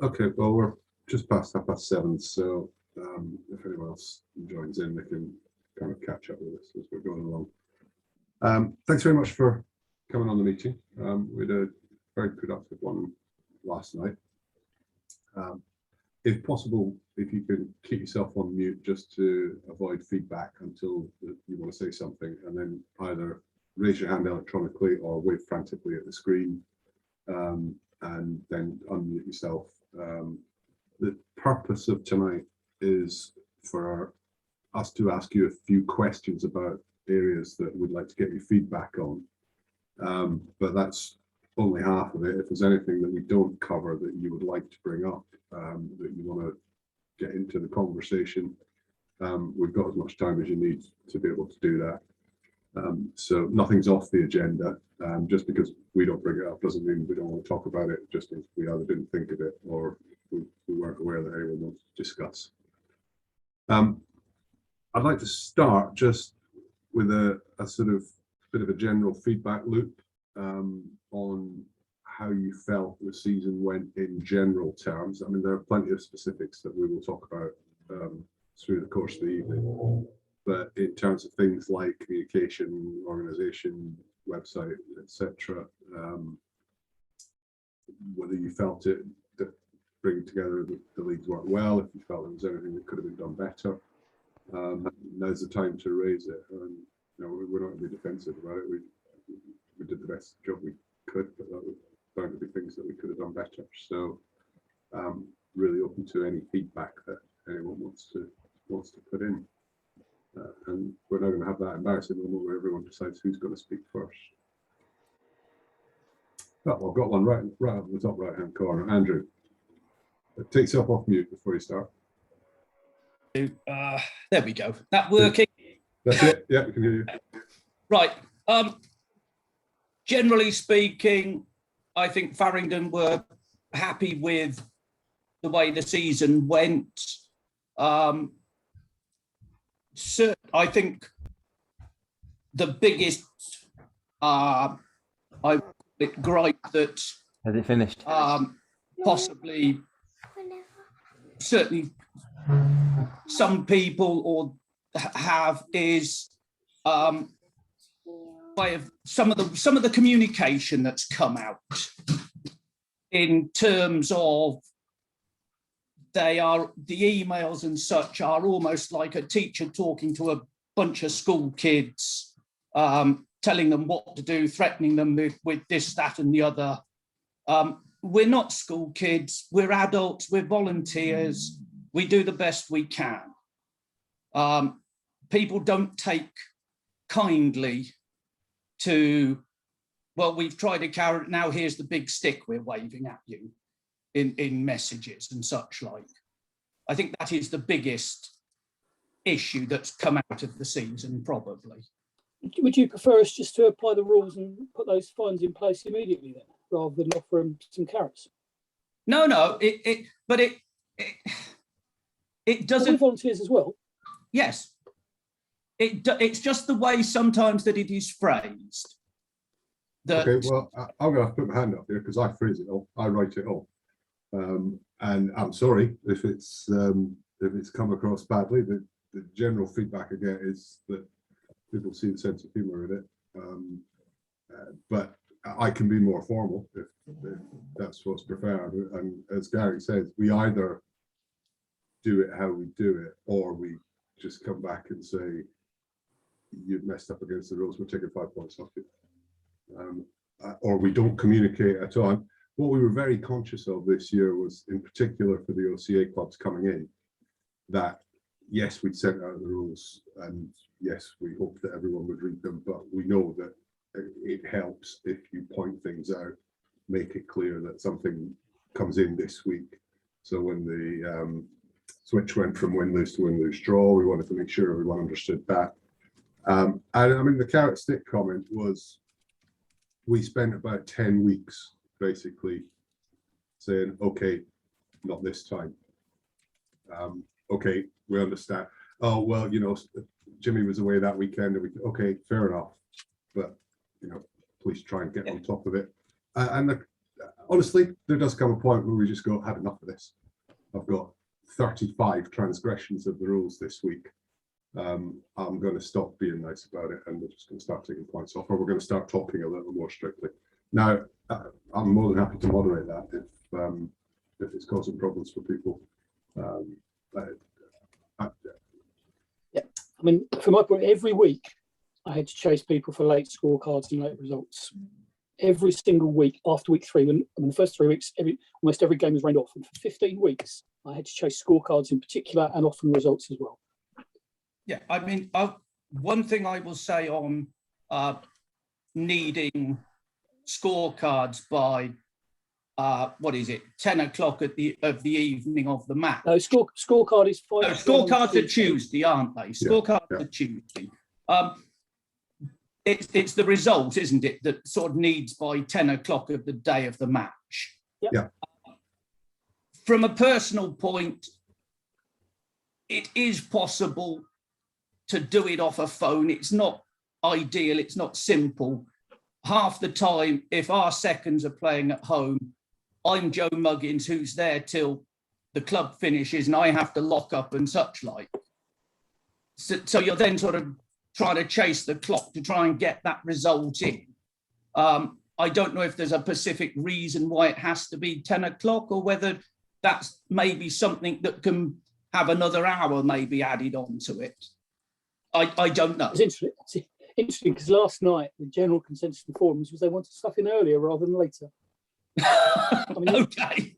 Okay, well, we're just past 7:30, so if anyone else joins in, they can kind of catch up with us as we're going along. Thanks very much for coming on the meeting. We had a very productive one last night. If possible, if you can keep yourself on mute just to avoid feedback until you want to say something, and then either raise your hand electronically or wave frantically at the screen, and then unmute yourself. The purpose of tonight is for us to ask you a few questions about areas that we'd like to get your feedback on, but that's only half of it. If there's anything that we don't cover that you would like to bring up, that you want to get into the conversation, we've got as much time as you need to be able to do that. So nothing's off the agenda. Just because we don't bring it up doesn't mean we don't want to talk about it. Just means we either didn't think of it or we weren't aware that anyone wants to discuss. I'd like to start just with a sort of bit of a general feedback loop on how you felt the season went in general terms. I mean, there are plenty of specifics that we will talk about through the course of the evening, but in terms of things like communication, organisation, website, etc., whether you felt it that bringing together the leagues worked well, if you felt there was anything that could have been done better, now's the time to raise it. And you know, we're not going to be defensive about it. We did the best job we could, but that was bound to be things that we could have done better. So really open to any feedback that anyone wants to put in. And we're not going to have that embarrassing moment where everyone decides who's going to speak first. Oh, I've got one right up in the top right-hand corner. Andrew, take yourself off mute before you start. There we go. That working? That's it. Yeah, we can hear you. Right. Generally speaking, I think Farringdon were happy with the way the season went. So I think the biggest gripe that has it finished? Possibly, certainly, some people or have is way of some of the communication that's come out in terms of the emails and such are almost like a teacher talking to a bunch of school kids, telling them what to do, threatening them with this, that, and the other. We're not school kids. We're adults. We're volunteers. We do the best we can. People don't take kindly to, well, we've tried a carrot, now here's the big stick we're waving at you in messages and such like. I think that is the biggest issue that's come out of the season, probably. Would you prefer us just to apply the rules and put those fines in place immediately then, rather than offer them some carrots? No, but it doesn't. We're volunteers as well. Yes, it's just the way sometimes that it is phrased. Okay, well, I'm going to have to put my hand up here because I phrase it all. I write it all, and I'm sorry if it's come across badly. The general feedback I get is that people see the sense of humour in it, but I can be more formal if that's what's preferred. And as Gary says, we either do it how we do it, or we just come back and say, you've messed up against the rules, we're taking 5 points off you. Or we don't communicate at all. What we were very conscious of this year was, in particular for the OCA clubs coming in, that yes, we'd sent out the rules, and yes, we hoped that everyone would read them, but we know that it helps if you point things out, make it clear that something comes in this week. So when the switch went from win-lose to win-lose draw, we wanted to make sure everyone understood that. And I mean, the carrot stick comment was, we spent about 10 weeks basically saying, okay, not this time. Okay, we understand. oh, well, Jimmy was away that weekend. And okay, fair enough. But, please try and get on top of it. Honestly, there does come a point where we just go, had enough of this. I've got 35 transgressions of the rules this week. I'm going to stop being nice about it, and we're just going to start taking points off, or we're going to start talking a little more strictly. Now, I'm more than happy to moderate that if it's causing problems for people. I mean, from my point, every week I had to chase people for late scorecards and late results. Every single week after week 3, when the first 3 weeks, almost every game was rained off, and for 15 weeks I had to chase scorecards in particular, and often results as well. Yeah, I mean, one thing I will say on needing scorecards by 10 o'clock of the evening of the match. No, scorecard is 5. No, scorecards are Tuesday, aren't they? Scorecards are Tuesday. It's the result, isn't it, that sort of needs by 10 o'clock of the day of the match. Yeah. From a personal point, it is possible to do it off a phone. It's not ideal, it's not simple. Half the time, if our seconds are playing at home, I'm Joe Muggins, who's there till the club finishes, and I have to lock up and such like. So you're then sort of trying to chase the clock to try and get that result in. I don't know if there's a specific reason why it has to be 10 o'clock, or whether that's maybe something that can have another hour maybe added on to it. I don't know. It's interesting because last night the general consensus in the forums was they wanted stuff in earlier rather than later. Okay.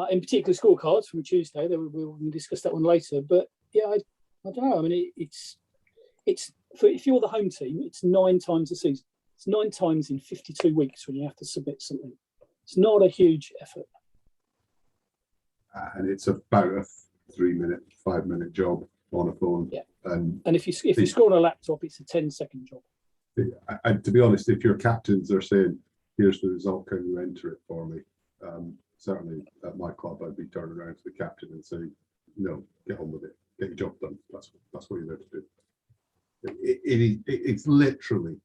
In particular, scorecards from Tuesday. We'll discuss that one later. But yeah, I don't know. I mean, it's if you're the home team, it's 9 times a season. It's 9 times in 52 weeks when you have to submit something. It's not a huge effort. And it's about a 3-minute, 5-minute job on a phone. Yeah. And if you score on a laptop, it's a 10-second job. And to be honest, if your captains are saying, "Here's the result, can you enter it for me?" Certainly at my club, I'd be turning around to the captain and saying, "No, get on with it. Get your job done. That's what you're there to do." It's literally,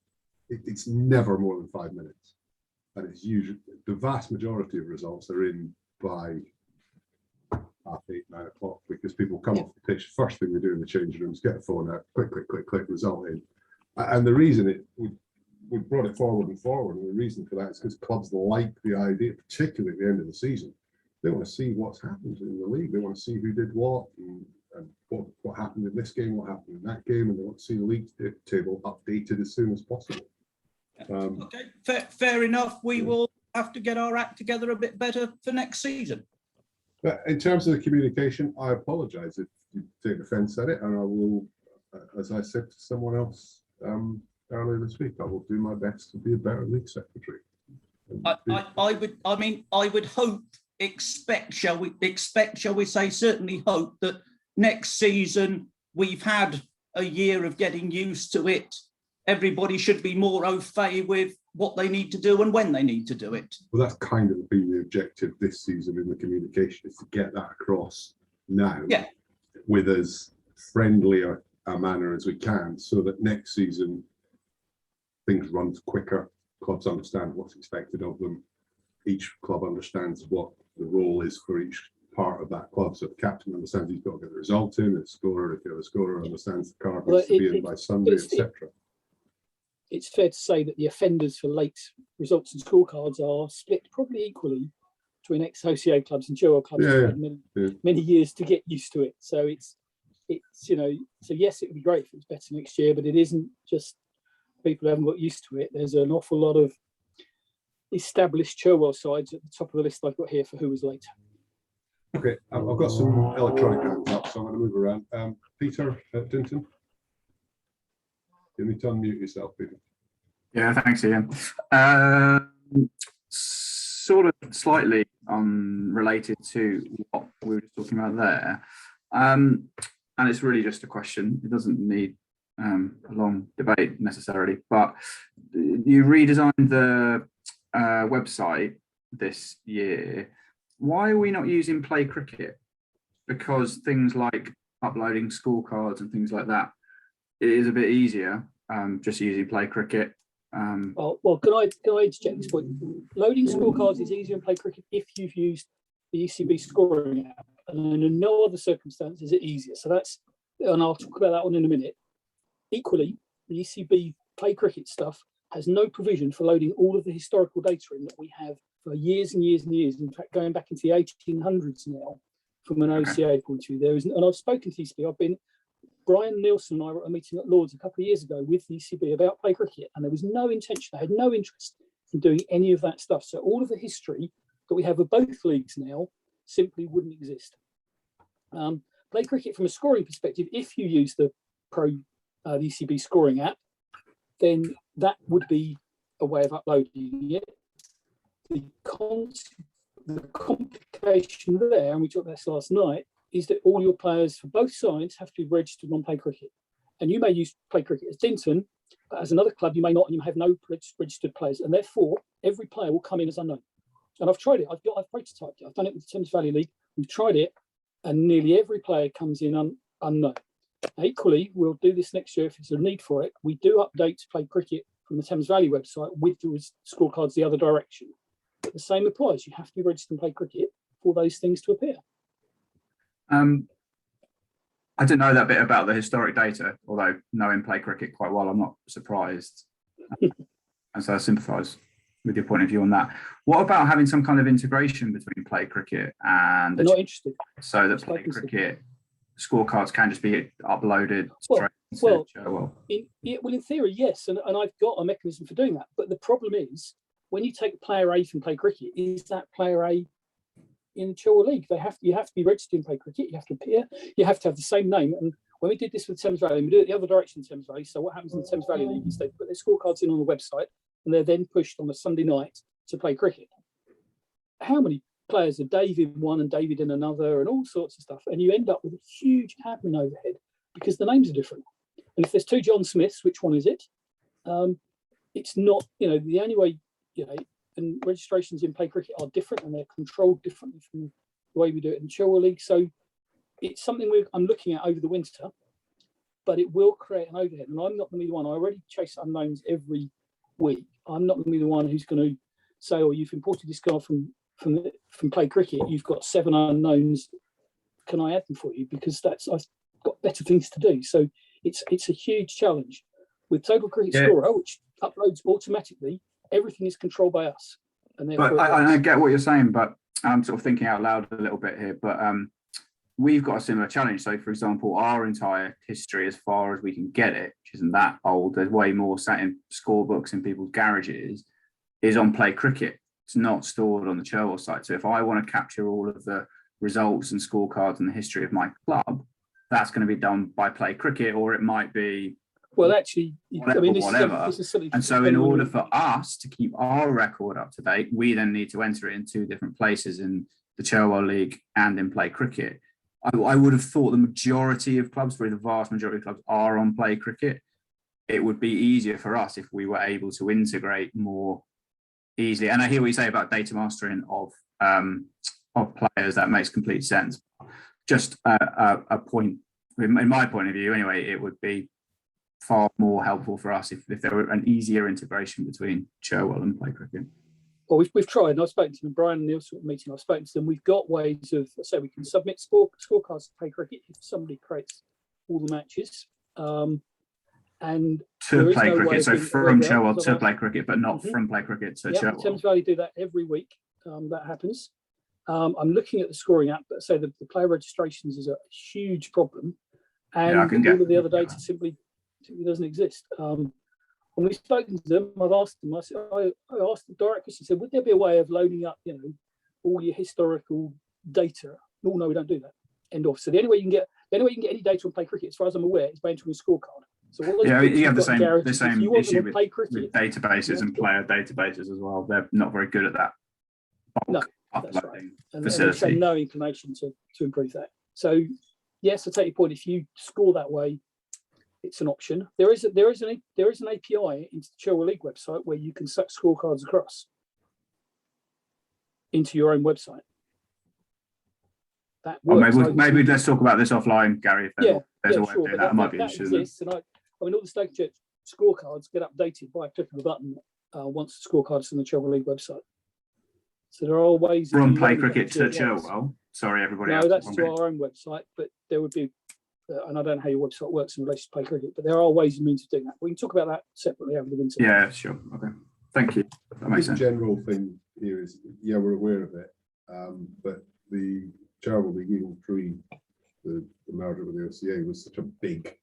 it's never more than 5 minutes, and it's usually the vast majority of results are in by 8:30, 9 o'clock, because people come off the pitch. First thing they do in the changing rooms, get a phone out, click, result in. And the reason we brought it forward, and the reason for that is because clubs like the idea, particularly at the end of the season. They want to see what's happened in the league. They want to see who did what, and what happened in this game, what happened in that game, and they want to see the league table updated as soon as possible. Okay, fair enough. We will have to get our act together a bit better for next season. But in terms of the communication, I apologise if you take offence at it, and I will, as I said to someone else earlier this week, I will do my best to be a better league secretary. I would hope, shall we say, certainly hope that next season we've had a year of getting used to it. Everybody should be more au fait with what they need to do and when they need to do it. Well, that's kind of been the objective this season in the communication, is to get that across now with as friendly a manner as we can, so that next season things run quicker, clubs understand what's expected of them, each club understands what the role is for each part of that club. So the captain understands he's got to get the result in, the scorer, if you're the scorer, understands the card needs to be in by Sunday, etc. It's fair to say that the offenders for late results and scorecards are split probably equally between ex-OCA clubs and JOL clubs. Many years to get used to it. So it's so yes, it would be great if it was better next year, but it isn't just people who haven't got used to it. There's an awful lot of established Cherwell sides at the top of the list I've got here for who was late. Okay, I've got some electronic hands up, so I'm going to move around. Peter Dinton. You need to unmute yourself, Peter. Yeah, thanks, Ian. Sort of slightly related to what we were just talking about there. And it's really just a question. It doesn't need a long debate necessarily, but you redesigned the website this year. Why are we not using Play Cricket because things like uploading scorecards and things like that, it is a bit easier just using Play Cricket. Well, can I interject this point? Loading scorecards is easier in Play Cricket if you've used the ECB scoring app, and in no other circumstance is it easier. So that's, and I'll talk about that one in a minute. Equally, the ECB Play Cricket stuff has no provision for loading all of the historical data in that we have for years and years and years. In fact, going back into the 1800s now, from an OCA point of view, there is, and I've spoken to ECB. Brian Nielsen and I were at a meeting at Lords a couple of years ago with the ECB about Play Cricket, and there was no intention, they had no interest in doing any of that stuff. So all of the history that we have of both leagues now simply wouldn't exist. Play Cricket from a scoring perspective, if you use the the ECB scoring app, then that would be a way of uploading it. The complication there, and we talked about this last night, is that all your players for both sides have to be registered on Play Cricket. And you may use Play Cricket as Dinton, but as another club, you may not, and you have no registered players. And therefore, every player will come in as unknown. And I've tried it. I've prototyped it. I've done it with the Thames Valley League. We've tried it, and nearly every player comes in unknown. Equally, we'll do this next year if there's a need for it. We do update to Play Cricket from the Thames Valley website with the scorecards the other direction. But the same applies. You have to be registered and Play Cricket for those things to appear. I didn't know that bit about the historic data, although knowing Play Cricket quite well, I'm not surprised. And so I sympathise with your point of view on that. What about having some kind of integration between Play Cricket and They're not interested. So that Play Cricket scorecards can just be uploaded Well, straight in theory, yes, and I've got a mechanism for doing that. But the problem is, when you take player A from Play Cricket, is that player A in the Chilwell League? You have to be registered in Play Cricket. You have to appear. You have to have the same name. And when we did this with Thames Valley, we do it the other direction in Thames Valley. So what happens in the Thames Valley League is they put their scorecards in on the website, and they're then pushed on a Sunday night to Play Cricket. How many players are Dave in one and David in another, and all sorts of stuff, and you end up with a huge admin overhead because the names are different. And if there's two John Smiths, which one is it? It's not, the only way, and registrations in Play Cricket are different, and they're controlled differently from the way we do it in Chilwell League. So it's something I'm looking at over the winter, but it will create an overhead. And I'm not going to be the one. I already chase unknowns every week. I'm not going to be the one who's going to say, "Oh, you've imported this guy from Play Cricket. You've got 7 unknowns. Can I add them for you?" Because I've got better things to do. So it's a huge challenge with Total Cricket Scorer, which uploads automatically. Everything is controlled by us. But I get what you're saying, but I'm sort of thinking out loud a little bit here. But we've got a similar challenge. So, for example, our entire history, as far as we can get it, which isn't that old, there's way more sat in scorebooks in people's garages, is on Play Cricket. It's not stored on the Chilwell site. So if I want to capture all of the results and scorecards and the history of my club, that's going to be done by Play Cricket, or it might be whatever. This is and so in order for us to keep our record up to date, we then need to enter it in 2 different places, in the Chilwell League and in Play Cricket. I would have thought the majority of clubs, probably the vast majority of clubs, are on Play Cricket. It would be easier for us if we were able to integrate more easily. And I hear what you say about data mastering of players. That makes complete sense. Just a point, in my point of view anyway, it would be far more helpful for us if there were an easier integration between Chilwell and Play Cricket. Well, we've tried, and I've spoken to them, Brian and Nielsen meeting, I've spoken to them. We've got ways of, so we can submit scorecards to Play Cricket if somebody creates all the matches. And to Play Cricket, so from Chilwell to Play Cricket, but not from Play Cricket to Chilwell. Thames Valley do that every week. That happens. I'm looking at the scoring app, but say the player registrations is a huge problem, and all of the other data simply doesn't exist. When we've spoken to them, I've asked them. I asked the direct question. Said, would there be a way of loading up, all your historical data? No, we don't do that. End of. So the only way you can get any data on Play Cricket, as far as I'm aware, is by entering a scorecard. So you have the same issue with databases and player databases as well. They're not very good at that. No, that's right. And facility. They've shown no inclination to improve that. So yes, I take your point. If you score that way, it's an option. There is an API into the Chilwell League website where you can suck scorecards across into your own website. that Or works. maybe let's talk about this offline, Gary. If there's a way of sure. doing that, it might be That interesting. exists, and I mean, all the Stoke Church scorecards get updated by a click of a button once the scorecards on the Treble League website. So there are ways. From Play Cricket to Chilwell. Sorry, everybody. No, that's to our own website, but there would be, and I don't know how your website works in relation to Play Cricket, but there are ways and means of doing that. We can talk about that separately over the winter. Yeah, sure. Okay. Thank you. That makes sense. The general thing here is, yeah, we're aware of it, but the Treble League, even pre the merger with the OCA, was such a big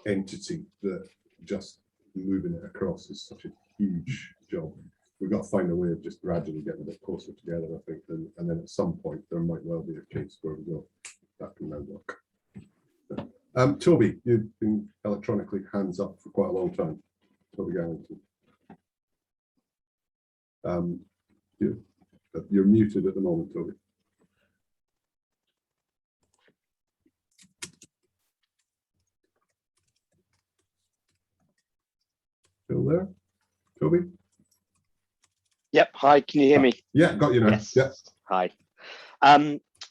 entity that just moving it across is such a huge job. We've got to find a way of just gradually getting a bit closer together, I think, and then at some point there might well be a case where we go, that can now work. Toby, you've been electronically hands up for quite a long time. Toby Garrington. You're muted at the moment, Toby. Still there, Toby? Yep. Hi, can you hear me? Yeah, got you now. Yes. Yeah. Hi.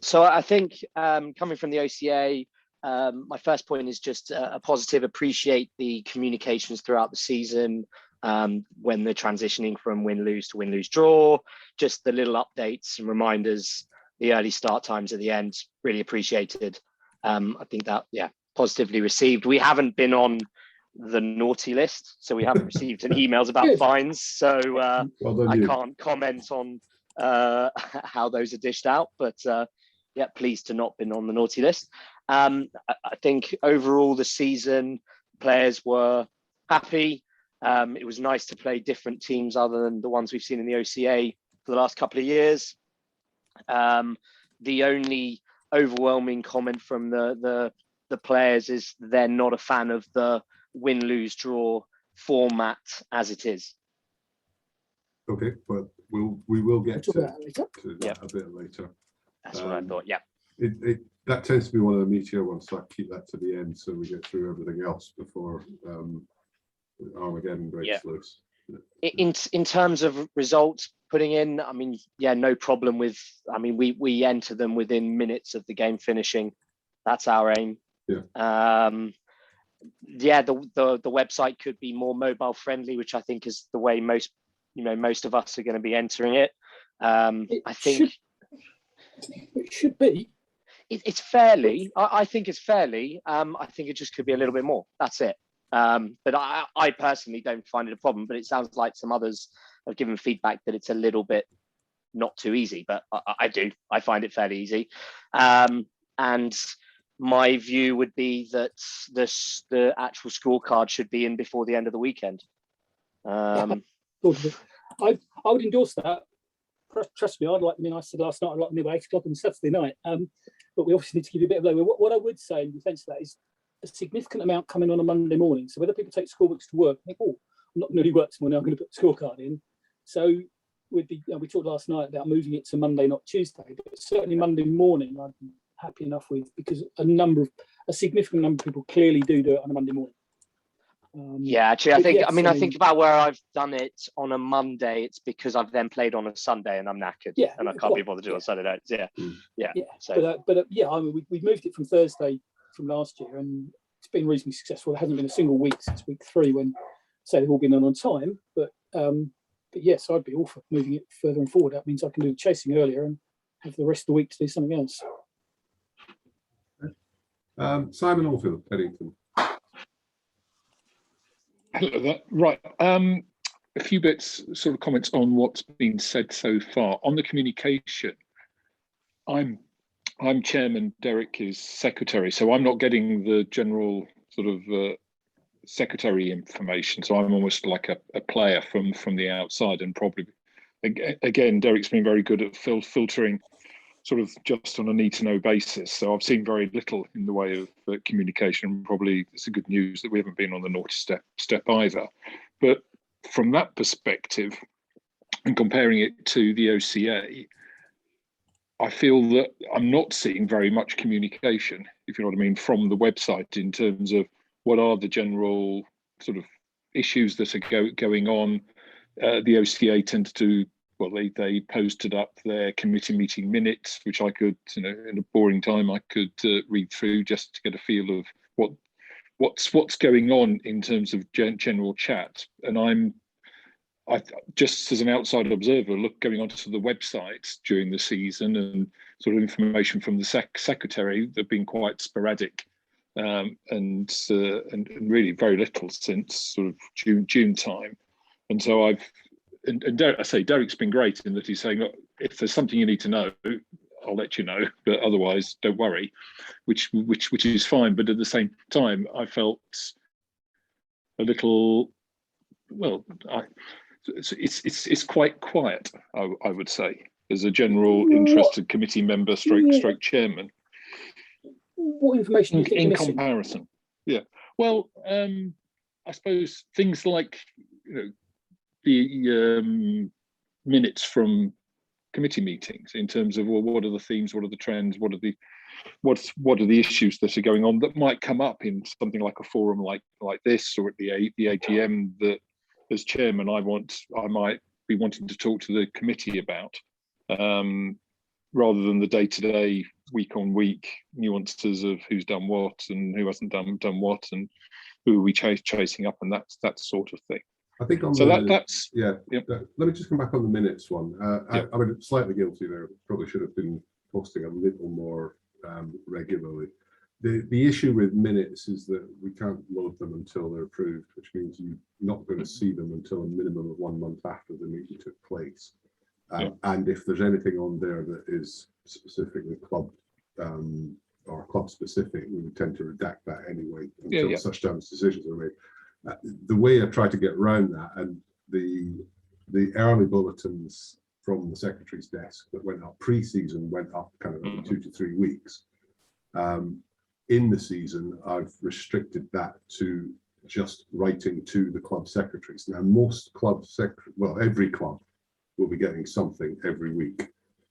So I think coming from the OCA, my first point is just a positive. Appreciate the communications throughout the season when they're transitioning from win-lose to win-lose draw, just the little updates and reminders, the early start times at the end, really appreciated. I think that, yeah, positively received. We haven't been on the naughty list, so we haven't received any emails about fines, so I can't comment on how those are dished out, but yeah, pleased to not been on the naughty list. I think overall the season players were happy. It was nice to play different teams other than the ones we've seen in the OCA for the last couple of years. The only overwhelming comment from the players is they're not a fan of the win-lose-draw format as it is. Okay, well, we will get to that a bit later. That's what I thought. Yeah. That tends to be one of the meatier ones, so I keep that to the end so we get through everything else before Armageddon breaks loose. In terms of results putting in, I mean, yeah, no problem with. I mean, we enter them within minutes of the game finishing. That's our aim. Yeah. Yeah, the website could be more mobile friendly, which I think is the way most of us are going to be entering it. I think it should be. It's fairly. I think it's fairly. I think it just could be a little bit more. That's it. But I personally don't find it a problem. But it sounds like some others have given feedback that it's a little bit not too easy. But I do. I find it fairly easy. And my view would be that the actual scorecard should be in before the end of the weekend. I would endorse that. Trust me, I said last night I'd like to be 8 o'clock on Saturday night. But we obviously need to give you a bit of leeway. What I would say in defence of that is a significant amount coming on a Monday morning. So whether people take school books to work, think, oh, I'm not going to do work tomorrow, I'm going to put the scorecard in. So we talked last night about moving it to Monday, not Tuesday, but certainly Monday morning I'd be happy enough with, because a significant number of people clearly do it on a Monday morning. Yeah, actually, I think about where I've done it on a Monday. It's because I've then played on a Sunday and I'm knackered, and I can't be bothered to do it on Saturday nights. Yeah. So, but I mean, we've moved it from Thursday from last year, and it's been reasonably successful. There hasn't been a single week since week 3 when, say, they've all been on time. But yes, I'd be all for moving it further and forward. That means I can do the chasing earlier and have the rest of the week to do something else. Simon Oldfield, Eddington. Hello there. Right. A few bits, sort of comments on what's been said so far. On the communication, I'm chairman, Derek is secretary, so I'm not getting the general sort of secretary information. So I'm almost like a player from the outside, and probably, again, Derek's been very good at filtering sort of just on a need-to-know basis. So I've seen very little in the way of communication. Probably it's a good news that we haven't been on the naughty step either. But from that perspective, and comparing it to the OCA, I feel that I'm not seeing very much communication, if you know what I mean, from the website in terms of what are the general sort of issues that are going on. The OCA tends to they posted up their committee meeting minutes, which I could, in a boring time, I could read through just to get a feel of what's going on in terms of general chat. And I just as an outside observer, going onto the websites during the season, and sort of information from the secretary, they've been quite sporadic, and really very little since sort of June time. And so Derek's been great in that he's saying, look, if there's something you need to know, I'll let you know, but otherwise don't worry, which is fine. But at the same time, I felt a little, it's quite quiet, I would say, as a general interested committee member stroke chairman. What information do you think in you're missing? Comparison? Yeah, well, I suppose things like the minutes from committee meetings, in terms of, well, what are the themes, what are the trends, what are the issues that are going on that might come up in something like a forum like this, or at the AGM, that as chairman I might be wanting to talk to the committee about, rather than the day-to-day, week-on-week nuances of who's done what and who hasn't done what, and who are we chasing up, and that sort of thing. I think on so that's yep. Let me just come back on the minutes one. Yep. I mean, slightly guilty there. Probably should have been posting a little more regularly. The issue with minutes is that we can't load them until they're approved, which means you're not going to see them until a minimum of 1 month after the meeting took place. And if there's anything on there that is specifically club or club specific, we would tend to redact that anyway until such time as decisions are made. The way I try to get around that, and the early bulletins from the secretary's desk that went up pre-season went up kind of every 2 to 3 weeks. In the season, I've restricted that to just writing to the club secretaries. Now, most club every club will be getting something every week.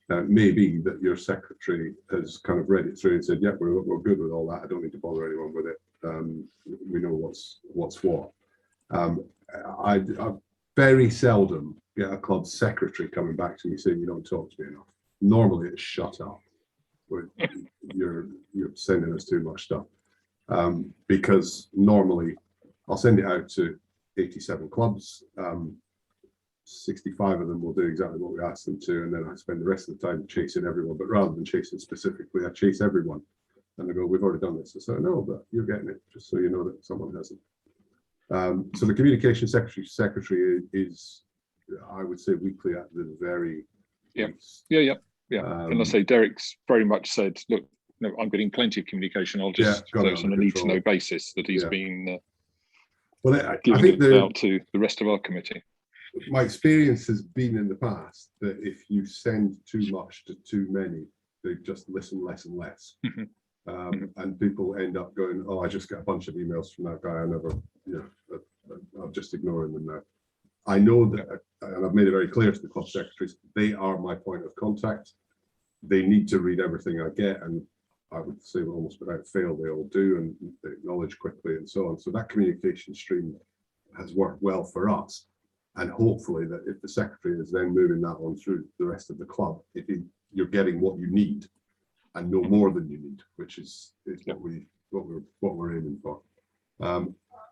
It may be that your secretary has kind of read it through and said, "Yeah, we're good with all that. I don't need to bother anyone with it. We know what's what." I very seldom get a club secretary coming back to me saying, "You don't talk to me enough." Normally, it's "Shut up. You're sending us too much stuff." Because normally I'll send it out to 87 clubs. 65 of them will do exactly what we ask them to, and then I spend the rest of the time chasing everyone. But rather than chasing specifically, I chase everyone, and they go, "We've already done this." I say, "No, but you're getting it, just so you know that someone hasn't." So the communication secretary is, I would say, weekly at the very least. And I say Derek's very much said, "Look, no, I'm getting plenty of communication. I'll just so it's on a need-to-know basis that he's been giving it out to the rest of our committee." My experience has been in the past that if you send too much to too many, they just listen less and less. And people end up going, "Oh, I just get a bunch of emails from that guy. I'm just ignoring them now." I know that, and I've made it very clear to the club secretaries, they are my point of contact. They need to read everything I get, and I would say almost without fail, they all do, and they acknowledge quickly and so on. So that communication stream has worked well for us. And hopefully that if the secretary is then moving that on through the rest of the club, you're getting what you need and no more than you need, which is what we're aiming for.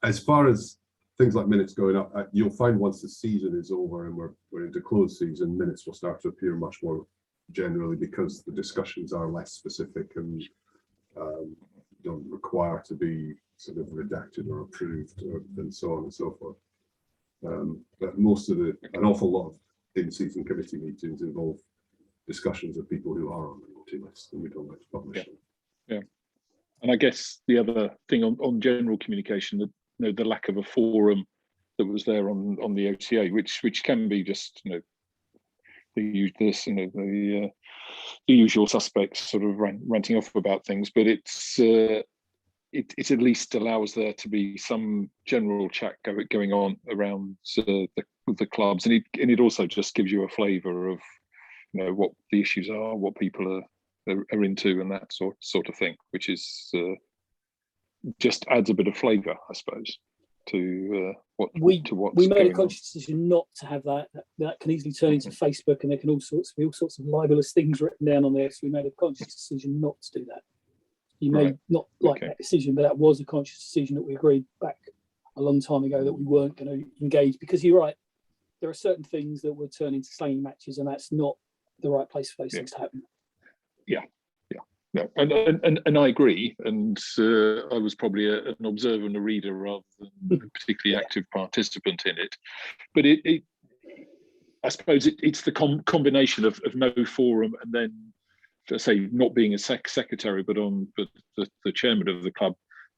As far as things like minutes going up, you'll find once the season is over and we're into closed season, minutes will start to appear much more generally, because the discussions are less specific and don't require to be sort of redacted or approved and so on and so forth. But an awful lot of in-season committee meetings involve discussions of people who are on the naughty list, and we don't like to publish them. Yeah, and I guess the other thing on general communication, the lack of a forum that was there on the OTA, which can be just the usual suspects sort of ranting off about things, but it at least allows there to be some general chat going on around the clubs, and it also just gives you a flavour of what the issues are, what people are into, and that sort of thing, which is just adds a bit of flavour, I suppose. to what's we made a going on. conscious decision not to have that. That can easily turn into Facebook, and there can be all sorts of libelous things written down on there. So we made a conscious decision not to do that. You may not like that decision, but that was a conscious decision that we agreed back a long time ago that we weren't going to engage, because you're right. There are certain things that would turn into slanging matches, and that's not the right place for those things to happen. And I agree. And I was probably an observer and a reader rather than a particularly active participant in it. But I suppose it's the combination of no forum, and then, to say, not being a secretary, but the chairman of the club,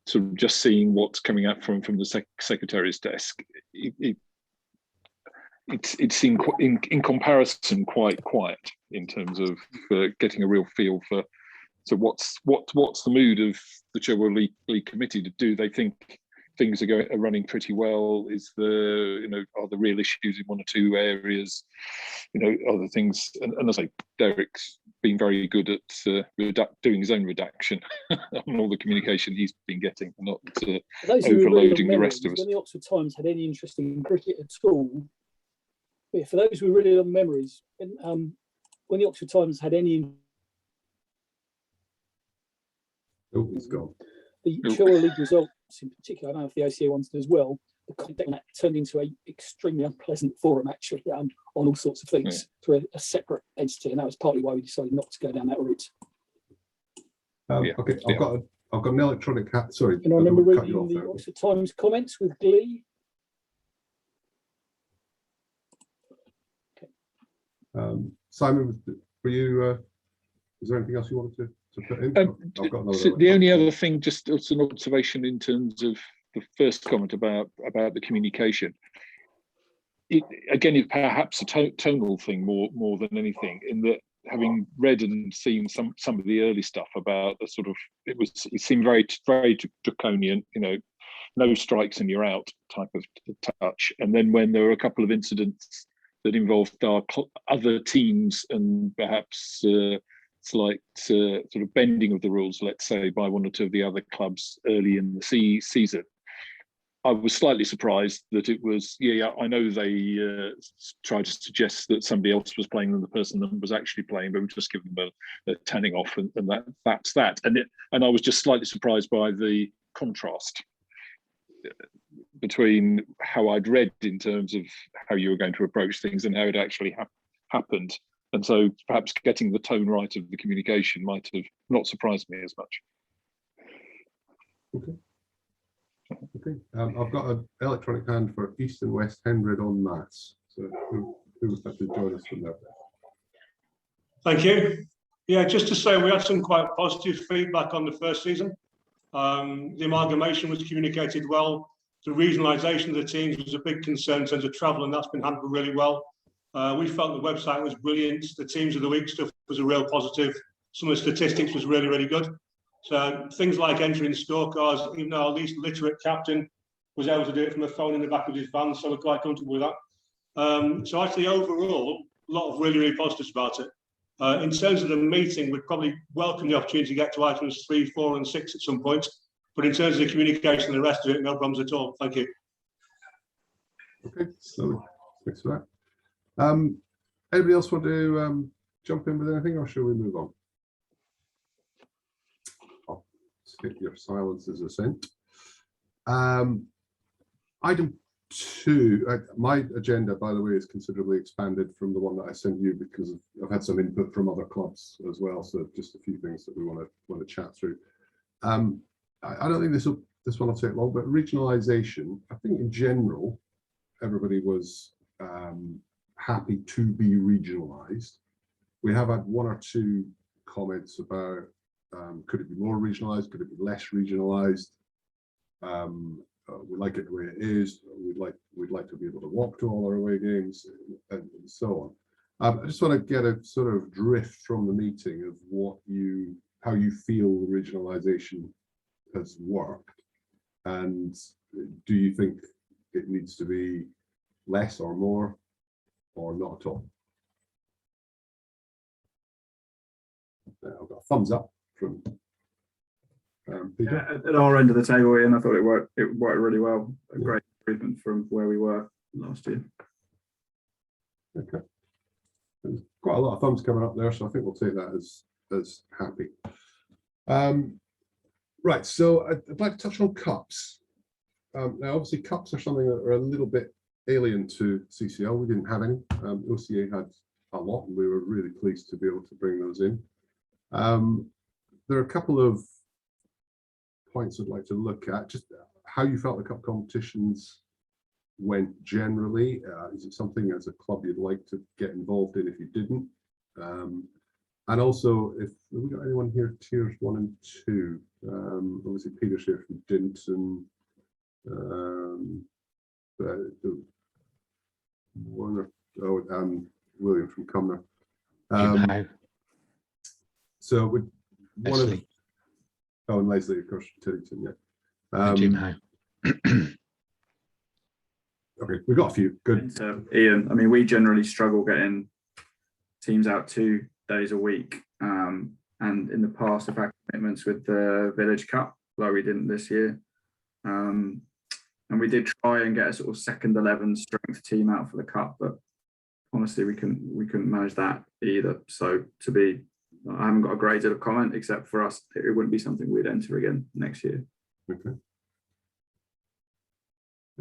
sort of just seeing what's coming out from the secretary's desk. It seemed in comparison quite quiet in terms of getting a real feel for. So what's the mood of the Cherwell League Committee? Do they think things are running pretty well? Are there real issues in one or two areas? Other things. And I say Derek's been very good at doing his own redaction on all the communication he's been getting, not overloading the rest of us. When the Oxford Times had any interest in cricket at all, for those with really long memories, when the Oxford Times had any. Oh, he's gone. The Cherwell League results in particular, I don't know if the OCA ones do as well, the content that turned into an extremely unpleasant forum, actually, on all sorts of things through a separate entity, and that was partly why we decided not to go down that route. Okay, I've got an electronic hat. Sorry, and I remember reading the Oxford Times comments with glee. Okay. Simon, were you? Is there anything else you wanted to put in? The only other thing, just as an observation in terms of the first comment about the communication. It perhaps a tonal thing more than anything, in that, having read and seen some of the early stuff about the sort of, it seemed very draconian, no strikes and you're out type of touch. And then when there were a couple of incidents that involved our other teams and perhaps slight sort of bending of the rules, let's say, by one or two of the other clubs early in the season, I was slightly surprised that it was, I know they tried to suggest that somebody else was playing than the person that was actually playing, but we just given them a tanning off, and that's that. And I was just slightly surprised by the contrast between how I'd read in terms of how you were going to approach things and how it actually happened. And so perhaps getting the tone right of the communication might have not surprised me as much. Okay. I've got an electronic hand for East and West Hendred on maths. So who would like to join us from there? Thank you. Yeah, just to say, we had some quite positive feedback on the first season. The amalgamation was communicated well. The regionalisation of the teams was a big concern in terms of travel, and that's been handled really well. We felt the website was brilliant. The teams of the week stuff was a real positive. Some of the statistics was really, really good. So things like entering scorecards, even though our least literate captain was able to do it from a phone in the back of his van, so we're quite comfortable with that. So actually, overall, a lot of really, really positives about it. In terms of the meeting, we'd probably welcome the opportunity to get to items 3, 4, and 6 at some point. But in terms of the communication and the rest of it, no problems at all. Thank you. Okay, so thanks for that. Anybody else want to jump in with anything, or shall we move on? I'll skip your silence as assent. Item 2, my agenda, by the way, is considerably expanded from the one that I sent you, because I've had some input from other clubs as well. So just a few things that we want to chat through. I don't think this one will take long, but regionalisation, I think in general, everybody was happy to be regionalised. We have had 1 or 2 comments about could it be more regionalised, could it be less regionalised? We like it the way it is. We'd like to be able to walk to all our away games, and so on. I just want to get a sort of drift from the meeting of how you feel the regionalisation has worked, and do you think it needs to be less or more, or not at all? I've got a thumbs up from Peter? At our end of the table, Ian, I thought it worked really well. A great improvement from where we were last year. Okay. There's quite a lot of thumbs coming up there, so I think we'll take that as happy. Right, so I'd like to touch on cups. Now, obviously, cups are something that are a little bit alien to CCL. We didn't have any. OCA had a lot, and we were really pleased to be able to bring those in. There are a couple of points I'd like to look at. Just how you felt the cup competitions went generally. Is it something as a club you'd like to get involved in if you didn't? And also, if we got anyone here, tiers 1 and 2. Obviously, Peter's here from didn't, and William from Cumnor. So would one of and Leslie, of course, from Tiddington, yeah. Jim Howe. Okay, we got a few. Good. Ian, I mean, we generally struggle getting teams out 2 days a week. And in the past, we've had commitments with the Village Cup, though we didn't this year. And we did try and get a sort of second 11 strength team out for the cup, but honestly, we couldn't manage that either. So I haven't got a great deal of comment, except for us, it wouldn't be something we'd enter again next year. Okay.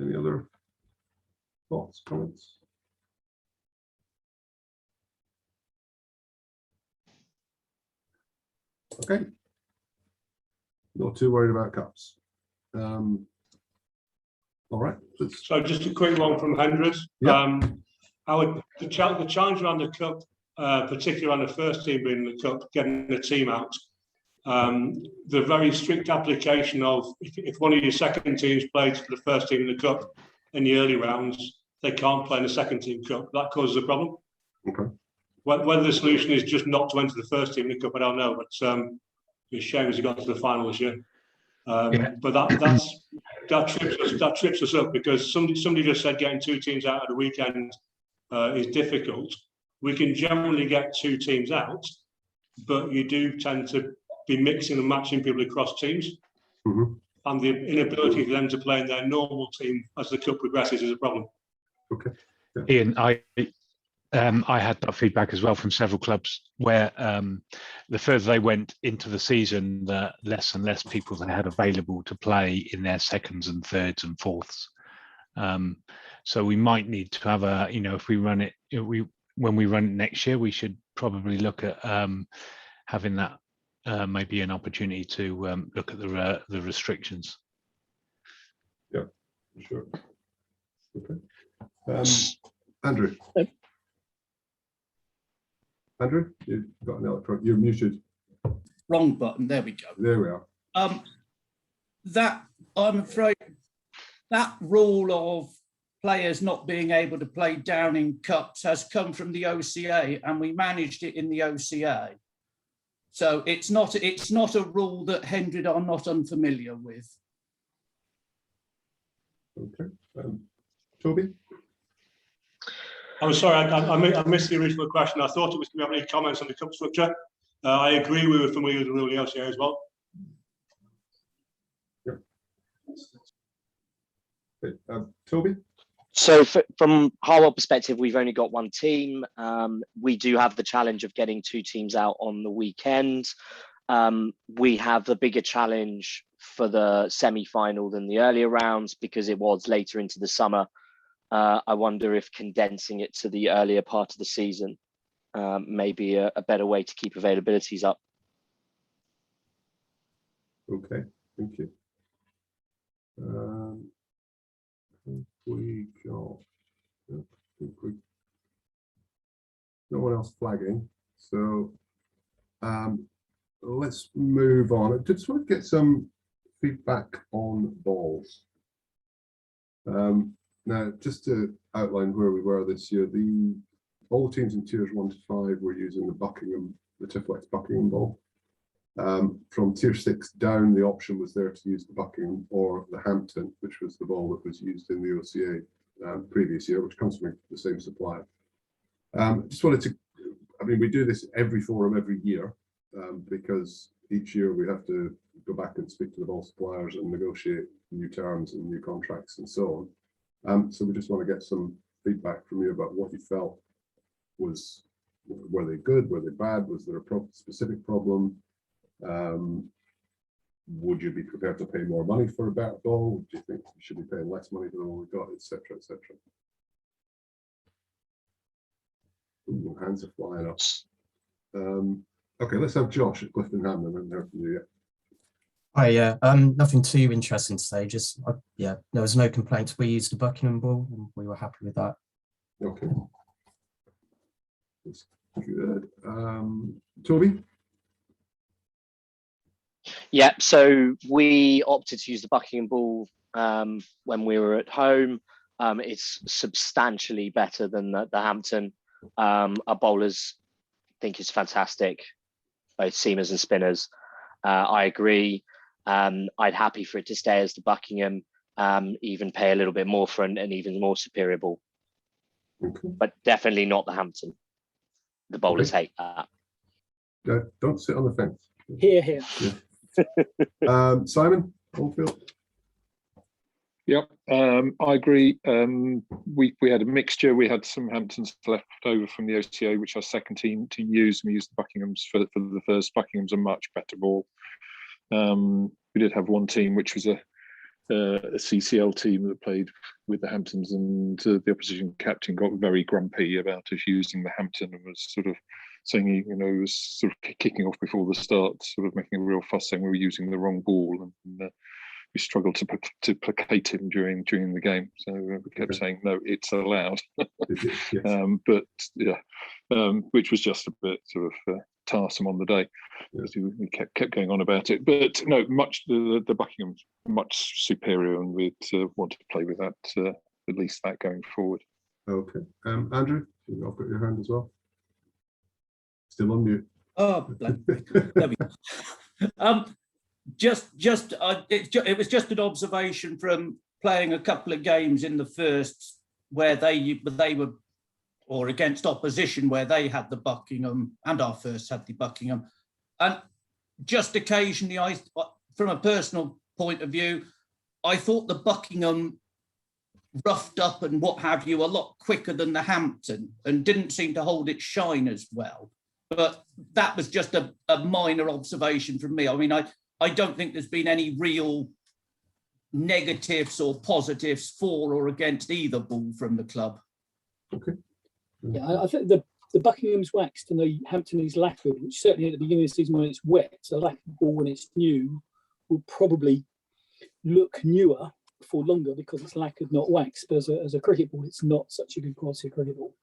Any other thoughts, comments? Okay. Not too worried about cups. All right. So just a quick one from Hendricks. Yeah. The challenge around the cup, particularly on the first team being the cup, getting the team out. The very strict application of if one of your second teams plays for the first team in the cup in the early rounds, they can't play in the second team cup. That causes a problem. Okay. Whether the solution is just not to enter the first team in the cup, I don't know. But it's a shame as he got to the final this year. But that trips us up, because somebody just said getting 2 teams out at the weekend is difficult. We can generally get 2 teams out, but you do tend to be mixing and matching people across teams. Mm-hmm. And the inability for them to play in their normal team as the cup progresses is a problem. Okay. Yeah. Ian, I had that feedback as well from several clubs where the further they went into the season, the less and less people they had available to play in their seconds and thirds and fourths. So we might need to have a, if we run it, when we run it next year, we should probably look at having that maybe an opportunity to look at the restrictions. Yeah, sure. Okay. Andrew. Andrew, you've got an electronic. You're muted. Wrong button. There we go. There we are. That I'm afraid that rule of players not being able to play down in cups has come from the OCA, and we managed it in the OCA. So it's not a rule that Hendred are not unfamiliar with. Okay. Toby? I'm sorry, I missed the original question. I thought it was, do we have any comments on the cup structure? I agree, we were familiar with the rule of the OCA as well. Yeah. Okay. Toby? So from Harwell perspective, we've only got 1 team. We do have the challenge of getting 2 teams out on the weekend. We have the bigger challenge for the semi-final than the earlier rounds because it was later into the summer. I wonder if condensing it to the earlier part of the season may be a better way to keep availabilities up. Okay, thank you. We got no one else flagging, so let's move on. I just want to get some feedback on balls. Now, just to outline where we were this year, all teams in tiers 1 to 5 were using the Tiflex Buckingham ball. From tier 6 down, the option was there to use the Buckingham or the Hampton, which was the ball that was used in the OCA previous year, which comes from the same supplier. Just wanted to, we do this every forum every year because each year we have to go back and speak to the ball suppliers and negotiate new terms and new contracts and so on. So we just want to get some feedback from you about what you felt was, were they good, were they bad, was there a specific problem? Would you be prepared to pay more money for a better ball? Do you think you should be paying less money than what we got, etc., etc.? Ooh, hands are flying up. Okay, let's have Josh at Clifton Hamlin and hear from you. Hi, yeah, nothing too interesting to say. Just yeah, there was no complaints. We used the Buckingham ball, and we were happy with that. Okay, that's good. Toby. Yeah, so we opted to use the Buckingham ball when we were at home. It's substantially better than the Hampton. Our bowlers think it's fantastic, both seamers and spinners. I agree. I'd happy for it to stay as the Buckingham, even pay a little bit more for an even more superior ball. Okay. But definitely not the Hampton. The bowlers hate that. Don't sit on the fence. Here, here. Yeah. Simon Oldfield. Yep, I agree. We had a mixture. We had some Hamptons left over from the OCA, which our second team to use. We used the Buckinghams for the first. Buckingham's a much better ball. We did have one team which was a CCL team that played with the Hamptons, and the opposition captain got very grumpy about us using the Hampton and was sort of saying he was sort of kicking off before the start, sort of making a real fuss saying we were using the wrong ball, and we struggled to placate him during the game. So we kept saying no, it's allowed. Yes. But yeah, which was just a bit sort of tiresome on the day, because we kept going on about it. But no, the Buckingham's much superior, and we'd want to play with that, at least that going forward. Okay, Andrew, I've got your hand as well. Still on mute. Oh, there we go. It was just an observation from playing a couple of games in the first where they were, or against opposition where they had the Buckingham, and our first had the Buckingham, and just occasionally, from a personal point of view, I thought the Buckingham roughed up and what have you a lot quicker than the Hampton, and didn't seem to hold its shine as well. But that was just a minor observation from me. I mean, I don't think there's been any real negatives or positives for or against either ball from the club. Okay. Yeah, I think the Buckingham's waxed and the Hampton is lacquered, which certainly at the beginning of the season when it's wet, a lacquered ball when it's new will probably look newer for longer because it's lacquered, not waxed. But as a cricket ball, it's not such a good quality cricket ball.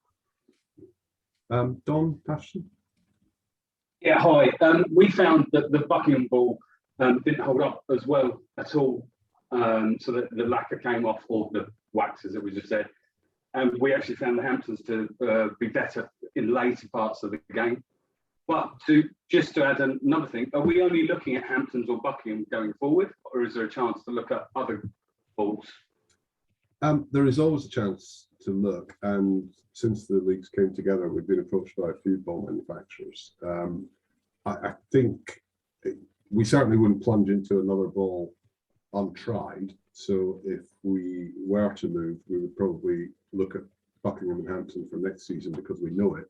Don Patterson. Yeah, hi. We found that the Buckingham ball didn't hold up as well at all. So that the lacquer came off, or the wax, as it was just said. And we actually found the Hamptons to be better in later parts of the game. But just to add another thing, are we only looking at Hamptons or Buckingham going forward, or is there a chance to look at other balls? There is always a chance to look, and since the leagues came together, we've been approached by a few ball manufacturers. I think we certainly wouldn't plunge into another ball untried. So if we were to move, we would probably look at Buckingham and Hampton for next season because we know it,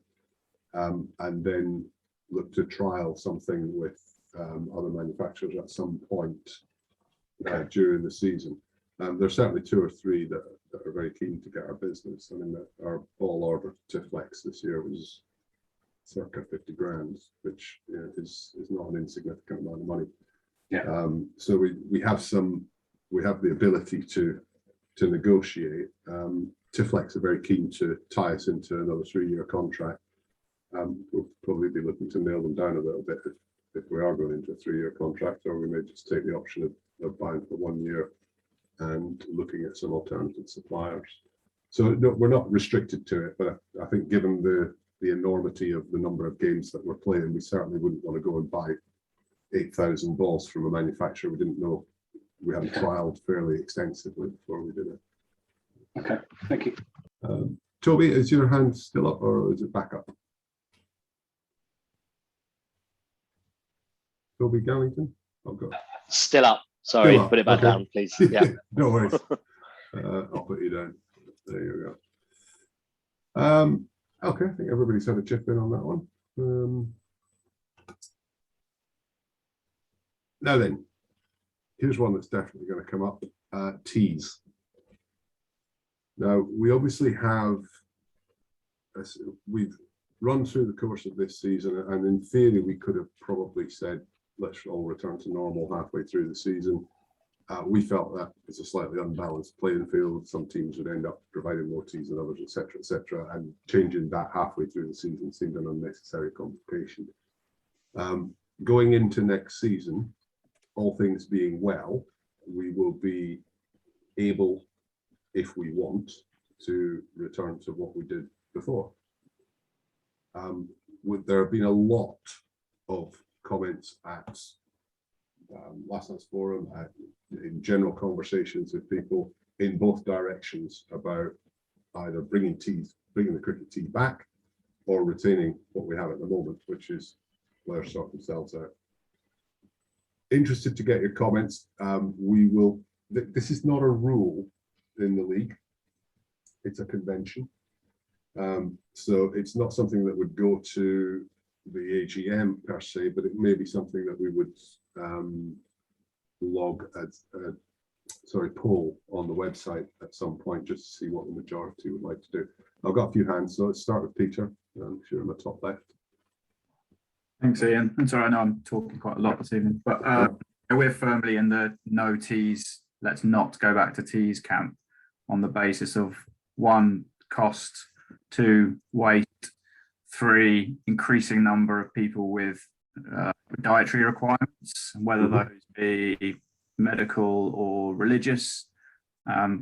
and then look to trial something with other manufacturers at some point during the season. There's certainly two or three that are very keen to get our business. I mean, our ball order to Flex this year was circa 50 grand, which is not an insignificant amount of money. Yeah. So we have the ability to negotiate. Tiflex are very keen to tie us into another 3-year contract. We'll probably be looking to nail them down a little bit if we are going into a 3-year contract, or we may just take the option of buying for 1 year and looking at some alternative suppliers. So no, we're not restricted to it, but I think given the enormity of the number of games that we're playing, we certainly wouldn't want to go and buy 8,000 balls from a manufacturer we didn't know, we hadn't trialed fairly extensively before we did it. Okay, thank you. Toby, is your hand still up or is it back up? Toby Gallington? I've got. Still up. Sorry, Still up, put it back okay. down, please. Yeah. No worries. I'll put you down. There you go. Okay, I think everybody's had a chip in on that one. Now then, here's one that's definitely going to come up. Teas. Now, we obviously have, we've run through the course of this season, and in theory, we could have probably said, let's all return to normal halfway through the season. We felt that it's a slightly unbalanced playing field. Some teams would end up providing more teas than others, etc., and changing that halfway through the season seemed an unnecessary complication. Going into next season, all things being well, we will be able, if we want, to return to what we did before. There have been a lot of comments at last night's forum, in general conversations with people in both directions about either bringing the cricket tea back or retaining what we have at the moment, which is players sort themselves out. Interested to get your comments. We will. This is not a rule in the league. It's a convention. So it's not something that would go to the AGM per se, but it may be something that we would poll on the website at some point just to see what the majority would like to do. I've got a few hands, so let's start with Peter. I'm sure in the top left. Thanks, Ian. I'm sorry, I know I'm talking quite a lot this evening, but we're firmly in the no teas, let's not go back to teas camp on the basis of 1, cost, 2, weight, 3, increasing number of people with dietary requirements, whether those be medical or religious,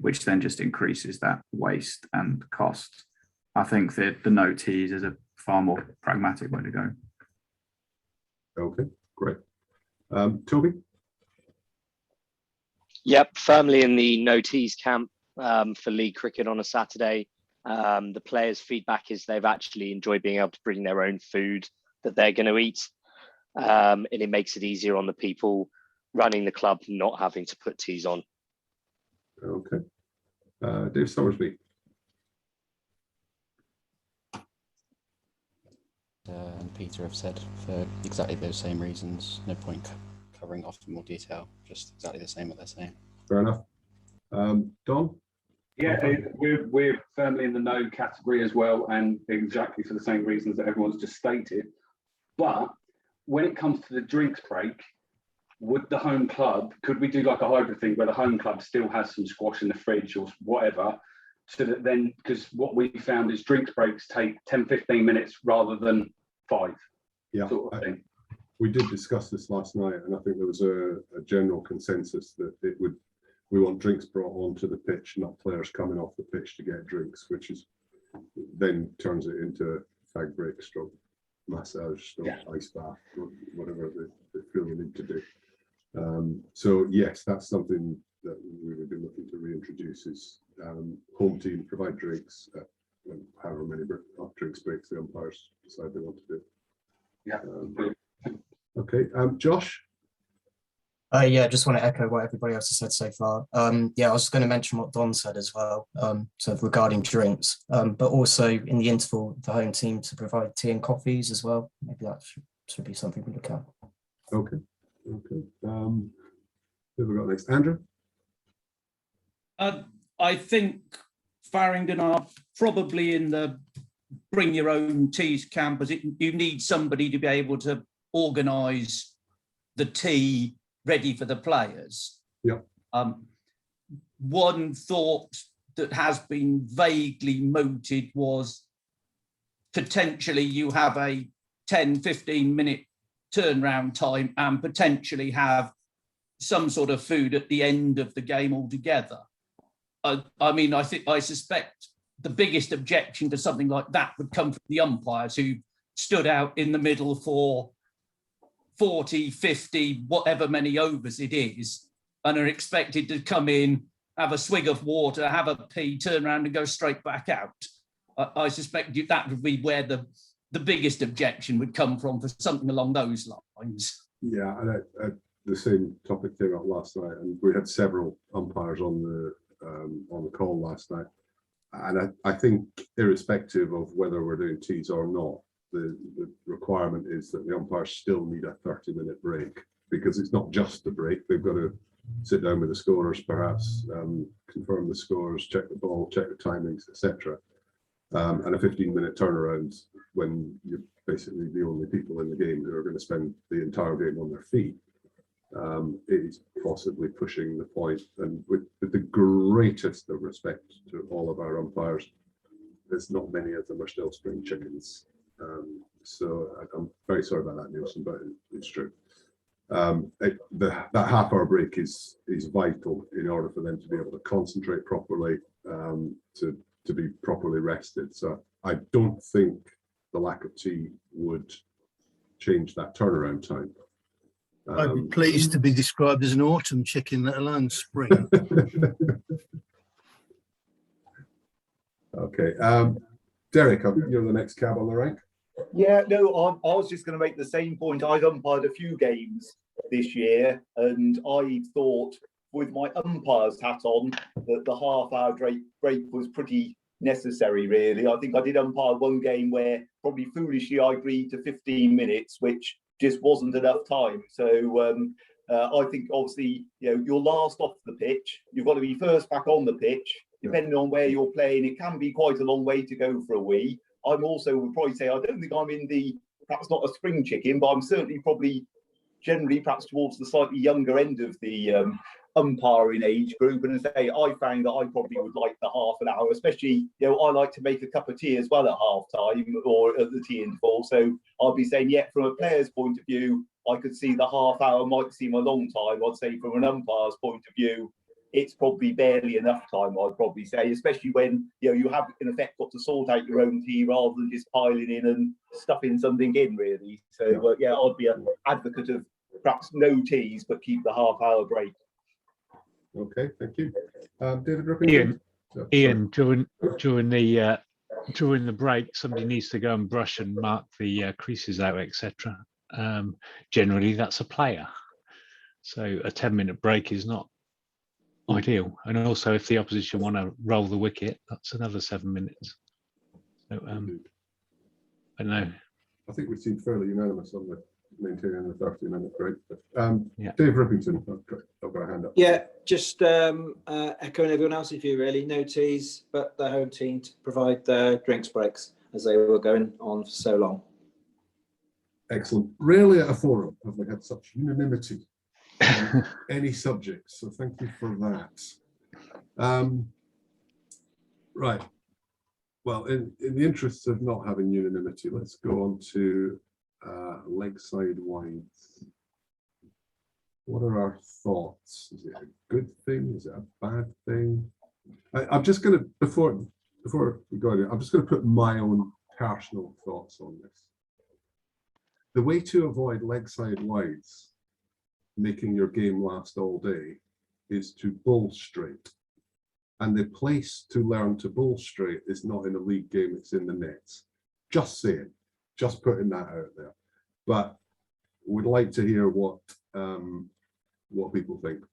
which then just increases that waste and cost. I think that the no teas is a far more pragmatic way to go. Okay, great. Toby? Yep, firmly in the no teas camp for league cricket on a Saturday. The players' feedback is they've actually enjoyed being able to bring their own food that they're going to eat. And it makes it easier on the people running the club not having to put teas on. Okay. Dave Summersby. And Peter have said for exactly those same reasons. No point covering off in more detail, just exactly the same what they're saying. Fair enough. Don? Yeah, we're firmly in the no category as well, and exactly for the same reasons that everyone's just stated. But when it comes to the drinks break, would the home club, could we do like a hybrid thing where the home club still has some squash in the fridge or whatever, so that then, because what we found is drinks breaks take 10-15 minutes rather than 5. Yeah, sort of thing. We did discuss this last night, and I think there was a general consensus that we want drinks brought onto the pitch, not players coming off the pitch to get drinks, which is then turns it into fag break, stroke massage, stroke ice bath, whatever they feel you need to do. So yes, that's something that we would be looking to reintroduce is home team provide drinks at however many drinks breaks the umpires decide they want to do. Yeah. Okay, Josh? Yeah, just want to echo what everybody else has said so far. Yeah, I was going to mention what Don said as well, so regarding drinks, but also in the interval, the home team to provide tea and coffees as well. Maybe that should be something we look at. Okay, okay. Who have we got next? Andrew? I think Farringdon are probably in the bring your own teas camp, as you need somebody to be able to organise the tea ready for the players. Yeah. One thought that has been vaguely mooted was potentially you have a 10-15 minute turnaround time and potentially have some sort of food at the end of the game altogether. I mean, I suspect the biggest objection to something like that would come from the umpires who stood out in the middle for 40, 50, whatever many overs it is, and are expected to come in, have a swig of water, have a pee, turn around and go straight back out. I suspect that would be where the biggest objection would come from for something along those lines. Yeah, the same topic came up last night, and we had several umpires on the call last night. And I think, irrespective of whether we're doing tees or not, the requirement is that the umpires still need a 30-minute break, because it's not just the break. They've got to sit down with the scorers, perhaps confirm the scores, check the ball, check the timings, etc. And a 15-minute turnaround when you're basically the only people in the game who are going to spend the entire game on their feet. Is possibly pushing the point, and with the greatest of respect to all of our umpires, there's not many of them are still spring chickens. So I'm very sorry about that, Nielsen, but it's true. That half-hour break is vital in order for them to be able to concentrate properly, to be properly rested. So I don't think the lack of tea would change that turnaround time. I'd be pleased to be described as an autumn chicken, let alone spring. Okay, Derek, you're the next cab on the rank. Yeah, no, I was just going to make the same point. I've umpired a few games this year, and I thought, with my umpire's hat on, that the half-hour break was pretty necessary, really. I think I did umpire one game where, probably foolishly, I agreed to 15 minutes, which just wasn't enough time. So I think, obviously, you're last off the pitch. You've got to be first back on the pitch. Depending on where you're playing, it can be quite a long way to go for a wee. I'm also, would probably say, I don't think I'm in the, perhaps not a spring chicken, but I'm certainly probably generally perhaps towards the slightly younger end of the umpiring age group. And as I say, I found that I probably would like the half an hour, especially, I like to make a cup of tea as well at half time or at the tea interval. So I'd be saying, yeah, from a player's point of view, I could see the half hour might seem a long time. I'd say from an umpire's point of view, it's probably barely enough time, I'd probably say, especially when, you have in effect got to sort out your own tea rather than just piling in and stuffing something in, really. So I'd be an advocate of perhaps no teas, but keep the half-hour break. Okay, thank you. David Rippington? Ian, during the break, somebody needs to go and brush and mark the creases out, etc. Generally, that's a player. So a 10-minute break is not ideal. And also, if the opposition want to roll the wicket, that's another 7 minutes. So, I know. I think we seem fairly unanimous on the maintaining the 30-minute break. But, Dave Rippington, I've got a hand up. Yeah, just echoing everyone else, if you really, no teas, but the home team to provide the drinks breaks as they were going on for so long. Excellent. Rarely at a forum have we had such unanimity on any subject, so thank you for that. Right. Well, in the interests of not having unanimity, let's go on to leg side wides. What are our thoughts? Is it a good thing? Is it a bad thing? I'm just going to, before we go on, I'm just going to put my own personal thoughts on this. The way to avoid leg side wides, making your game last all day, is to bowl straight. And the place to learn to bowl straight is not in a league game, it's in the nets. Just saying, just putting that out there. But we'd like to hear what people think.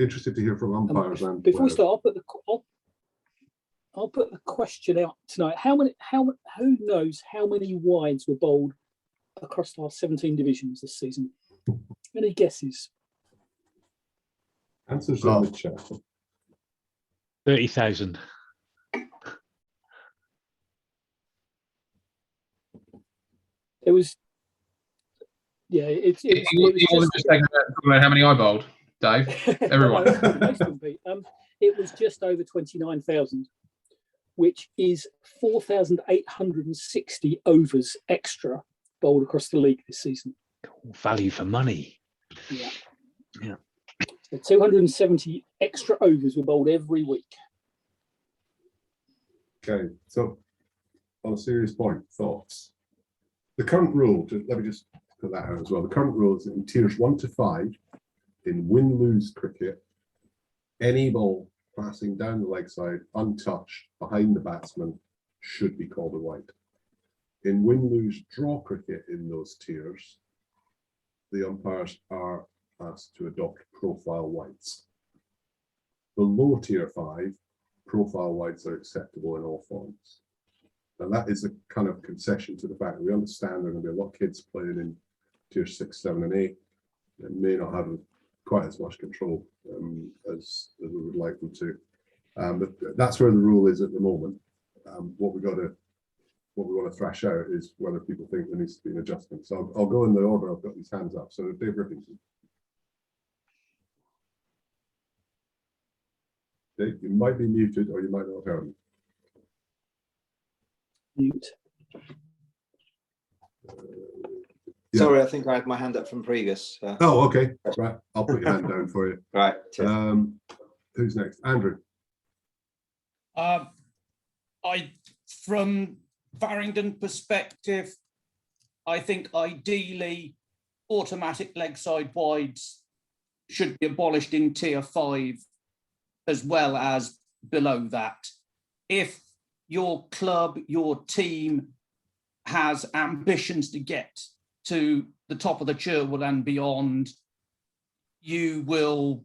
Interested to hear from umpires and before we start, I'll put the question out tonight. Who knows how many wides were bowled across our 17 divisions this season? Any guesses? Answers in the chat. 30,000. It was, yeah. It wasn't just taking about how many I bowled, Dave. Everyone. It was just over 29,000, which is 4,860 overs extra bowled across the league this season. Value for money. Yeah. Yeah. So 270 extra overs were bowled every week. Okay, so on a serious point, thoughts. The current rule, let me just put that out as well. The current rule is that in tiers 1 to 5, in win-lose cricket, any ball passing down the leg side untouched behind the batsman should be called a wide. In win-lose draw cricket in those tiers, the umpires are asked to adopt profile wides. Below tier 5, profile wides are acceptable in all forms. And that is a kind of concession to the fact that we understand there are going to be a lot of kids playing in tier 6, 7, and 8 that may not have quite as much control as we would like them to. But that's where the rule is at the moment. What we want to thrash out is whether people think there needs to be an adjustment. So I'll go in the order I've got these hands up. So Dave Rippington. Dave, you might be muted or you might not have heard me. Mute. Yeah. Sorry, I think I had my hand up from previous. Oh, okay. Right. I'll put your hand down for you. Right. Who's next? Andrew. From Farringdon perspective, I think ideally automatic leg side wides should be abolished in tier 5 as well as below that. If your club, your team has ambitions to get to the top of the Cherwell and beyond, you will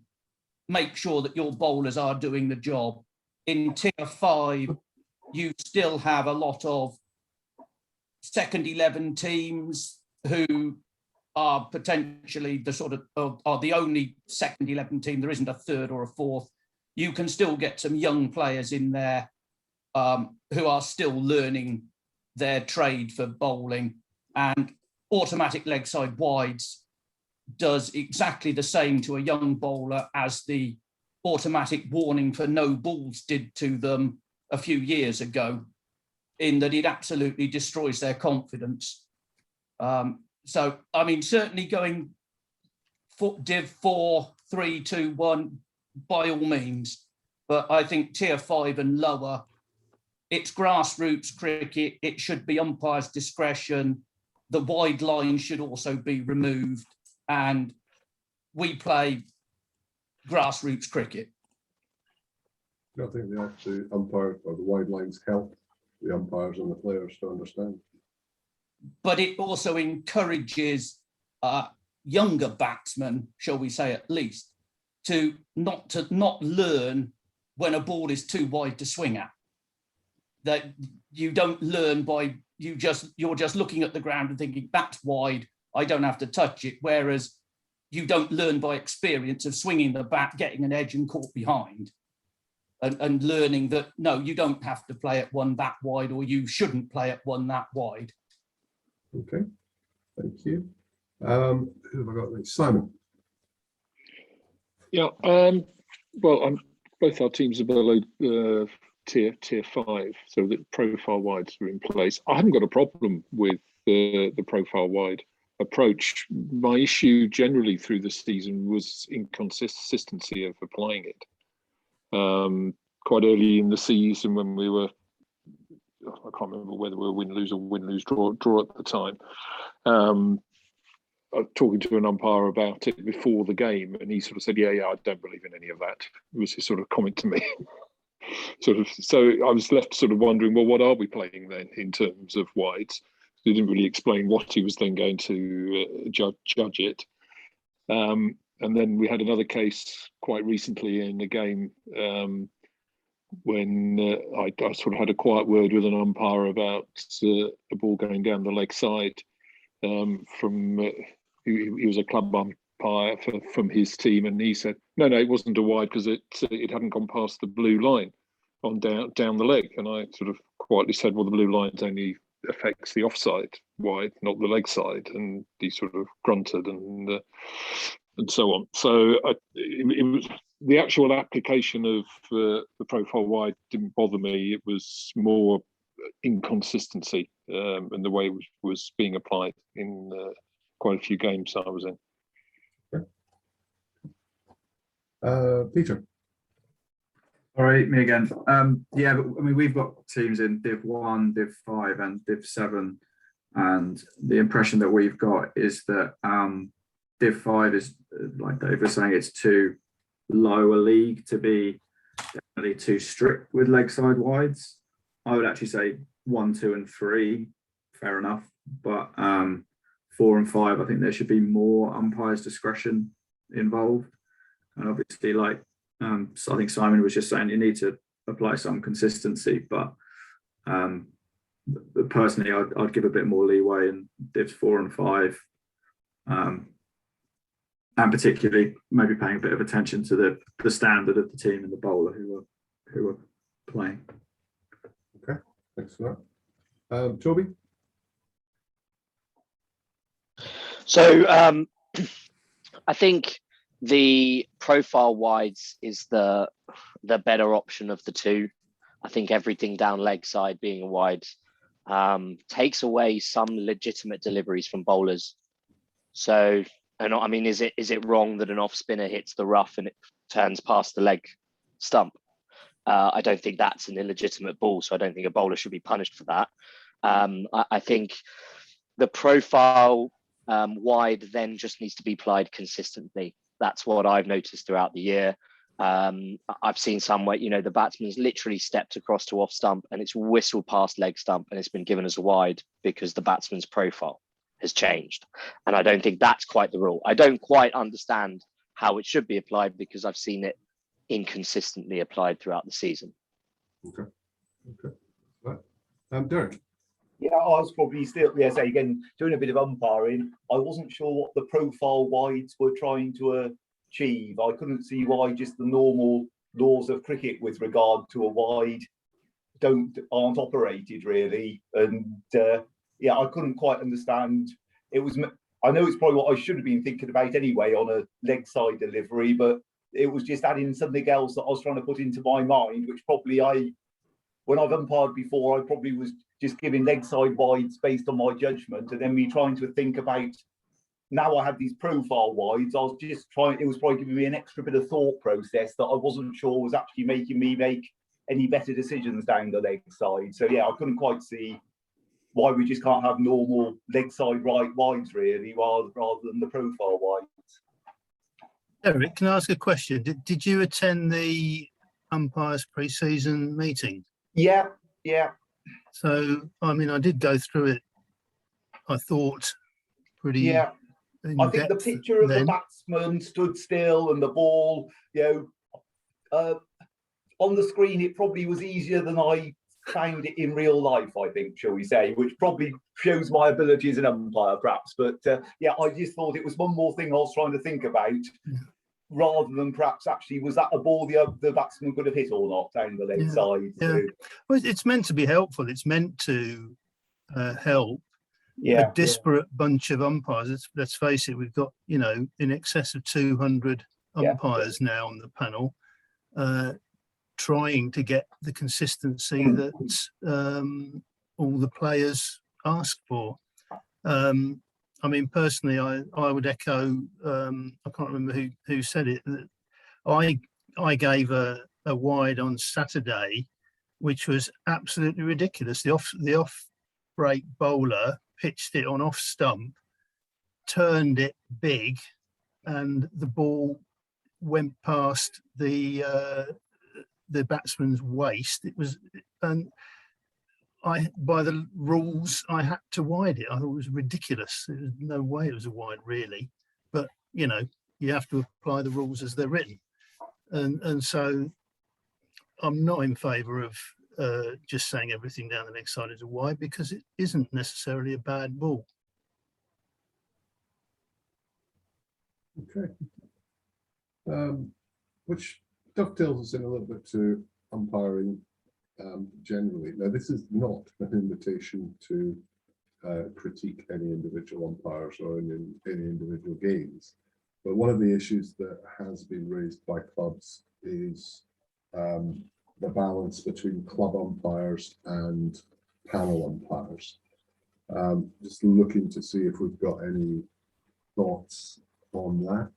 make sure that your bowlers are doing the job. In tier 5, you still have a lot of second 11 teams who are potentially the sort of are the only second 11 team. There isn't a third or a fourth. You can still get some young players in there who are still learning their trade for bowling, and automatic leg side wides does exactly the same to a young bowler as the automatic warning for no balls did to them a few years ago, in that it absolutely destroys their confidence. So, I mean, certainly going for Div 4, 3, 2, 1, by all means, but I think tier 5 and lower, it's grassroots cricket, it should be umpire's discretion, the wide line should also be removed, and we play grassroots cricket. I think the umpire or the wide lines help the umpires and the players to understand. But it also encourages younger batsmen, shall we say at least, to not learn when a ball is too wide to swing at. That you don't learn by you're just looking at the ground and thinking that's wide, I don't have to touch it. Whereas you don't learn by experience of swinging the bat, getting an edge and caught behind, and learning that no, you don't have to play it one that wide, or you shouldn't play it one that wide. Okay, thank you. Who have I got next? Simon. Yeah, well, both our teams are below tier 5, so the profile wides are in place. I haven't got a problem with the profile wide approach. My issue generally through the season was inconsistency of applying it. Quite early in the season when we were, I can't remember whether we were win-lose or win-lose draw at the time. I was talking to an umpire about it before the game, and he sort of said, yeah, I don't believe in any of that. It was his sort of comment to me. So I was left sort of wondering, well, what are we playing then in terms of wides? He didn't really explain what he was then going to judge it. And then we had another case quite recently in a game when I sort of had a quiet word with an umpire about a ball going down the leg side he was a club umpire from his team, and he said, no, it wasn't a wide because it hadn't gone past the blue line on down the leg. And I sort of quietly said, well, the blue line's only affects the offside wide, not the leg side. And he sort of grunted and so on. So it was the actual application of the profile wide didn't bother me. It was more inconsistency in the way it was being applied in quite a few games I was in. Peter. All right, me again. Yeah, but I mean, we've got teams in Div 1, Div 5 and Div 7. And the impression that we've got is that Div 5 is, like Dave was saying, it's too low a league to be definitely too strict with leg side wides. I would actually say 1, 2 and 3, fair enough. But 4 and 5, I think there should be more umpire's discretion involved. And obviously, like so I think Simon was just saying, you need to apply some consistency, but personally, I'd give a bit more leeway in divs 4 and 5, and particularly maybe paying a bit of attention to the standard of the team and the bowler who are playing. Okay, thanks for that. Toby? So I think the profile wides is the better option of the two. I think everything down leg side being a wide takes away some legitimate deliveries from bowlers. So, and I mean, is it wrong that an off spinner hits the rough and it turns past the leg stump? I don't think that's an illegitimate ball, so I don't think a bowler should be punished for that. I think the profile wide then just needs to be applied consistently. That's what I've noticed throughout the year. I've seen some where, you know, the batsman's literally stepped across to off stump and it's whistled past leg stump and it's been given as a wide because the batsman's profile has changed. And I don't think that's quite the rule. I don't quite understand how it should be applied because I've seen it inconsistently applied throughout the season. Okay. Right. Derek? Yeah, I was probably still, say again, doing a bit of umpiring. I wasn't sure what the profile wides were trying to achieve. I couldn't see why just the normal laws of cricket with regard to a wide aren't operated really. And I couldn't quite understand. I know it's probably what I should have been thinking about anyway on a leg side delivery, but it was just adding something else that I was trying to put into my mind, which probably when I've umpired before, I probably was just giving leg side wides based on my judgment, and then me trying to think about, now I have these profile wides, I was just trying, it was probably giving me an extra bit of thought process that I wasn't sure was actually making me make any better decisions down the leg side. So yeah, I couldn't quite see why we just can't have normal leg side right wides really, rather than the profile wides. Eric, can I ask a question? Did you attend the umpires pre-season meeting? Yeah. So, I mean, I did go through it, I thought, pretty... Yeah, I think the picture of the batsman stood still and the ball, on the screen, it probably was easier than I found it in real life, I think, shall we say, which probably shows my ability as an umpire, perhaps. But I just thought it was one more thing I was trying to think about, rather than perhaps actually, was that a ball the batsman could have hit or not down the leg side? Yeah. So. Well, it's meant to be helpful. It's meant to help a disparate bunch of umpires. Let's face it, we've got, in excess of 200 umpires now on the panel, trying to get the consistency that all the players ask for. I mean, personally, I would echo, I can't remember who said it, that I gave a wide on Saturday, which was absolutely ridiculous. The off break bowler pitched it on off stump, turned it big, and the ball went past the batsman's waist. It was, and by the rules, I had to wide it. I thought it was ridiculous. There was no way it was a wide, really. But you have to apply the rules as they're written, and so I'm not in favour of just saying everything down the next side is a wide, because it isn't necessarily a bad ball. Okay. Which dovetails us in a little bit to umpiring generally. Now, this is not an invitation to critique any individual umpires or any individual games, but one of the issues that has been raised by clubs is the balance between club umpires and panel umpires. Just looking to see if we've got any thoughts on that.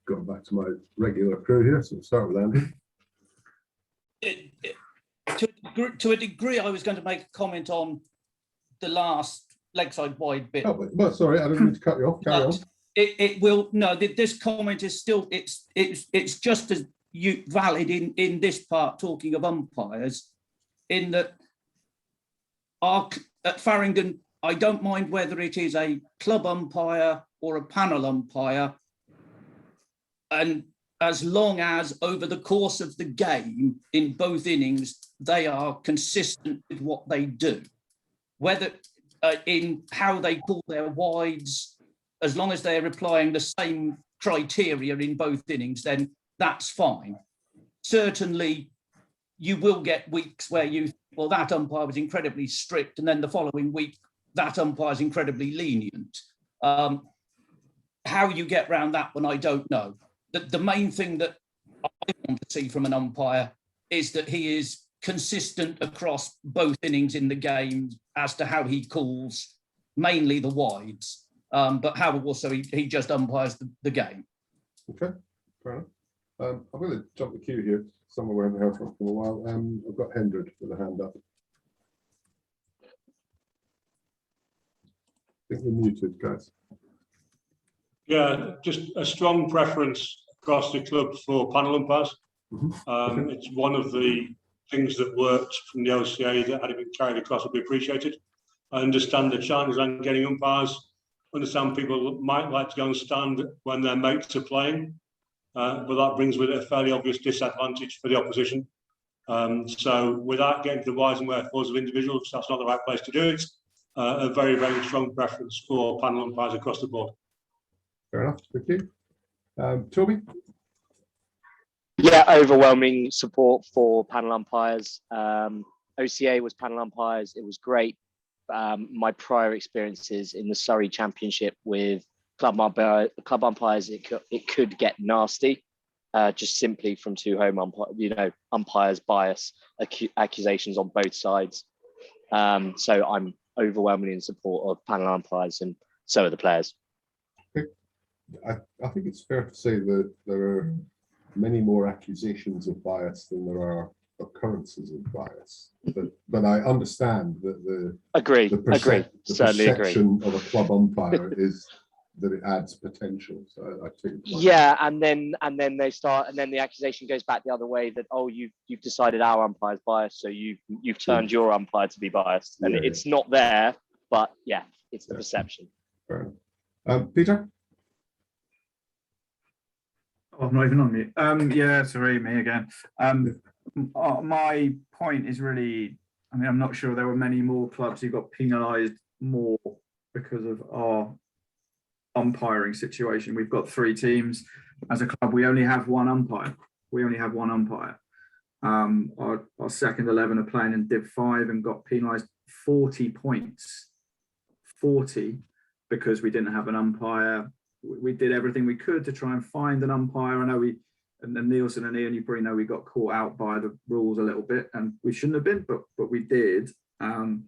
Going back to my regular crew here, so we'll start with Andy. To a degree, I was going to make a comment on the last leg side wide bit. Oh, but sorry, I didn't mean to cut you off. Carry on. It will no. This comment is still it's just as valid in this part, talking of umpires, in that at Farringdon I don't mind whether it is a club umpire or a panel umpire, and as long as over the course of the game in both innings they are consistent with what they do, whether in how they call their wides, as long as they're applying the same criteria in both innings, then that's fine. Certainly, you will get weeks where you think, well, that umpire was incredibly strict, and then the following week that umpire is incredibly lenient. How you get around that one, I don't know. The main thing that I want to see from an umpire is that he is consistent across both innings in the game as to how he calls, mainly the wides, but how also he just umpires the game. Okay, fair enough. I'm going to jump the queue here. Somewhere we haven't heard from for a while. I've got Hendred with a hand up. I think we're muted, guys. Yeah, just a strong preference across the club for panel umpires. It's one of the things that worked from the OCA that had it been carried across would be appreciated. I understand the challenges on getting umpires. I understand people might like to go and stand when their mates are playing, but that brings with it a fairly obvious disadvantage for the opposition. So without getting to the whys and wherefores of individuals, that's not the right place to do it. A very, very strong preference for panel umpires across the board. Fair enough, thank you. Toby? Yeah, overwhelming support for panel umpires. OCA was panel umpires. It was great. My prior experiences in the Surrey Championship with club umpires, it could get nasty, just simply from two home umpires bias accusations on both sides. So I'm overwhelmingly in support of panel umpires, and so are the players. I think it's fair to say that there are many more accusations of bias than there are occurrences of bias. But I understand that the perception of a club umpire is that it adds potential. So I think and then they start, and then the accusation goes back the other way that, oh, you've decided our umpire's biased, so you've turned your umpire to be biased, and it's not there, but it's the perception. Fair enough. Peter? Oh, I'm not even on mute. Yeah, sorry, me again. My point is really, I mean, I'm not sure there were many more clubs who got penalised more because of our umpiring situation. We've got 3 teams as a club. We only have one umpire. Our second 11 are playing in Div 5 and got penalised 40 points. 40 because we didn't have an umpire. We did everything we could to try and find an umpire. I know and Nielsen and Ian, you probably know we got caught out by the rules a little bit, and we shouldn't have been, but we did. And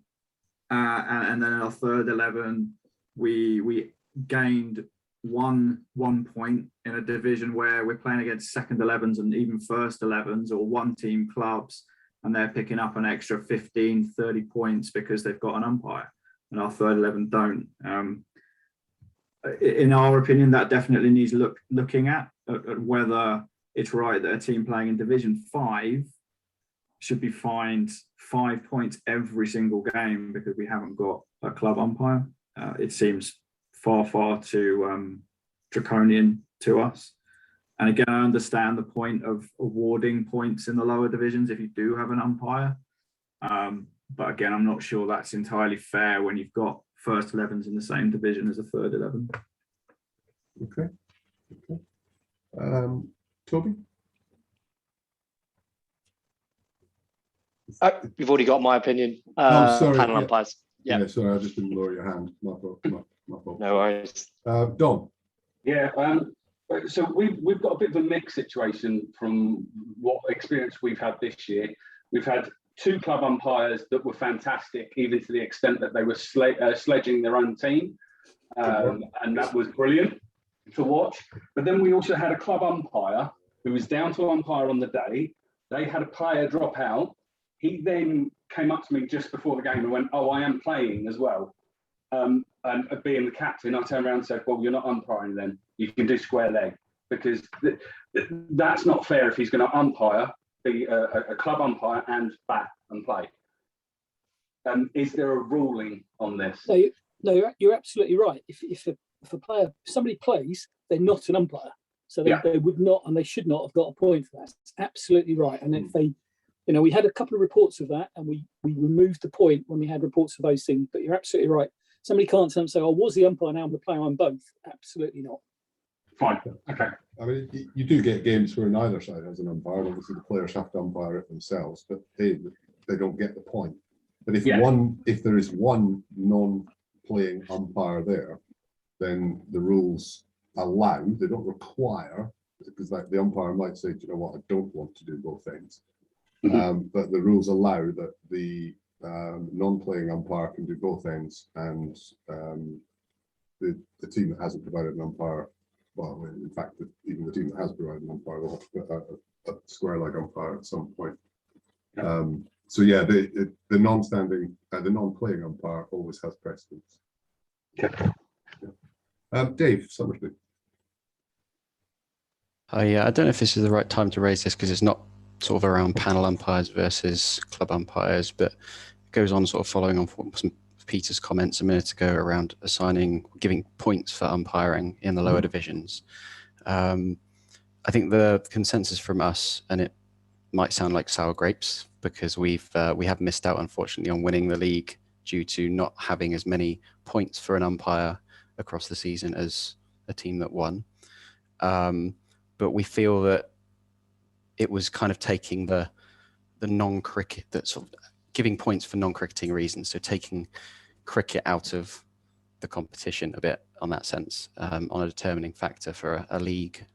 then in our third 11, we gained one point in a division where we're playing against second 11s and even first 11s or one team clubs, and they're picking up an extra 15, 30 points because they've got an umpire, and our third 11 don't. In our opinion, that definitely needs looking at whether it's right that a team playing in Division 5 should be fined 5 points every single game because we haven't got a club umpire. It seems far too draconian to us. And again, I understand the point of awarding points in the lower divisions if you do have an umpire. But again, I'm not sure that's entirely fair when you've got first 11s in the same division as a third 11. Okay. Toby? You've already got my opinion. Sorry. Panel umpires. Yeah, sorry, I just didn't lower your hand. My fault. No worries. Don? Yeah, so we've got a bit of a mixed situation from what experience we've had this year. We've had 2 club umpires that were fantastic, even to the extent that they were sledging their own team, and that was brilliant to watch. But then we also had a club umpire who was down to umpire on the day. They had a player drop out. He then came up to me just before the game and went, "Oh, I am playing as well." And being the captain, I turned around and said, "Well, you're not umpiring then. You can do square leg," because that's not fair if he's going to umpire, be a club umpire and bat and play. Is there a ruling on this? No, you're absolutely right. If a player, somebody plays, they're not an umpire, so they would not and they should not have got a point for that. That's absolutely right. And if they, we had a couple of reports of that, and we removed the point when we had reports of those things. But you're absolutely right. Somebody can't turn and say, "Oh, was the umpire, now I'm the player, I'm both." Absolutely not. Fine. Okay. I mean, you do get games where neither side has an umpire. Obviously, the players have to umpire it themselves, but they don't get the point. But if there is one non-playing umpire there, then the rules allow, they don't require, because like the umpire might say, "Do you know what, I don't want to do both ends." But the rules allow that the non-playing umpire can do both ends, and the team that hasn't provided an umpire, well, in fact, even the team that has provided an umpire will have to put a square leg umpire at some point. So yeah, the non-playing umpire always has precedence. Okay. Dave Summersby. I don't know if this is the right time to raise this because it's not sort of around panel umpires versus club umpires, but it goes on sort of following on from some Peter's comments a minute ago around giving points for umpiring in the lower divisions. I think the consensus from us, and it might sound like sour grapes because we have missed out, unfortunately, on winning the league due to not having as many points for an umpire across the season as a team that won. But we feel that it was kind of taking the non-cricket, that sort of giving points for non-cricketing reasons, so taking cricket out of the competition a bit on that sense, on a determining factor for a league.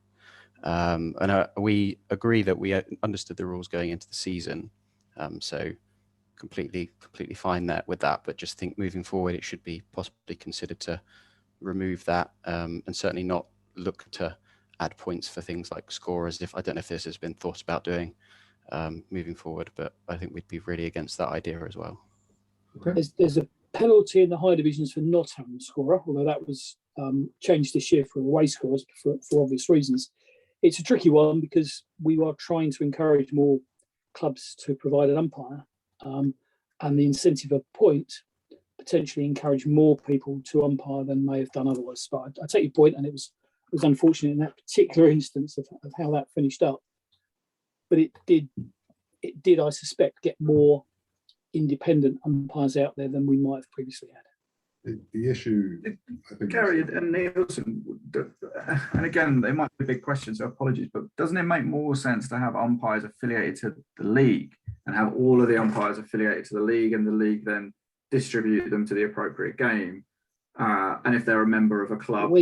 And we agree that we understood the rules going into the season, so completely fine there with that, but just think moving forward it should be possibly considered to remove that, and certainly not look to add points for things like scorers. I don't know if this has been thought about doing moving forward, but I think we'd be really against that idea as well. Okay. There's a penalty in the high divisions for not having a scorer, although that was changed this year for away scorers for obvious reasons. It's a tricky one because we are trying to encourage more clubs to provide an umpire, and the incentive of point potentially encourage more people to umpire than may have done otherwise. But I take your point, and it was unfortunate in that particular instance of how that finished up. But it did, I suspect, get more independent umpires out there than we might have previously had. The issue, I think, Gary and Nielsen, and again, they might be big questions, so apologies, but doesn't it make more sense to have umpires affiliated to the league and have all of the umpires affiliated to the league, and the league then distribute them to the appropriate game? And if they're a member of a club,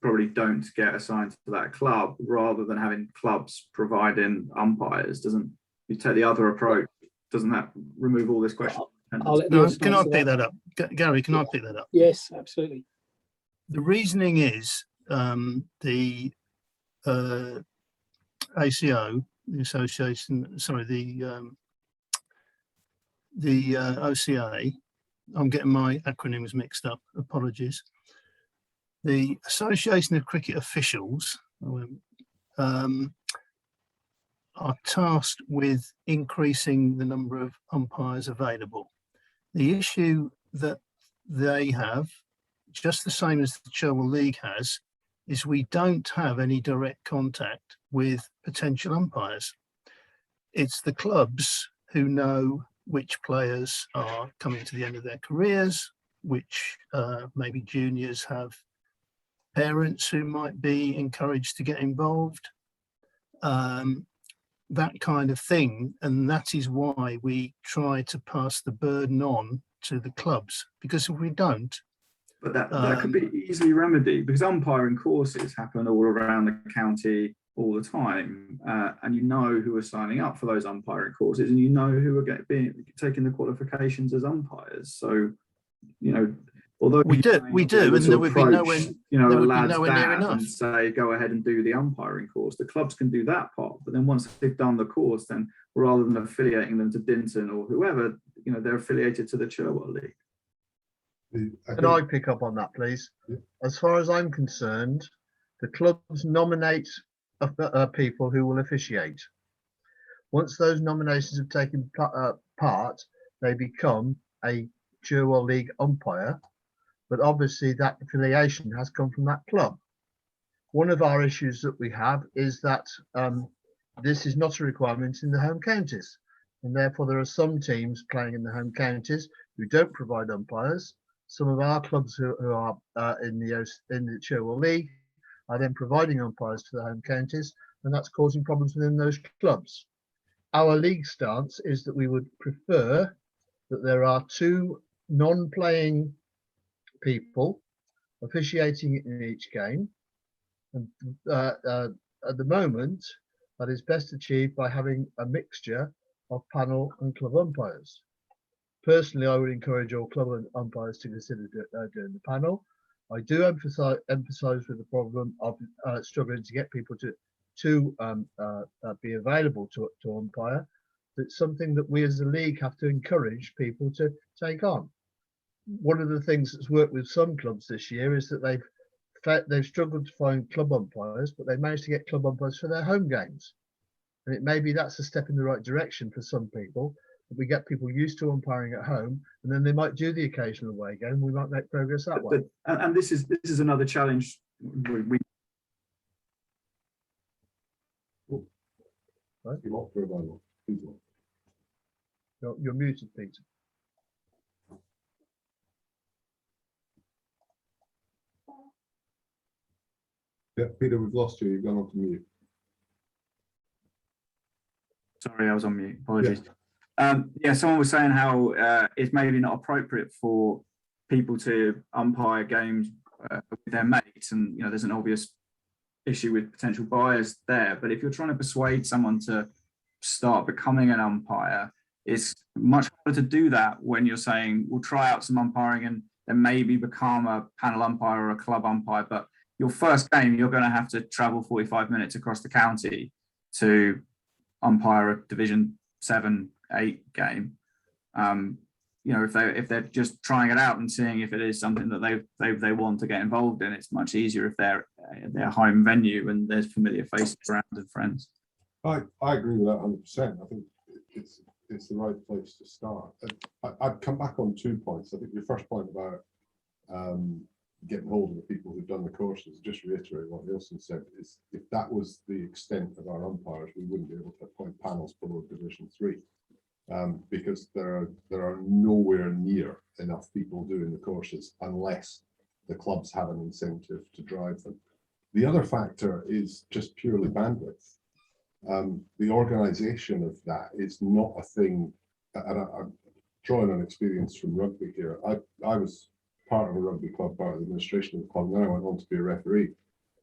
probably don't get assigned to that club, rather than having clubs providing umpires. Doesn't, you take the other approach, doesn't that remove all this question? Can I pick that up? Gary, can I pick that up? Yes, absolutely. The reasoning is the ACO, the association, sorry, the OCA, I'm getting my acronyms mixed up, apologies. The Association of Cricket Officials are tasked with increasing the number of umpires available. The issue that they have, just the same as the Cherwell League has, is we don't have any direct contact with potential umpires. It's the clubs who know which players are coming to the end of their careers, which maybe juniors have parents who might be encouraged to get involved, that kind of thing. And that is why we try to pass the burden on to the clubs, because if we don't. But that could be easily remedied, because umpiring courses happen all around the county all the time, and you know who are signing up for those umpiring courses, and you know who are taking the qualifications as umpires. So, although we do, and there would be nowhere, a lad's dad and say, go ahead and do the umpiring course. The clubs can do that part, but then once they've done the course, then rather than affiliating them to Dinton or whoever, they're affiliated to the Cherwell League. Can I pick up on that, please? Yeah. As far as I'm concerned, the clubs nominate people who will officiate. Once those nominations have taken part, they become a Cherwell League umpire, but obviously that affiliation has come from that club. One of our issues that we have is that this is not a requirement in the home counties, and therefore there are some teams playing in the home counties who don't provide umpires. Some of our clubs who are in the Cherwell League are then providing umpires to the home counties, and that's causing problems within those clubs. Our league stance is that we would prefer that there are 2 non-playing people officiating in each game, and at the moment that is best achieved by having a mixture of panel and club umpires. Personally, I would encourage all club umpires to consider doing the panel. I do emphasize with the problem of struggling to get people to be available to umpire. It's something that we as a league have to encourage people to take on. One of the things that's worked with some clubs this year is that they've struggled to find club umpires, but they've managed to get club umpires for their home games. And it maybe that's a step in the right direction for some people. We get people used to umpiring at home, and then they might do the occasional away game. We might make progress that way. And this is another challenge. You're muted, Peter. Yeah, Peter, we've lost you. You've gone on to mute. Sorry, I was on mute. Apologies. Yeah, someone was saying how it's maybe not appropriate for people to umpire games with their mates, and there's an obvious issue with potential bias there. But if you're trying to persuade someone to start becoming an umpire, it's much harder to do that when you're saying we'll try out some umpiring and then maybe become a panel umpire or a club umpire. But your first game, you're going to have to travel 45 minutes across the county to umpire a Division 7, 8 game. If they're just trying it out and seeing if it is something that they want to get involved in, it's much easier if they're at their home venue and there's familiar faces around and friends. I agree with that 100%. I think it's the right place to start. I'd come back on 2 points. I think your first point about getting hold of the people who've done the courses, just reiterate what Nielsen said, is if that was the extent of our umpires, we wouldn't be able to appoint panels below Division 3. Because there are nowhere near enough people doing the courses unless the clubs have an incentive to drive them. The other factor is just purely bandwidth. The organisation of that is not a thing, and I'm drawing on experience from rugby here. I was part of a rugby club, part of the administration of the club, and then I went on to be a referee.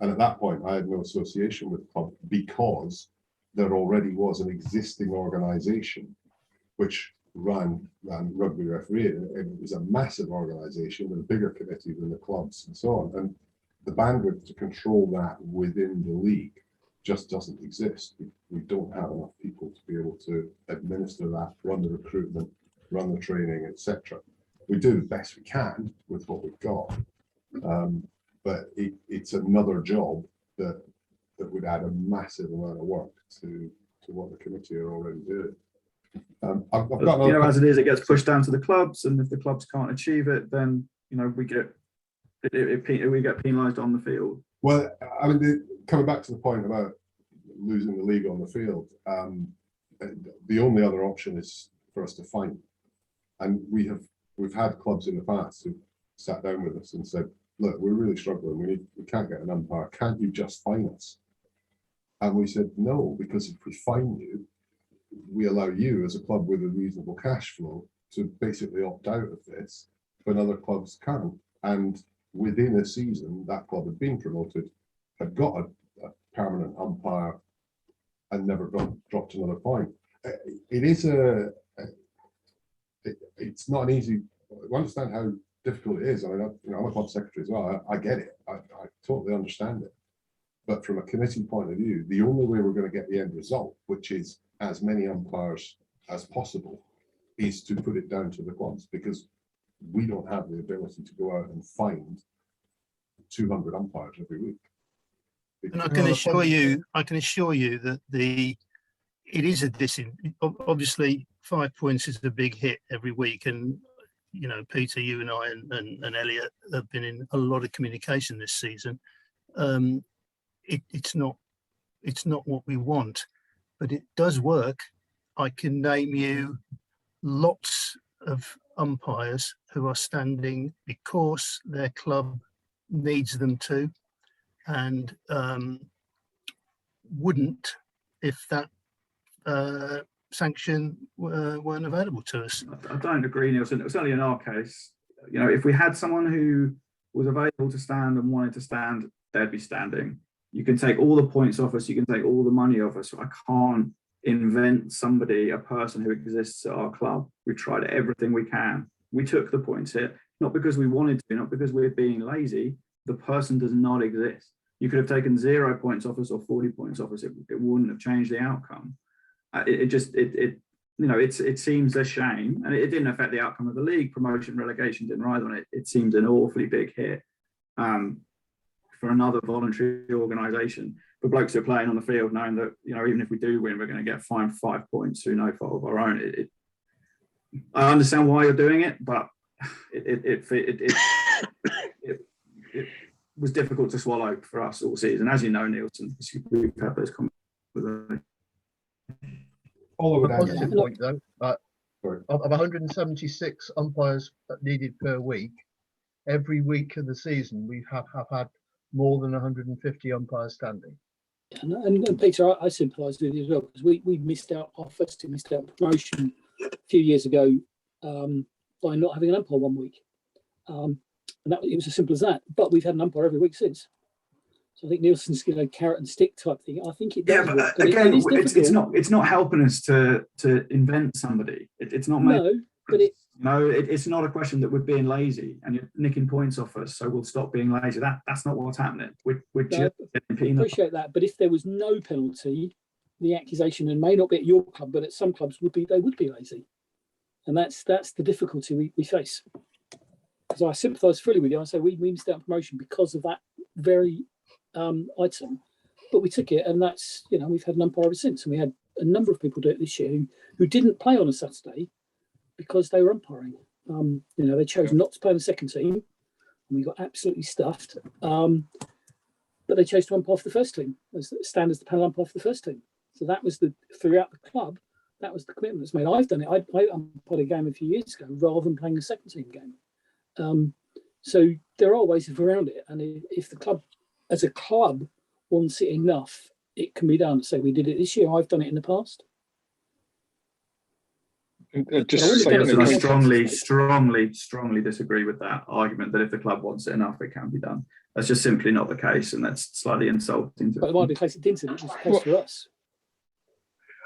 And at that point, I had no association with the club because there already was an existing organisation which ran rugby refereeing. It was a massive organisation with a bigger committee than the clubs and so on. And the bandwidth to control that within the league just doesn't exist. We don't have enough people to be able to administer that, run the recruitment, run the training, etc. We do the best we can with what we've got, but it's another job that would add a massive amount of work to what the committee are already doing. I've got as it is, it gets pushed down to the clubs, and if the clubs can't achieve it, then we get penalised on the field. Well, I mean, coming back to the point about losing the league on the field, the only other option is for us to fine, and we've had clubs in the past who sat down with us and said, "Look, we're really struggling. We can't get an umpire. Can't you just fine us?" And we said, "No, because if we fine you, we allow you as a club with a reasonable cash flow to basically opt out of this when other clubs can't." And within a season, that club had been promoted, had got a permanent umpire, and never dropped another point. It's not an easy. I understand how difficult it is. I mean, I'm a club secretary as well. I get it. I totally understand it. But from a committee point of view, the only way we're going to get the end result, which is as many umpires as possible, is to put it down to the clubs, because we don't have the ability to go out and find 200 umpires every week. And I can assure you that it is a obviously 5 points is a big hit every week, and you know, Peter, you and I and Elliot have been in a lot of communication this season. It's not what we want, but it does work. I can name you lots of umpires who are standing because their club needs them to, and wouldn't if that sanction weren't available to us. I don't agree, Nielsen. It was only in our case. You know, if we had someone who was available to stand and wanted to stand, they'd be standing. You can take all the points off us. You can take all the money off us. I can't invent somebody, a person who exists at our club. We've tried everything we can. We took the points hit, not because we wanted to, not because we're being lazy. The person does not exist. You could have taken 0 points off us or 40 points off us. It wouldn't have changed the outcome. It seems a shame, and it didn't affect the outcome of the league. Promotion, relegation didn't ride on it. It seems an awfully big hit for another voluntary organisation. But blokes who are playing on the field, knowing that, you know, even if we do win, we're going to get fined 5 points through no fault of our own. I understand why you're doing it, but it was difficult to swallow for us all season. As you know, Nielsen, we've had those conversations. All I would add to the point, though, of 176 umpires needed per week, every week of the season we have had more than 150 umpires standing. And Peter, I sympathise with you as well, because we missed out, our first team missed out promotion a few years ago by not having an umpire one week. And it was as simple as that. But we've had an umpire every week since. So I think Nielsen's carrot and stick type thing. I think it does. Yeah, but again, it's not helping us to invent somebody. It's not. No, but it's not a question that we're being lazy and you're nicking points off us, so we'll stop being lazy. That's not what's happening. We're just appreciate that. But if there was no penalty, the accusation, and may not be at your club, but at some clubs they would be lazy, and that's the difficulty we face. Because I sympathise fully with you. I say we missed out promotion because of that very item, but we took it, and that's, you know, we've had an umpire ever since, and we had a number of people do it this year who didn't play on a Saturday because they were umpiring. You know, they chose not to play in the second team, and we got absolutely stuffed. But they chose to umpire for the first team, stand as the panel umpire for the first team. So that was throughout the club, that was the commitment that's made. I've done it. I umpired a game a few years ago rather than playing a second team game. So there are ways around it, and if the club, as a club, wants it enough, it can be done. So we did it this year. I've done it in the past. I strongly disagree with that argument that if the club wants it enough, it can be done. That's just simply not the case, and that's slightly insulting. But it might be the case it didn't. It was the case for us.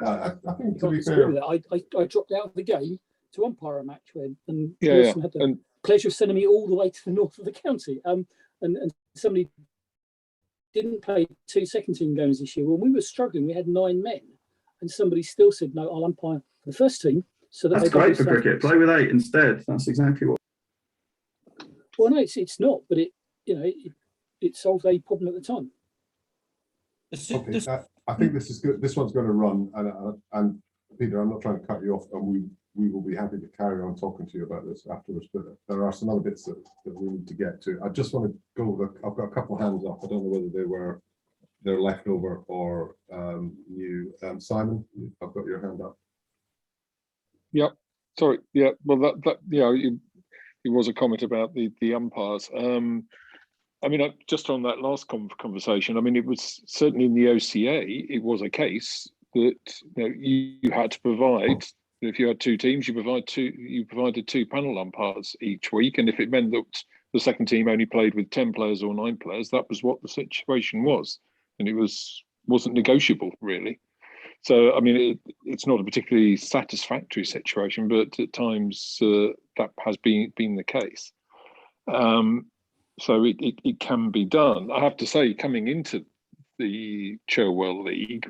I think, to be fair, I dropped out of the game to umpire a match and Wilson had the pleasure of sending me all the way to the north of the county. And somebody didn't play 2 second team games this year. When we were struggling, we had 9 men, and somebody still said, "No, I'll umpire for the first team." So that's great for cricket. Play with 8 instead. That's exactly what. Well, no, it's not, but it solved a problem at the time. Okay, I think this is good. This one's going to run, and Peter, I'm not trying to cut you off, and we will be happy to carry on talking to you about this afterwards. But there are some other bits that we need to get to. I just want to go over. I've got a couple of hands up. I don't know whether they're left over or new. Simon, I've got your hand up. Yep. Sorry. Yeah. Well, it was a comment about the umpires. I mean, just on that last conversation, I mean, it was certainly in the OCA, it was a case that you had to provide. If you had 2 teams, you provided 2 panel umpires each week, and if it meant that the second team only played with 10 players or 9 players, that was what the situation was, and it wasn't negotiable really. So, I mean, it's not a particularly satisfactory situation, but at times that has been the case. So it can be done. I have to say, coming into the Cherwell League,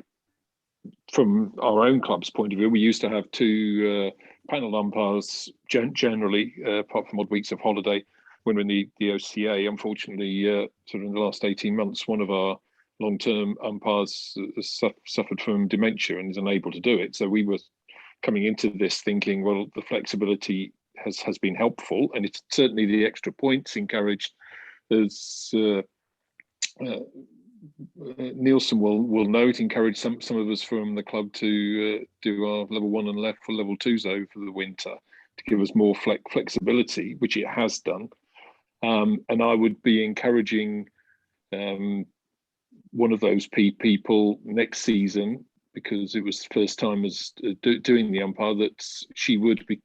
from our own club's point of view, we used to have 2 panel umpires generally, apart from odd weeks of holiday when we're in the OCA. Unfortunately, sort of in the last 18 months, one of our long-term umpires has suffered from dementia and is unable to do it. So we were coming into this thinking, well, the flexibility has been helpful, and it's certainly the extra points encouraged. As Nielsen will know, it encouraged some of us from the club to do our level 1 and left for level 2s over the winter to give us more flexibility, which it has done. And I would be encouraging one of those people next season, because it was the first time as doing the umpire, that she would be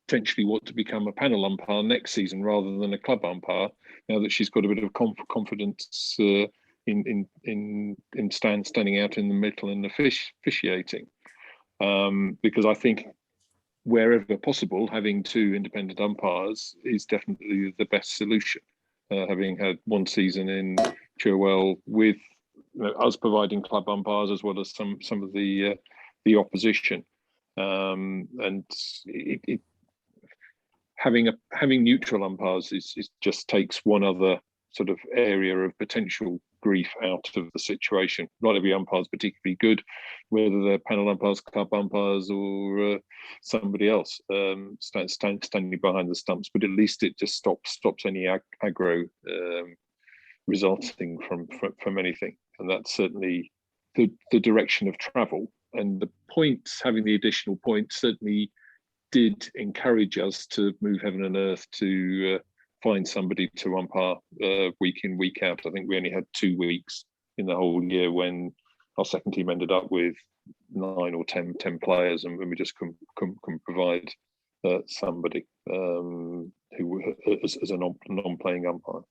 potentially want to become a panel umpire next season rather than a club umpire, now that she's got a bit of confidence in standing out in the middle and officiating. Because I think wherever possible, having 2 independent umpires is definitely the best solution. Having had 1 season in Cherwell with us providing club umpires as well as some of the opposition, and having neutral umpires is just takes one other sort of area of potential grief out of the situation. Not every umpire is particularly good, whether they're panel umpires, club umpires, or somebody else standing behind the stumps. But at least it just stops any aggro resulting from anything, and that's certainly the direction of travel. And the points, having the additional points, certainly did encourage us to move heaven and earth to find somebody to umpire week in, week out. I think we only had 2 weeks in the whole year when our second team ended up with 9 or 10 players, and we just couldn't provide somebody who as a non-playing umpire.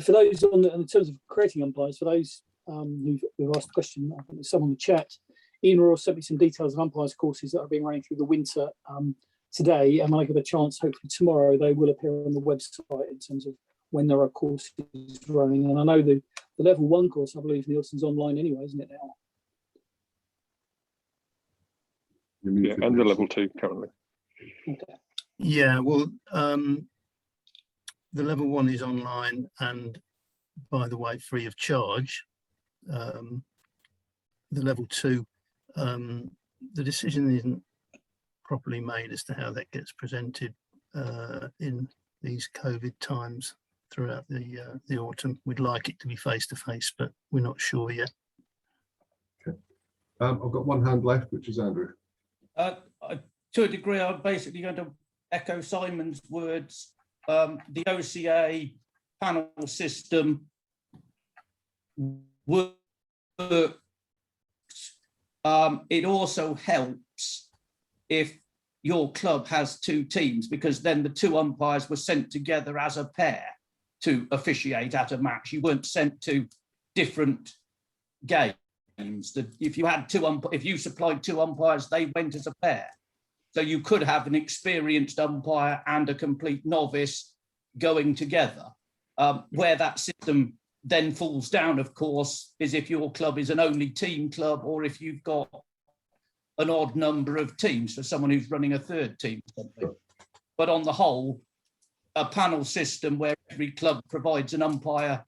For those in terms of creating umpires, for those who've asked the question, I think there's someone in the chat. Ian Ross sent me some details of umpires courses that are being running through the winter today, and when I get a chance, hopefully tomorrow, they will appear on the website in terms of when there are courses running. And I know the level 1 course, I believe Nielsen's online anyway, isn't it now? Yeah, and the level 2 currently. Okay. Yeah, well, the level 1 is online and, by the way, free of charge. The level 2, the decision isn't properly made as to how that gets presented in these COVID times throughout the autumn. We'd like it to be face-to-face, but we're not sure yet. Okay. I've got one hand left, which is Andrew. To a degree, I'm basically going to echo Simon's words. The OCA panel system works. It also helps if your club has 2 teams, because then the 2 umpires were sent together as a pair to officiate at a match. You weren't sent to different games. If you had if you supplied 2 umpires, they went as a pair. So you could have an experienced umpire and a complete novice going together. Where that system then falls down, of course, is if your club is an only team club, or if you've got an odd number of teams for someone who's running a 3rd team or something. But on the whole, a panel system where every club provides an umpire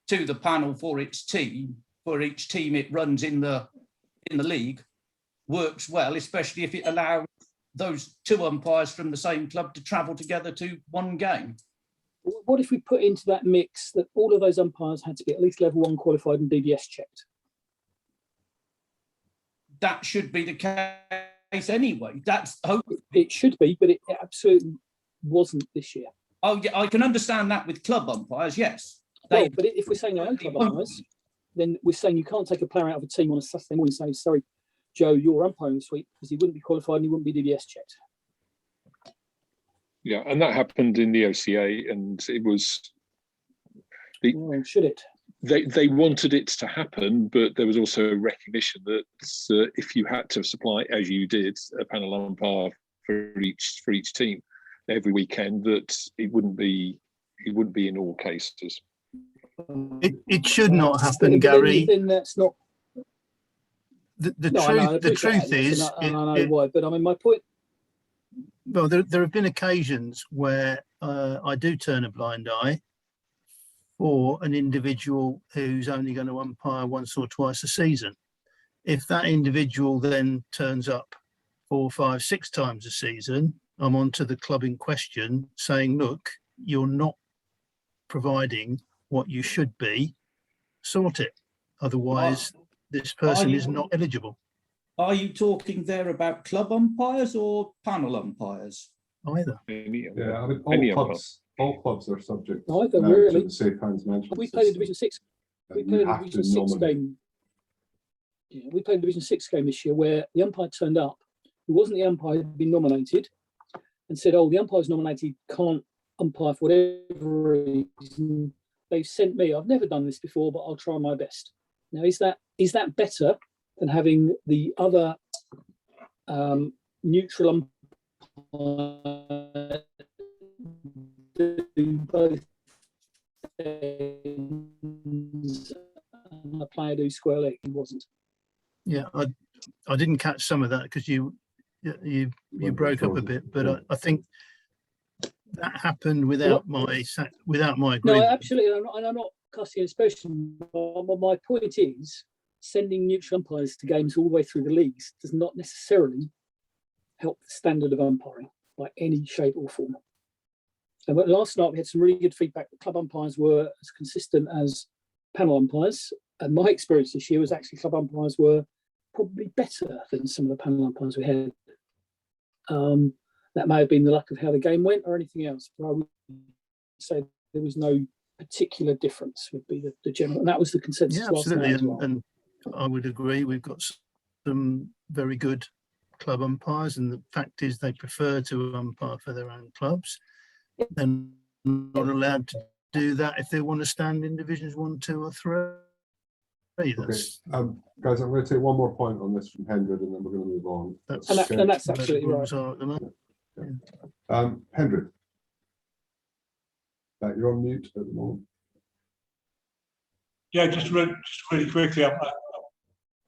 to the panel for its team, for each team it runs in the league, works well, especially if it allows those 2 umpires from the same club to travel together to one game. What if we put into that mix that all of those umpires had to be at least level 1 qualified and DBS checked? That should be the case anyway. It should be, but it absolutely wasn't this year. Oh yeah, I can understand that with club umpires, yes. But if we're saying no club umpires, then we're saying you can't take a player out of a team on a Saturday morning and say, sorry, Joe, you're umpiring this week, because he wouldn't be qualified and he wouldn't be DBS checked. Yeah, and that happened in the OCA, and it was. Should it? They wanted it to happen, but there was also a recognition that if you had to supply, as you did, a panel umpire for each team every weekend, that it wouldn't be in all cases. It should not happen, Gary. Then that's not. The truth is, I know why, but I mean, my point. Well, there have been occasions where I do turn a blind eye for an individual who's only going to umpire once or twice a season. If that individual then turns up 4, 5, 6 times a season, I'm on to the club in question saying, look, you're not providing what you should be, sort it. Otherwise, this person is not eligible. Are you talking there about club umpires or panel umpires? Either. Yeah, I mean, all clubs are subject Either, now really. to the safe hands management We played a system. Division 6. We And played you a have to Division 6 nominate. game. Yeah, we played a Division 6 game this year where the umpire turned up, who wasn't the umpire who'd been nominated, and said, oh, the umpire's nominated, can't umpire for whatever reason. They've sent me. I've never done this before, but I'll try my best. Now, is that better than having the other neutral umpire do both ends and a player do square leg? He wasn't. Yeah, I didn't catch some of that because you broke up a bit, but I think that happened without my agreement. No, absolutely, and I'm not casting aspersion. My point is, sending neutral umpires to games all the way through the leagues does not necessarily help the standard of umpiring by any shape or form. And last night we had some really good feedback that club umpires were as consistent as panel umpires. And my experience this year was actually club umpires were probably better than some of the panel umpires we had. That may have been the luck of how the game went or anything else, but I would say there was no particular difference would be the general, and that was the consensus. Yeah, last absolutely, night as well. and I would agree. We've got some very good club umpires, and the fact is they prefer to umpire for their own clubs. They're not allowed to do that if they want to stand in divisions 1, 2, or 3. Okay, guys, I'm going to take one more point on this from Hendred, and then we're going to move on. And that's absolutely right. Hendred, you're on mute at the moment. Yeah, just really quickly, I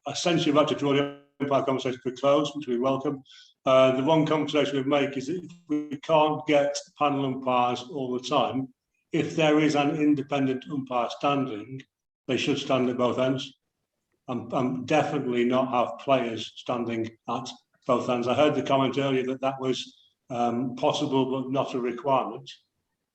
essentially would like to draw the umpire conversation to a close, which we welcome. The one conversation we make is that if we can't get panel umpires all the time, if there is an independent umpire standing, they should stand at both ends, and definitely not have players standing at both ends. I heard the comment earlier that was possible but not a requirement.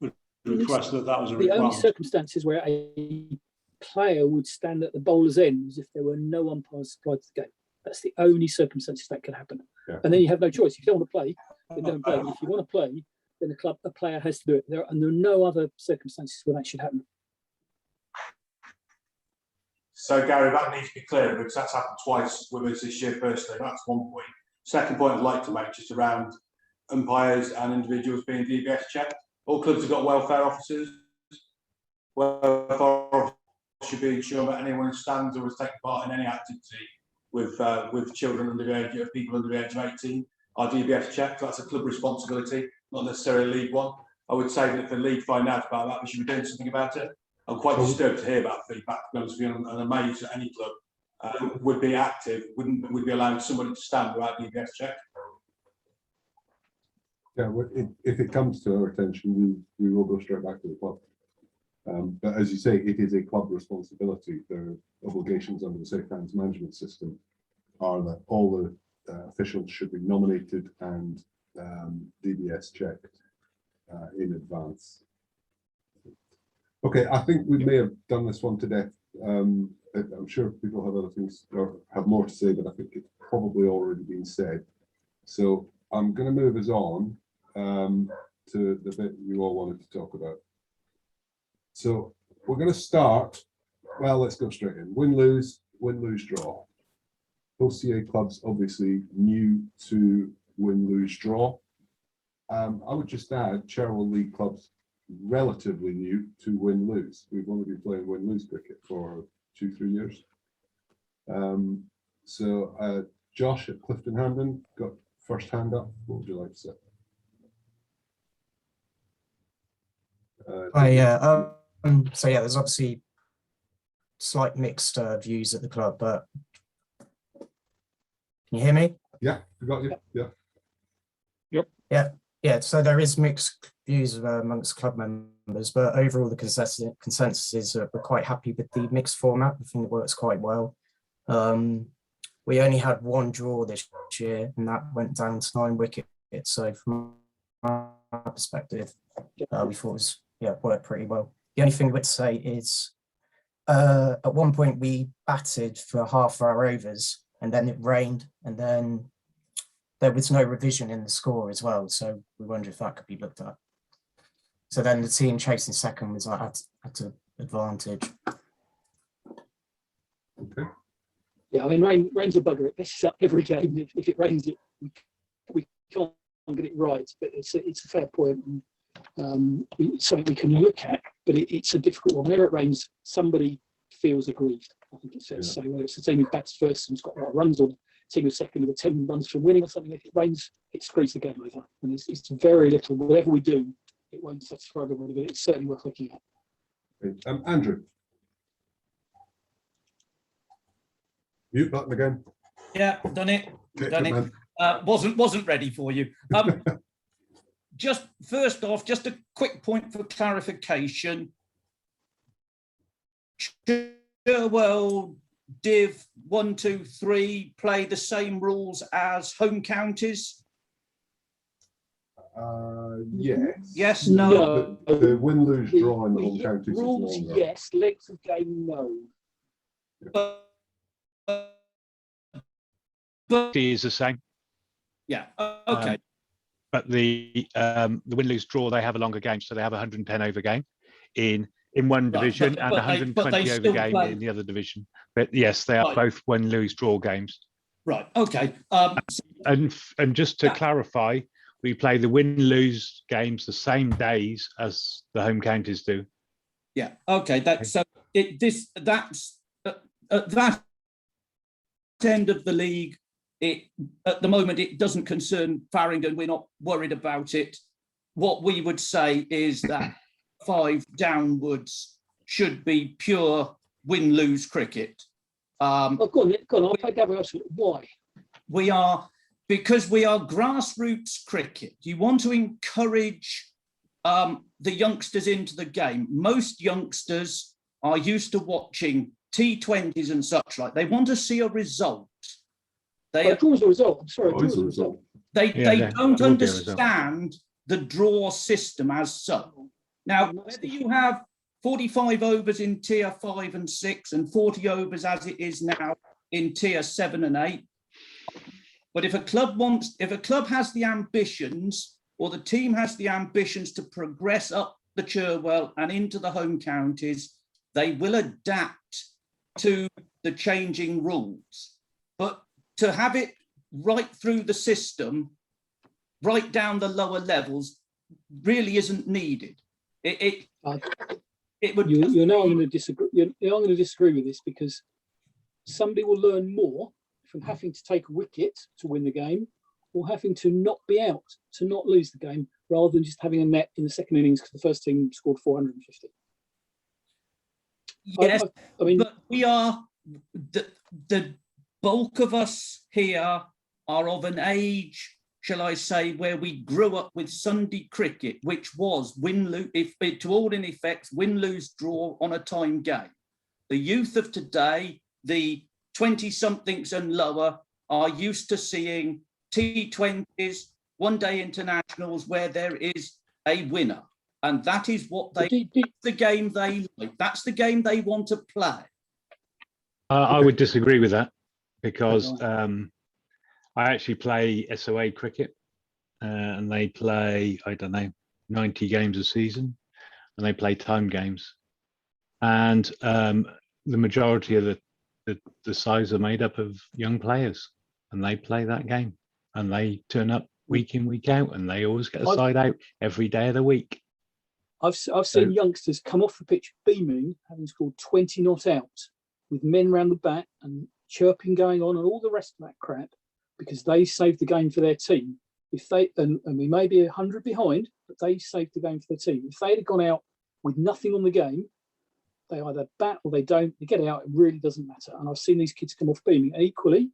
Would request that was a requirement. The only circumstances where a player would stand at the bowler's end is if there were no umpires supplied to the game. That's the only circumstances that can happen. Yeah. And then you have no choice. If you don't want to play, then don't play. If you want to play, then a player has to do it. There are no other circumstances where that should happen. So, Gary, that needs to be clear because that's happened twice with us this year personally. That's one point. Second point I'd like to make just around umpires and individuals being DBS checked. All clubs have got welfare officers. Welfare officers should be ensuring that anyone who stands or has taken part in any activity with children under the age of people under the age of 18 are DBS checked. That's a club responsibility, not necessarily a league one. I would say that if the league find out about that, we should be doing something about it. I'm quite disturbed to hear about feedback, and amazed that any club would be active, would be allowing somebody to stand without DBS check. Yeah, if it comes to our attention, we will go straight back to the club. But as you say, it is a club responsibility. Their obligations under the safe hands management system are that all the officials should be nominated and DBS checked in advance. Okay, I think we may have done this one to death. I'm sure people have other things or have more to say, but I think it's probably already been said. So I'm going to move us on to the bit you all wanted to talk about. So we're going to start, well, let's go straight in. Win, lose, draw. OCA clubs obviously new to win, lose, draw. I would just add Cherwell League clubs relatively new to win, lose. We've only been playing win, lose cricket for 2-3 years. So Josh at Clifton Hamden got first hand up. What would you like to say? So yeah, there's obviously slight mixed views at the club, but can you hear me? Yeah, we got you. Yeah. Yep. Yeah. So there is mixed views amongst club members, but overall the consensus is we're quite happy with the mixed format. I think it works quite well. We only had one draw this year, and that went down to 9 wickets. So from our perspective, we thought was worked pretty well. The only thing I would say is at one point we batted for half our overs and then it rained and then there was no revision in the score as well. So we wonder if that could be looked at. So then the team chasing second was like at an advantage. Okay. Yeah, I mean, rain's a bugger. It messes up every game. If it rains, we can't get it right. But it's a fair point. And, it's something we can look at, but it's a difficult one. Whenever it rains, somebody feels aggrieved. I think it's fair to say, whether it's a team who bats first and's got a lot of runs, or a team who's second with 10 runs from winning or something. If it rains, it screws the game over. And it's very little. Whatever we do, it won't satisfy everybody, but it's certainly worth looking at. Andrew. Mute button again. Yeah, done it. Okay, Done it. Wasn't ready for you. Just first off, just a quick point for clarification. Cherwell Div 1, 2, 3 play the same rules as home counties? Yes. Yes, no. The win, lose, draw in the home counties Rules, is longer. yes. Length of game, no. But is the same. Yeah. Okay. But the win, lose, draw, they have a longer game, so they have a 110 over game in one division and 120 over game in the other division. But yes, they are both win, lose, draw games. Right. Okay. And just to clarify, we play the win, lose games the same days as the home counties do. Yeah. Okay. That's so. That's at that end of the league. At the moment, it doesn't concern Farringdon. We're not worried about it. What we would say is that 5 downwards should be pure win-lose cricket. Go on. I'll play Gabriel. Why? Because we are grassroots cricket. You want to encourage the youngsters into the game. Most youngsters are used to watching T20s and such like. They want to see a result. Draws a result. I'm sorry, draws a result. They don't understand the draw system as so. Now, whether you have 45 overs in tier 5 and 6 and 40 overs as it is now in tier 7 and 8, but if a club has the ambitions, or the team has the ambitions to progress up the Cherwell and into the home counties, they will adapt to the changing rules. But to have it right through the system, right down the lower levels, really isn't needed. It would. You know, I'm going to disagree. I'm going to disagree with this, because somebody will learn more from having to take a wicket to win the game, or having to not be out to not lose the game, rather than just having a net in the second innings because the first team scored 450. Yes, I mean, but we are the bulk of us here are of an age, shall I say, where we grew up with Sunday cricket, which was win-lose, to all in effects, win-lose, draw on a time game. The youth of today, the 20-somethings and lower, are used to seeing T20s, one-day internationals, where there is a winner. And that is what the game they like. That's the game they want to play. I would disagree with that, because I actually play SOA cricket, and they play, I don't know, 90 games a season, and they play time games. And the majority of the sides are made up of young players, and they play that game, and they turn up week in, week out, and they always get a side out every day of the week. I've seen youngsters come off the pitch beaming, having scored 20 not out, with men round the bat and chirping going on and all the rest of that crap, because they saved the game for their team. If they and we may be 100 behind, but they saved the game for their team. If they had gone out with nothing on the game, they either bat or they don't. They get out. It really doesn't matter. And I've seen these kids come off beaming. And equally,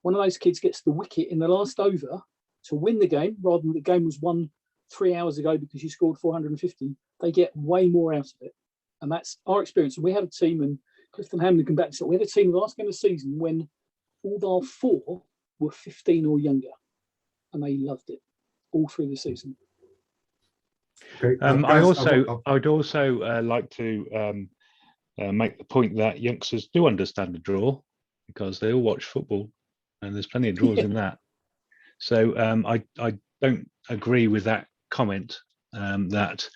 one of those kids gets the wicket in the last over to win the game, rather than the game was won 3 hours ago because you scored 450. They get way more out of it, and that's our experience. And we had a team, and Clifton Hamlin come back and said, we had a team the last game of the season when all our 4 were 15 or younger, and they loved it all through the season. Okay, I'd also like to make the point that youngsters do understand the draw because they all watch football, and there's plenty of draws in that. So I don't agree with that comment that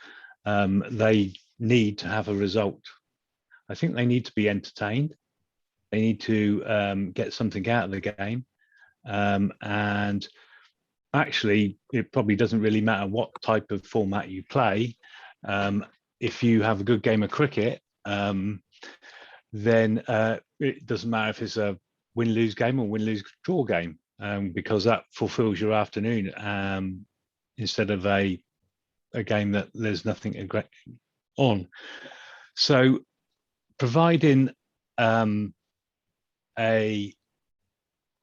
they need to have a result. I think they need to be entertained. They need to get something out of the game, and actually, it probably doesn't really matter what type of format you play. If you have a good game of cricket, then it doesn't matter if it's a win-lose game or win-lose-draw game, because that fulfills your afternoon instead of a game that there's nothing on. So providing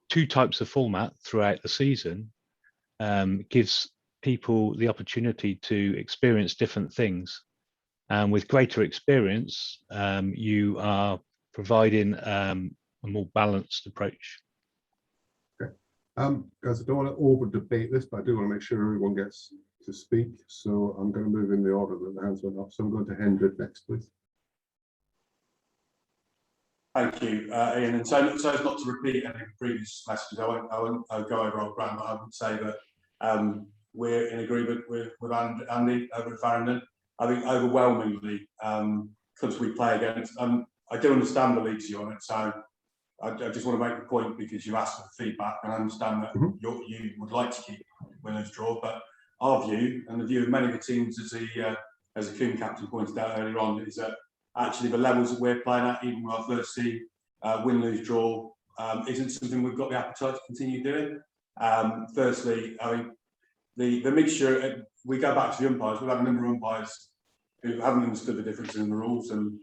two types of format throughout the season gives people the opportunity to experience different things. And with greater experience, you are providing a more balanced approach. Okay. Guys, I don't want to over debate this, but I do want to make sure everyone gets to speak. So I'm going to move in the order that the hands went up. So I'm going to Hendrik next, please. Thank you, Ian. And so as not to repeat any of the previous messages, I won't go over old ground, but I would say that we're in agreement with Andy over at Farringdon. I think overwhelmingly, clubs we play against, I do understand the leagues you're on it, so I just want to make the point because you asked for feedback, and I understand that you would like to keep winners draw, but our view, and the view of many of the teams, as the Coombe captain pointed out earlier on, is that actually the levels that we're playing at, even with our first team, win-lose-draw, isn't something we've got the appetite to continue doing. Firstly, I think the mixture, we go back to the umpires, we've had a number of umpires who haven't understood the difference in the rules, and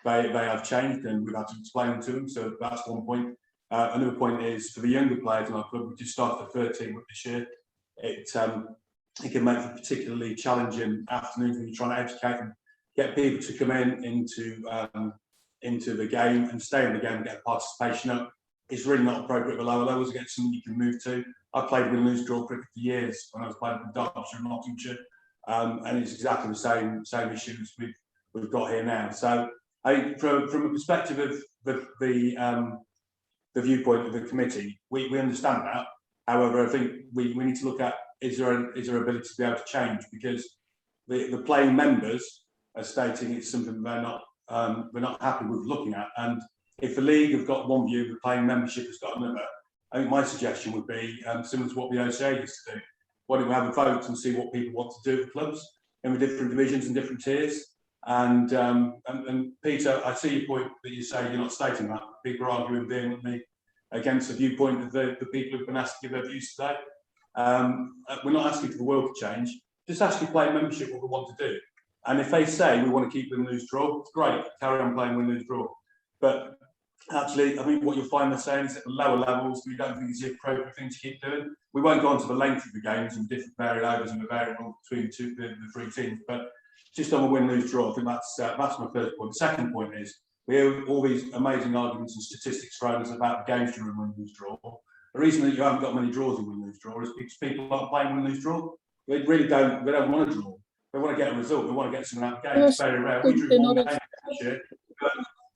they have changed, and we've had to explain them to them, so that's one point. Another point is, for the younger players in our club, we just started the third team up this year, it can make for particularly challenging afternoons when you're trying to educate and get people to come into the game and stay in the game and get participation up. It's really not appropriate at lower levels to get something you can move to. I played win-lose-draw cricket for years when I was playing for Derbyshire and Nottinghamshire, and it's exactly the same issues we've got here now. So I think from a perspective of the viewpoint of the committee, we understand that. However, I think we need to look at is there ability to be able to change, because the playing members are stating it's something they're not happy with looking at. And if the league have got one view, the playing membership has got another, I think my suggestion would be similar to what the OCA used to do. Why don't we have a vote and see what people want to do at clubs in the different divisions and different tiers? And Peter, I see your point that you say you're not stating that. People are arguing vehemently against the viewpoint of the people who've been asked to give their views today. We're not asking for the world to change. Just ask your playing membership what we want to do. And if they say we want to keep win-lose-draw, it's great, carry on playing win-lose-draw. But actually, I think what you'll find they're saying is at the lower levels, we don't think it's the appropriate thing to keep doing. We won't go on to the length of the games and different varied overs and the variable between the three teams, but just on a win-lose-draw, I think that's my first point. The second point is, we hear all these amazing arguments and statistics thrown us about the games during win-lose-draw. The reason that you haven't got many draws in win-lose-draw is because people aren't playing win-lose-draw. They really don't want to draw. They want to get a result. They want to get something out of the game. It's very rare. We drew one game this year.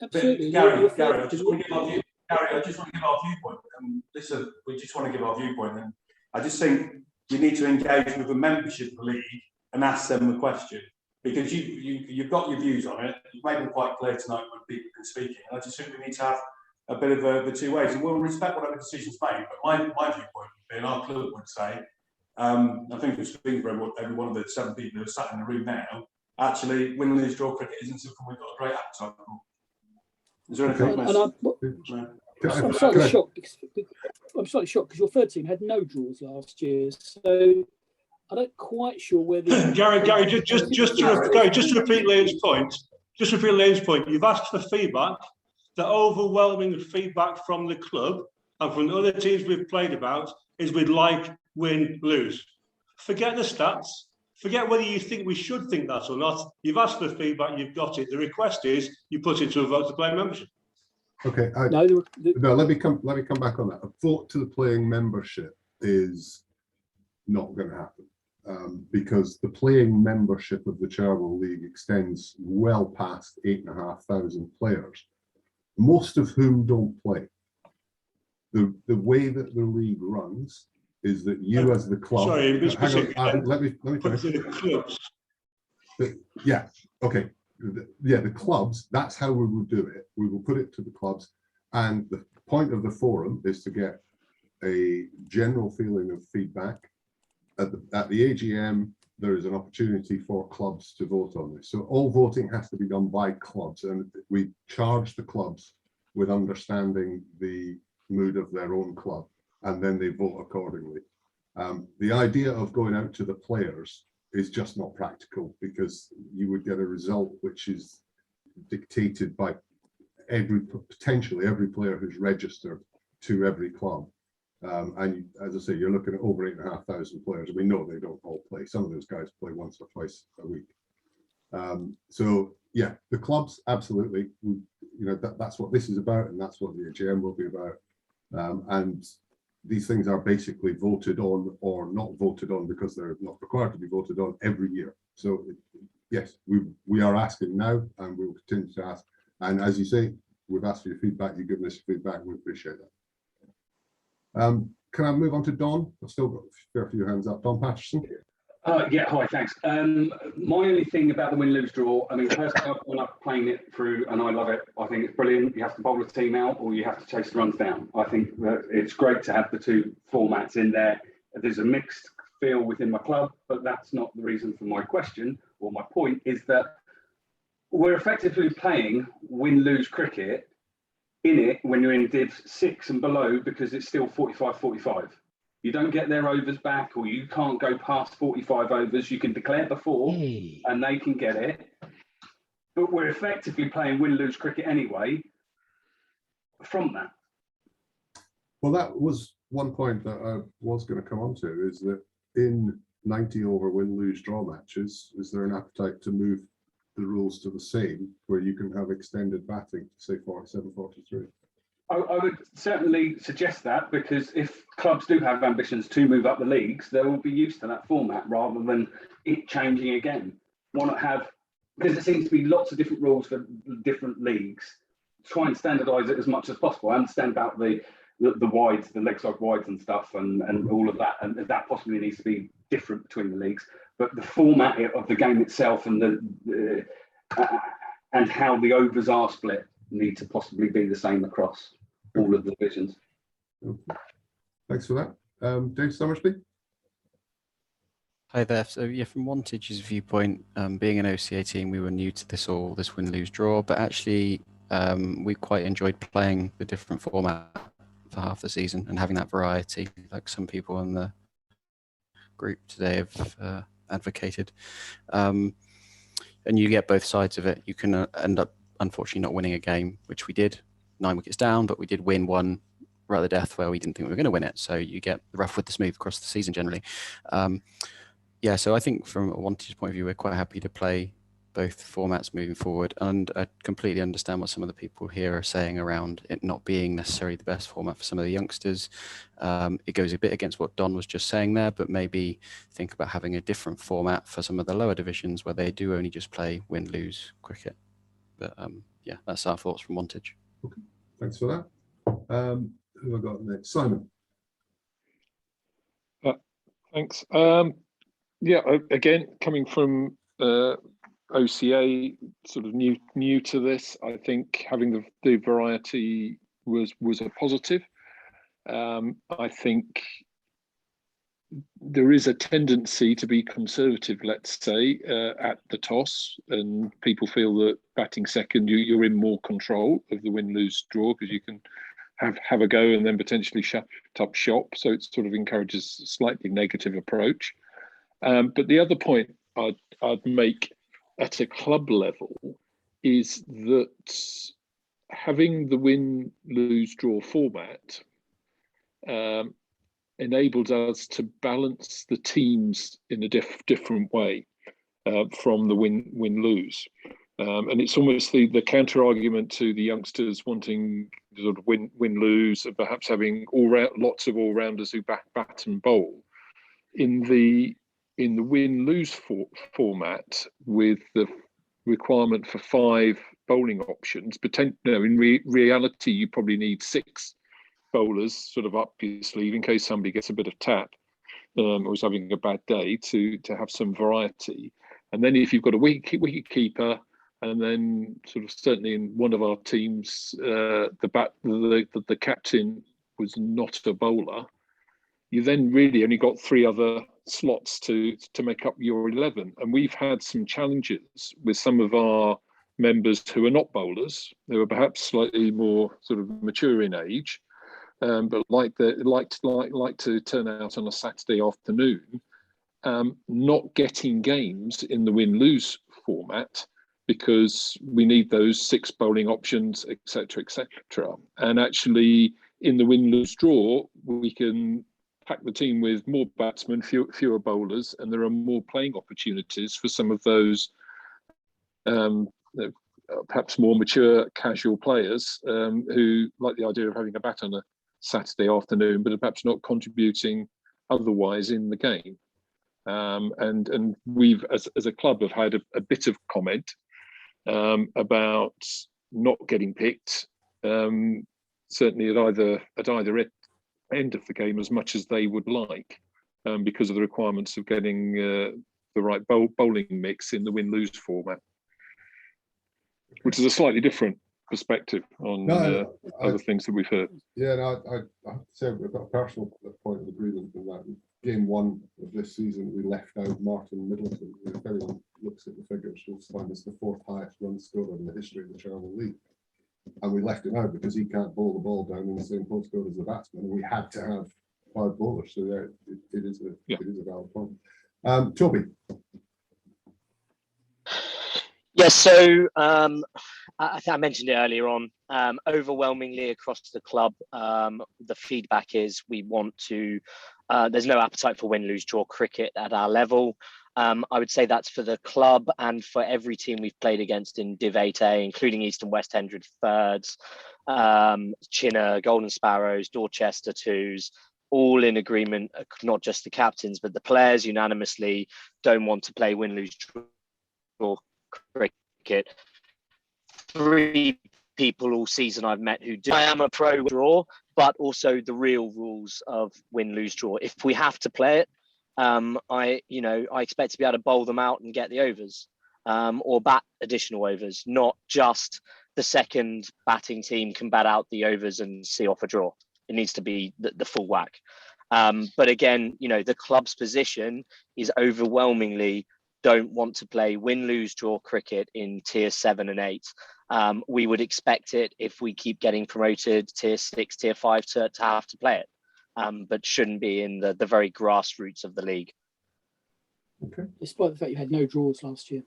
Absolutely. Gary, I just want to give our viewpoint. Listen, we just want to give our viewpoint. And I just think you need to engage with the membership of the league and ask them the question. Because you've got your views on it. You've made them quite clear tonight when people have been speaking. And I just think we need to have a bit of the two ways. And we'll respect whatever decisions made. But my viewpoint would be, and our club would say, I think we're speaking for every one of the 7 people who are sat in the room now, actually, win-lose-draw cricket isn't something we've got a great appetite for. Is there anything I'm slightly shocked because your third team had no draws last year. So I'm not quite sure whether Gary, just to repeat Liam's point, you've asked for feedback. The overwhelming feedback from the club and from the other teams we've played about is we'd like win, lose. Forget the stats. Forget whether you think we should think that or not. You've asked for feedback, you've got it. The request is you put it to a vote to play membership. Okay. No, let me come back on that. A vote to the playing membership is not going to happen. because the playing membership of the Charitable League extends well past 8,500 players, most of whom don't play. The way that the league runs is that you as the club. Sorry, hang on, let me finish. The clubs. Yeah, okay. Yeah, the clubs, that's how we will do it. We will put it to the clubs. And the point of the forum is to get a general feeling of feedback. At the AGM, there is an opportunity for clubs to vote on this. So all voting has to be done by clubs, and we charge the clubs with understanding the mood of their own club, and then they vote accordingly. The idea of going out to the players is just not practical, because you would get a result which is dictated by potentially every player who's registered to every club. And as I say, you're looking at over 8,500 players. We know they don't all play. Some of those guys play once or twice a week. So yeah, the clubs, absolutely. That's what this is about, and that's what the AGM will be about. And these things are basically voted on or not voted on, because they're not required to be voted on every year. So yes, we are asking now, and we will continue to ask. And as you say, we've asked for your feedback. You've given us your feedback. We appreciate that. Can I move on to Don? I've still got a fair few hands up. Don Patterson. Yeah, hi, thanks. My only thing about the win-lose draw, I mean, personally, I've gone up playing it through, and I love it. I think it's brilliant. You have to bowl a team out, or you have to chase the runs down. I think that it's great to have the two formats in there. There's a mixed feel within my club, but that's not the reason for my question, or my point is that we're effectively playing win-lose cricket in it when you're in Div 6 and below, because it's still 45-45. You don't get their overs back, or you can't go past 45 overs. You can declare before and they can get it. But we're effectively playing win-lose cricket anyway from that. Well, that was one point that I was going to come on to, is that in 90 over win-lose draw matches, is there an appetite to move the rules to the same, where you can have extended batting to say 47-43? I would certainly suggest that, because if clubs do have ambitions to move up the leagues, they will be used to that format rather than it changing again. Why not have, because there seems to be lots of different rules for different leagues, try and standardise it as much as possible. I understand about the wides, the leg side wides and stuff, and all of that, and that possibly needs to be different between the leagues. But the format of the game itself and and how the overs are split need to possibly be the same across all of the divisions. Okay. Thanks for that. Dave Summersby. Hi there. So yeah, from Wantage's viewpoint, being an OCA team, we were new to this win-lose draw, but actually we quite enjoyed playing the different format for half the season and having that variety, like some people in the group today have advocated. And you get both sides of it. You can end up, unfortunately, not winning a game, which we did, 9 wickets down, but we did win one rather death where we didn't think we were going to win it. So you get the rough with the smooth across the season generally. Yeah, so I think from a Wantage point of view, we're quite happy to play both formats moving forward. And I completely understand what some of the people here are saying around it not being necessarily the best format for some of the youngsters. It goes a bit against what Don was just saying there, but maybe think about having a different format for some of the lower divisions where they do only just play win-lose cricket. But yeah, that's our thoughts from Wantage. Okay, thanks for that. Who have I got next? Simon. Thanks. Yeah, again, coming from OCA, sort of new to this, I think having the variety was a positive. I think there is a tendency to be conservative, let's say, at the toss, and people feel that batting second, you're in more control of the win-lose draw, because you can have a go and then potentially shut up shop. So it sort of encourages a slightly negative approach. But the other point I'd make at a club level is that having the win-lose draw format enables us to balance the teams in a different way from the win-lose. And it's almost the counter argument to the youngsters wanting sort of win-lose, and perhaps having lots of all-rounders who bat and bowl. In the in the win-lose format with the requirement for 5 bowling options, in reality, you probably need 6 bowlers sort of up your sleeve in case somebody gets a bit of tap or is having a bad day to have some variety. And then if you've got a wicket keeper, and then sort of certainly in one of our teams, the captain was not a bowler, you then really only got 3 other slots to make up your 11. And we've had some challenges with some of our members who are not bowlers, who are perhaps slightly more sort of mature in age, but like to turn out on a Saturday afternoon, not getting games in the win-lose format because we need those 6 bowling options, etc., etc. And actually, in the win-lose draw, we can pack the team with more batsmen, fewer bowlers, and there are more playing opportunities for some of those perhaps more mature casual players who like the idea of having a bat on a Saturday afternoon, but are perhaps not contributing otherwise in the game. And we've, as a club, have had a bit of comment about not getting picked, certainly at either end of the game as much as they would like, because of the requirements of getting the right bowling mix in the win-lose format, which is a slightly different perspective on other things that we've heard. Yeah, no, I have to say we've got a personal point of agreement in that. Game 1 of this season, we left out Martin Middleton. If anyone looks at the figures, you'll find it's the 4th highest run scorer in the history of the Charlton League. And we left him out because he can't bowl the ball down in the same postcode as the batsman. And we had to have 5 bowlers. So yeah, it is a valid point. Toby. Yes, so I think I mentioned it earlier on. Overwhelmingly across the club, the feedback is we want to. There's no appetite for win-lose draw cricket at our level. I would say that's for the club and for every team we've played against in Div 8A, including East and West Hendred thirds, Chinner, Golden Sparrows, Dorchester twos, all in agreement, not just the captains, but the players unanimously don't want to play win-lose draw cricket. 3 people all season I've met who do. I am a pro draw, but also the real rules of win-lose draw. If we have to play it, I expect to be able to bowl them out and get the overs, or bat additional overs, not just the second batting team can bat out the overs and see off a draw. It needs to be the full whack. But again, the club's position is overwhelmingly don't want to play win-lose draw cricket in tier 7 and 8. We would expect it if we keep getting promoted tier 6, tier 5 to have to play it, but shouldn't be in the very grassroots of the league. Okay. Despite the fact you had no draws last year.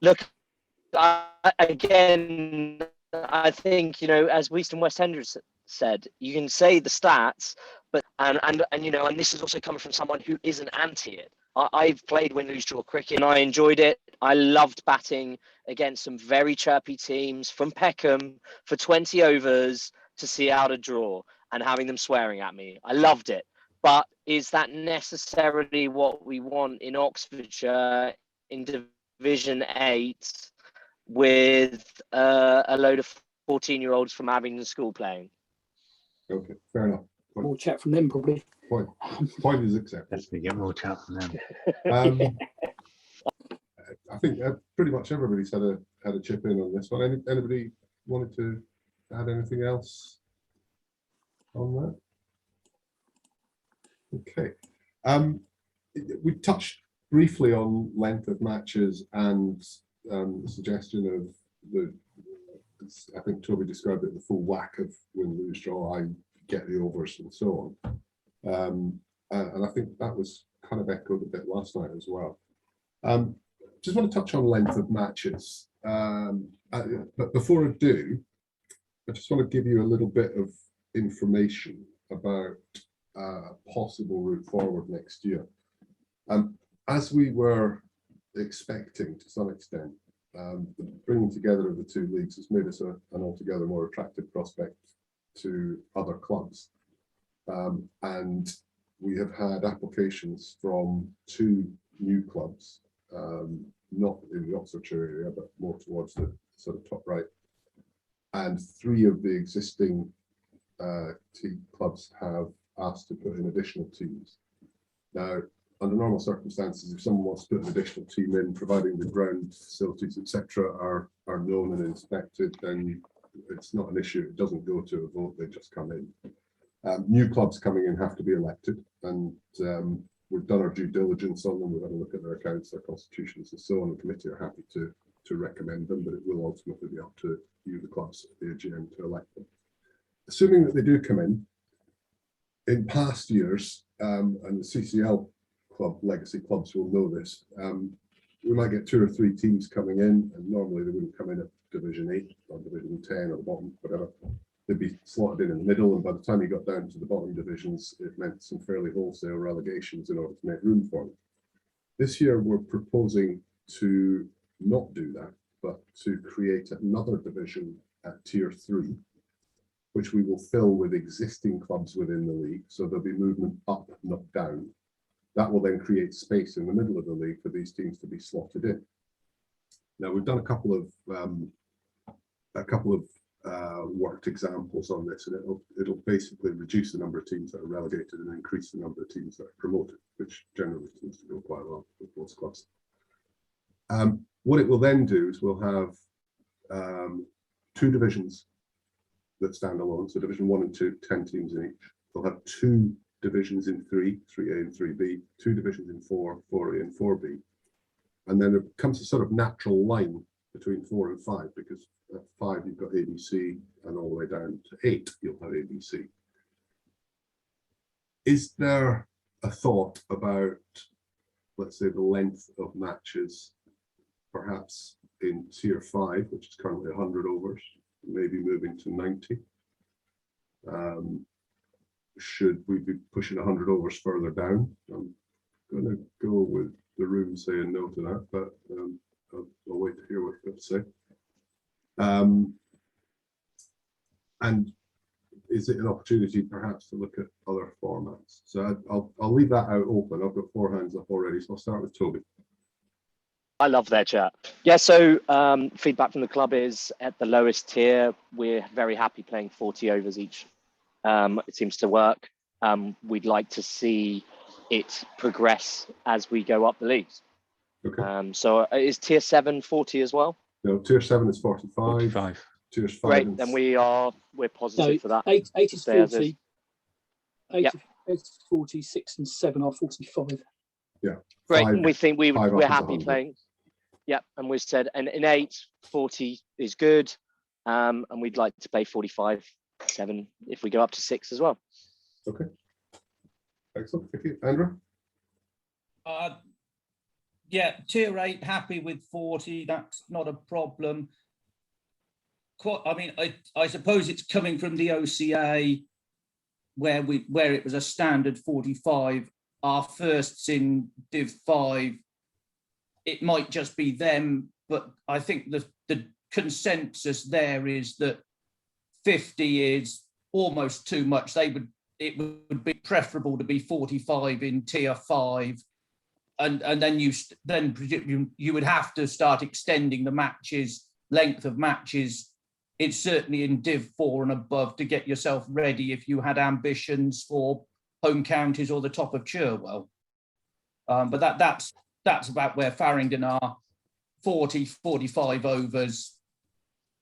Look, again, I think, as East and West Henders said, you can say the stats, but and this is also coming from someone who isn't anti it. I've played win-lose draw cricket and I enjoyed it. I loved batting against some very chirpy teams from Peckham for 20 overs to see out a draw and having them swearing at me. I loved it. But is that necessarily what we want in Oxfordshire in Division 8 with a load of 14-year-olds from Abingdon School playing? Okay, fair enough. More chat from them, probably. Point is accepted. Definitely get more chat from them. I think pretty much everybody's had a chip in on this one. Anybody wanted to add anything else on that? Okay. We touched briefly on length of matches and the suggestion of I think Toby described it, the full whack of win-lose draw. I get the overs and so on. And I think that was kind of echoed a bit last night as well. Just want to touch on length of matches. But before I do, I just want to give you a little bit of information about a possible route forward next year. As we were expecting to some extent, the bringing together of the 2 leagues has made us an altogether more attractive prospect to other clubs. And we have had applications from 2 new clubs, not in the Oxfordshire area, but more towards the sort of top right. And 3 of the existing team clubs have asked to put in additional teams. Now, under normal circumstances, if someone wants to put an additional team in, providing the ground facilities, etc., are known and inspected, then it's not an issue. It doesn't go to a vote; they just come in. New clubs coming in have to be elected, and we've done our due diligence on them. We've had a look at their accounts, their constitutions, and so on. The committee are happy to recommend them, but it will ultimately be up to you, the clubs, the AGM, to elect them. Assuming that they do come in past years, and the CCL club, legacy clubs will know this, we might get 2 or 3 teams coming in, and normally they wouldn't come in at Division 8 or Division 10 or the bottom, whatever. They'd be slotted in the middle, and by the time you got down to the bottom divisions, it meant some fairly wholesale relegations in order to make room for them. This year, we're proposing to not do that, but to create another division at Tier 3, which we will fill with existing clubs within the league. So there'll be movement up, not down. That will then create space in the middle of the league for these teams to be slotted in. Now, we've done a couple of worked examples on this, and it'll basically reduce the number of teams that are relegated and increase the number of teams that are promoted, which generally seems to go quite well with most clubs. What it will then do is we'll have 2 divisions that stand alone, so Division 1 and 2, 10 teams in each. We'll have 2 divisions in 3, 3A and 3B, 2 divisions in 4, 4A and 4B. And then there comes a sort of natural line between 4 and 5, because at 5 you've got ABC, and all the way down to 8 you'll have ABC. Is there a thought about, let's say, the length of matches, perhaps in Tier 5, which is currently 100 overs, maybe moving to 90? Should we be pushing 100 overs further down? I'm going to go with the room saying no to that, but I'll wait to hear what you have to say. And is it an opportunity perhaps to look at other formats? So I'll leave that out open. I've got 4 hands up already, so I'll start with Toby. I love their chat. Yeah, so feedback from the club is at the lowest tier, we're very happy playing 40 overs each. It seems to work. We'd like to see it progress as we go up the leagues. Okay. So is Tier 7 40 as well? No, Tier 7 is 45. Tiers 5. Great, then we're positive for that. 8 is 40. 8 Yep. is 40, 6 and 7 are 45. Yeah. Great, 5, and we think we're is happy 100. playing. Yep, and we've said, and in 8, 40 is good, and we'd like to play 45, 7 if we go up to 6 as well. Okay. Excellent. Thank you. Andrew? Yeah, Tier 8, happy with 40. That's not a problem. I mean, I suppose it's coming from the OCA where it was a standard 45. Our firsts in Div 5, it might just be them, but I think the consensus there is that 50 is almost too much. It would be preferable to be 45 in Tier 5, and then you would have to start extending the matches, length of matches. It's certainly in Div 4 and above to get yourself ready if you had ambitions for home counties or the top of Cherwell. But that's about where Farringdon are. 40, 45 overs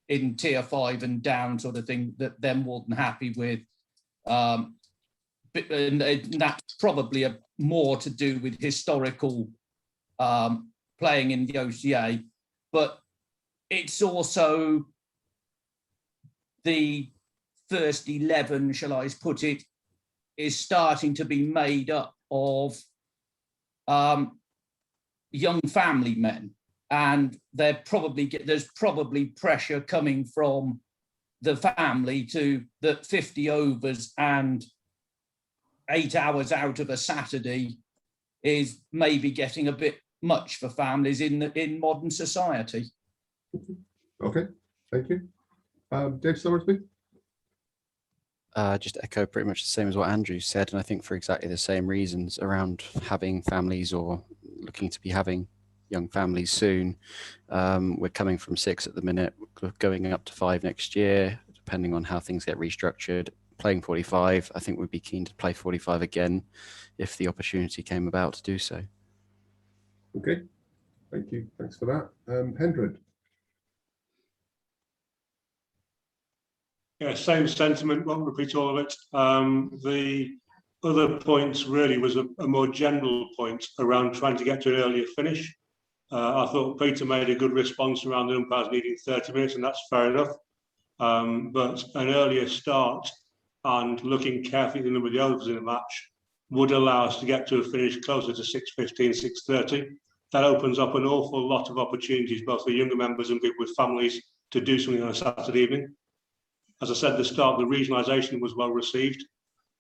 in Tier 5 and down sort of thing that they're more than happy with. And that's probably more to do with historical playing in the OCA, but it's also the first 11, shall I put it, is starting to be made up of young family men, and there's probably pressure coming from the family to that 50 overs and 8 hours out of a Saturday is maybe getting a bit much for families in modern society. Okay, thank you. Dave Summersby? just echo pretty much the same as what Andrew said, and I think for exactly the same reasons around having families or looking to be having young families soon. We're coming from 6 at the minute, we're going up to 5 next year, depending on how things get restructured. Playing 45, I think we'd be keen to play 45 again if the opportunity came about to do so. Okay, thank you. Thanks for that. Hendred. Yeah, same sentiment, won't repeat all of it. The other point really was a more general point around trying to get to an earlier finish. I thought Peter made a good response around the umpires needing 30 minutes, and that's fair enough. But an earlier start and looking carefully at the number of the overs in the match would allow us to get to a finish closer to 6:15, 6:30. That opens up an awful lot of opportunities, both for younger members and people with families, to do something on a Saturday evening. As I said at the start, the regionalisation was well received,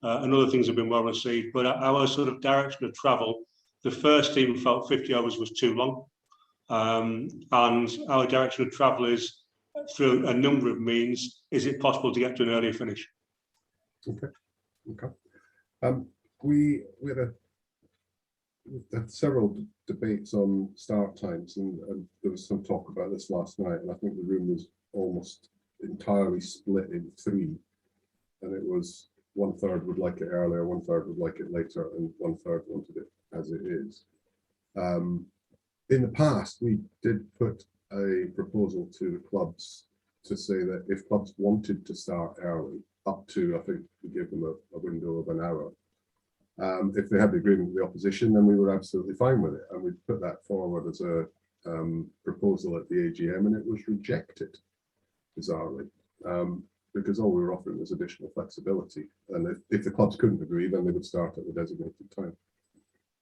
and other things have been well received. But our sort of direction of travel, the first team felt 50 overs was too long. And our direction of travel is through a number of means. Is it possible to get to an earlier finish? Okay. We had several debates on start times, and there was some talk about this last night, and I think the room was almost entirely split in 3, and it was 1/3 would like it earlier, 1/3 would like it later, and 1/3 wanted it as it is. In the past, we did put a proposal to the clubs to say that if clubs wanted to start early, up to, I think we gave them a window of an hour, if they had the agreement with the opposition, then we were absolutely fine with it, and we put that forward as a proposal at the AGM, and it was rejected, bizarrely, because all we were offering was additional flexibility, and if the clubs couldn't agree, then they would start at the designated time.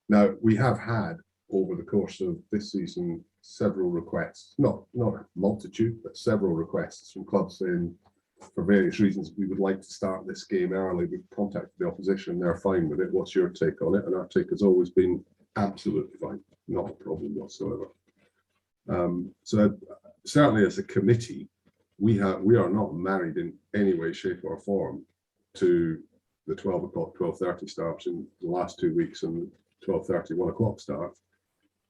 Now, we have had over the course of this season several requests, not a multitude, but several requests from clubs saying, for various reasons, we would like to start this game early. We've contacted the opposition, they're fine with it. What's your take on it? And our take has always been absolutely fine, not a problem whatsoever. So certainly as a committee, we are not married in any way, shape or form to the 12 o'clock, 12:30 starts in the last 2 weeks and 12:30, 1 o'clock start.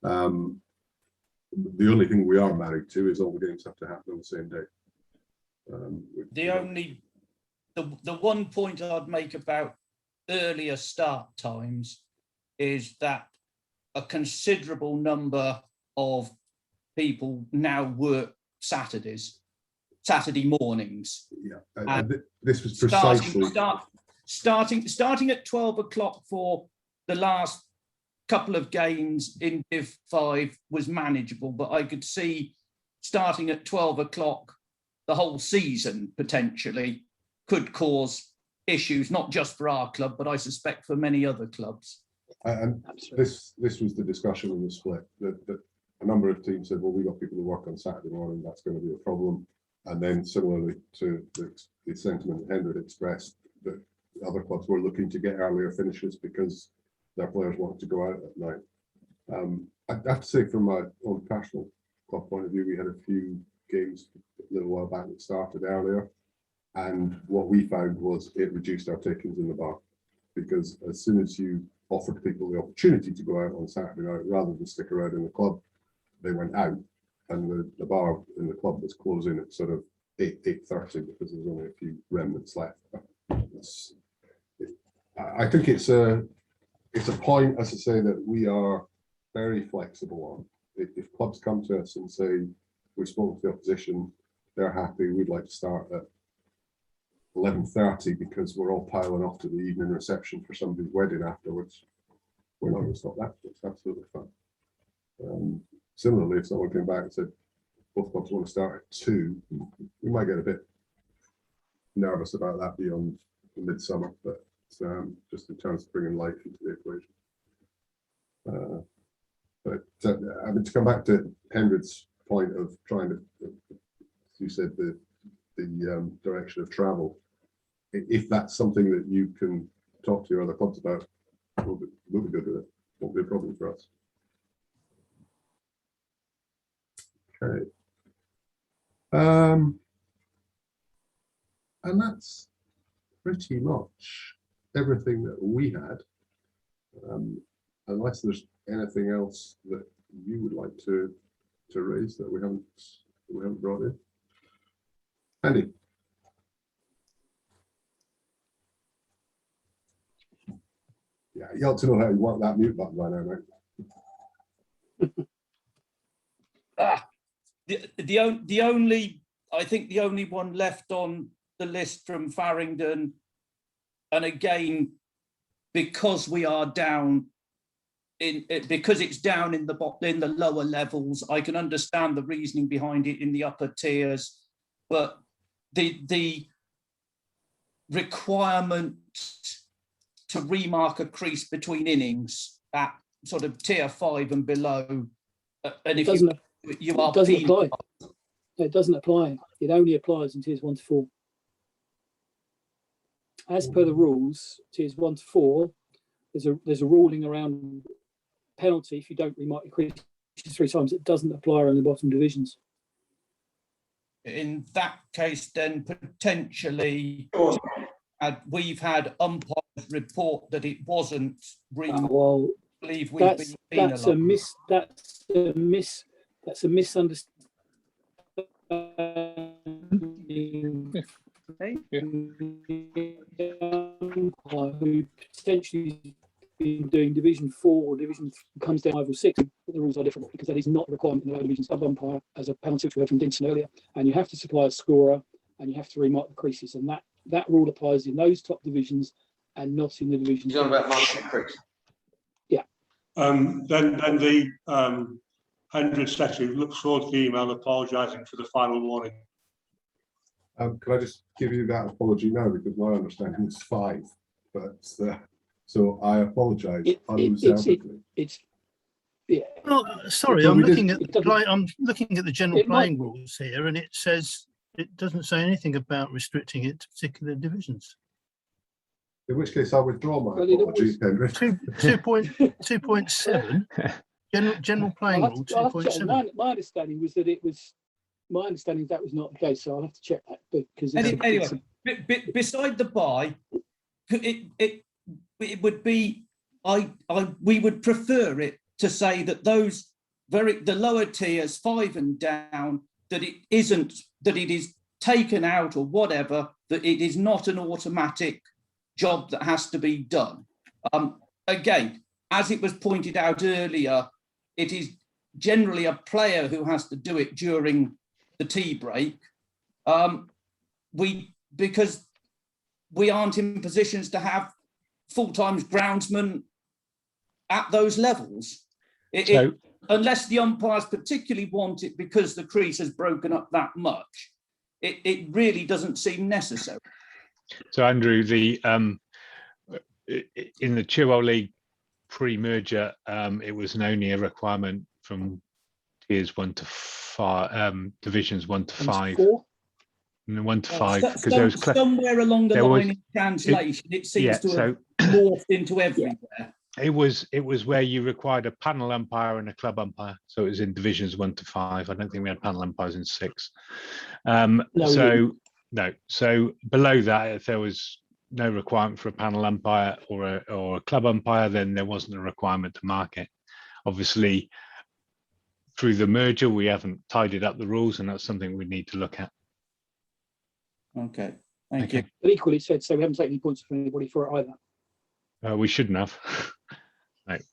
The only thing we are married to is all the games have to happen on the same day. The one point I'd make about earlier start times is that a considerable number of people now work Saturday mornings. Yeah, and this was precisely starting at 12 o'clock for the last couple of games in Div 5 was manageable, but I could see starting at 12 o'clock the whole season potentially could cause issues, not just for our club, but I suspect for many other clubs. And this was the discussion in the split, that a number of teams said, well, we got people who work on Saturday morning, that's going to be a problem. And then similarly to the sentiment Hendred expressed, that other clubs were looking to get earlier finishes because their players wanted to go out at night. I have to say, from my own personal club point of view, we had a few games a little while back that started earlier, and what we found was it reduced our takings in the bar, because as soon as you offered people the opportunity to go out on Saturday night rather than stick around in the club, they went out, and the bar in the club was closing at sort of 8:30 because there's only a few remnants left. I think it's a point, as I say, that we are very flexible on. If clubs come to us and say, we've spoken to the opposition, they're happy, we'd like to start at 11:30 because we're all piling off to the evening reception for somebody's wedding afterwards, we're not going to stop that. It's absolutely fine. Similarly, if someone came back and said, both clubs want to start at 2, we might get a bit nervous about that beyond the midsummer, but just in terms of bringing life into the equation. I mean, to come back to Hendred's point of trying to, as you said, the direction of travel, if that's something that you can talk to your other clubs about, we'll be good with it. Won't be a problem for us. Okay. And that's pretty much everything that we had, unless there's anything else that you would like to raise that we haven't brought in. Andy. Yeah, you ought to know how you work that mute button by now, mate. I think the only one left on the list from Farringdon, and again, because we are down because it's down in the lower levels, I can understand the reasoning behind it in the upper tiers, but the requirement to remark a crease between innings at sort of tier 5 and below, and if you are doesn't apply. It doesn't apply. It only applies in tiers 1 to 4. As per the rules, tiers 1 to 4, there's a ruling around penalty if you don't remark your crease 3 times. It doesn't apply around the bottom divisions. In that case, then potentially we've had umpires report that it wasn't remarked. Well, believe we've been penalised. That's a misunderstanding. Who potentially been doing Division 4 or Division 3 comes down 5 or 6, but the rules are different because that is not a requirement in the lower division sub umpire as a penalty, which we heard from Dinson earlier, and you have to supply a scorer and you have to remark the creases, and that rule applies in those top divisions and not in the divisions. You're on about marking crease. Yeah. Then the 100 secretary looks forward to the email apologising for the final warning. Can I just give you that apology now, because my understanding is 5, but so I apologise unreservedly. Yeah. Well, sorry, I'm looking at the general playing rules here, and it says it doesn't say anything about restricting it to particular divisions. In which case, I withdraw my apology, Henry. 2.7 general playing rule 2.7. My understanding was that that was not the case, so I'll have to check that because anyway, beside the by, it would be we would prefer it to say that the lower tiers 5 and down, that it is taken out or whatever, that it is not an automatic job that has to be done. Again, as it was pointed out earlier, it is generally a player who has to do it during the tea break. Because we aren't in positions to have full-time groundsmen at those levels. Unless the umpires particularly want it because the crease has broken up that much, it really doesn't seem necessary. So Andrew, in the Chilwell League pre-merger, it was only a requirement from tiers 1 to 5, divisions 1 to 5. 1 to 5, because there was somewhere along the line in translation, it seems to have morphed into everywhere. It was where you required a panel umpire and a club umpire, so it was in divisions 1 to 5. I don't think we had panel umpires in 6. So below that, if there was no requirement for a panel umpire or a club umpire, then there wasn't a requirement to mark it. Obviously, through the merger, we haven't tidied up the rules, and that's something we need to look at. Okay, thank you. But equally said, so we haven't taken any points from anybody for it either. We shouldn't have. Right.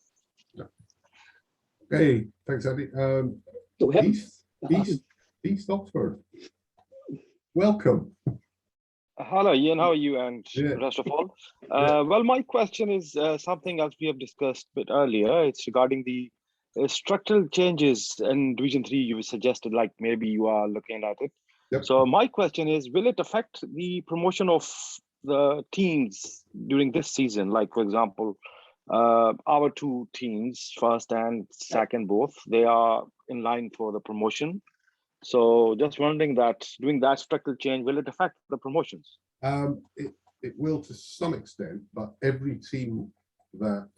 Okay, thanks, Andy. East Oxford. Welcome. Hello, Ian. How are you? And rest of all. Well, my question is something else we have discussed a bit earlier. It's regarding the structural changes in Division 3. You suggested, like maybe you are looking at it. Yep. So my question is, will it affect the promotion of the teams during this season? Like, for example, our 2 teams, first and second both, they are in line for the promotion. So just wondering that doing that structural change, will it affect the promotions? It will to some extent, but every team that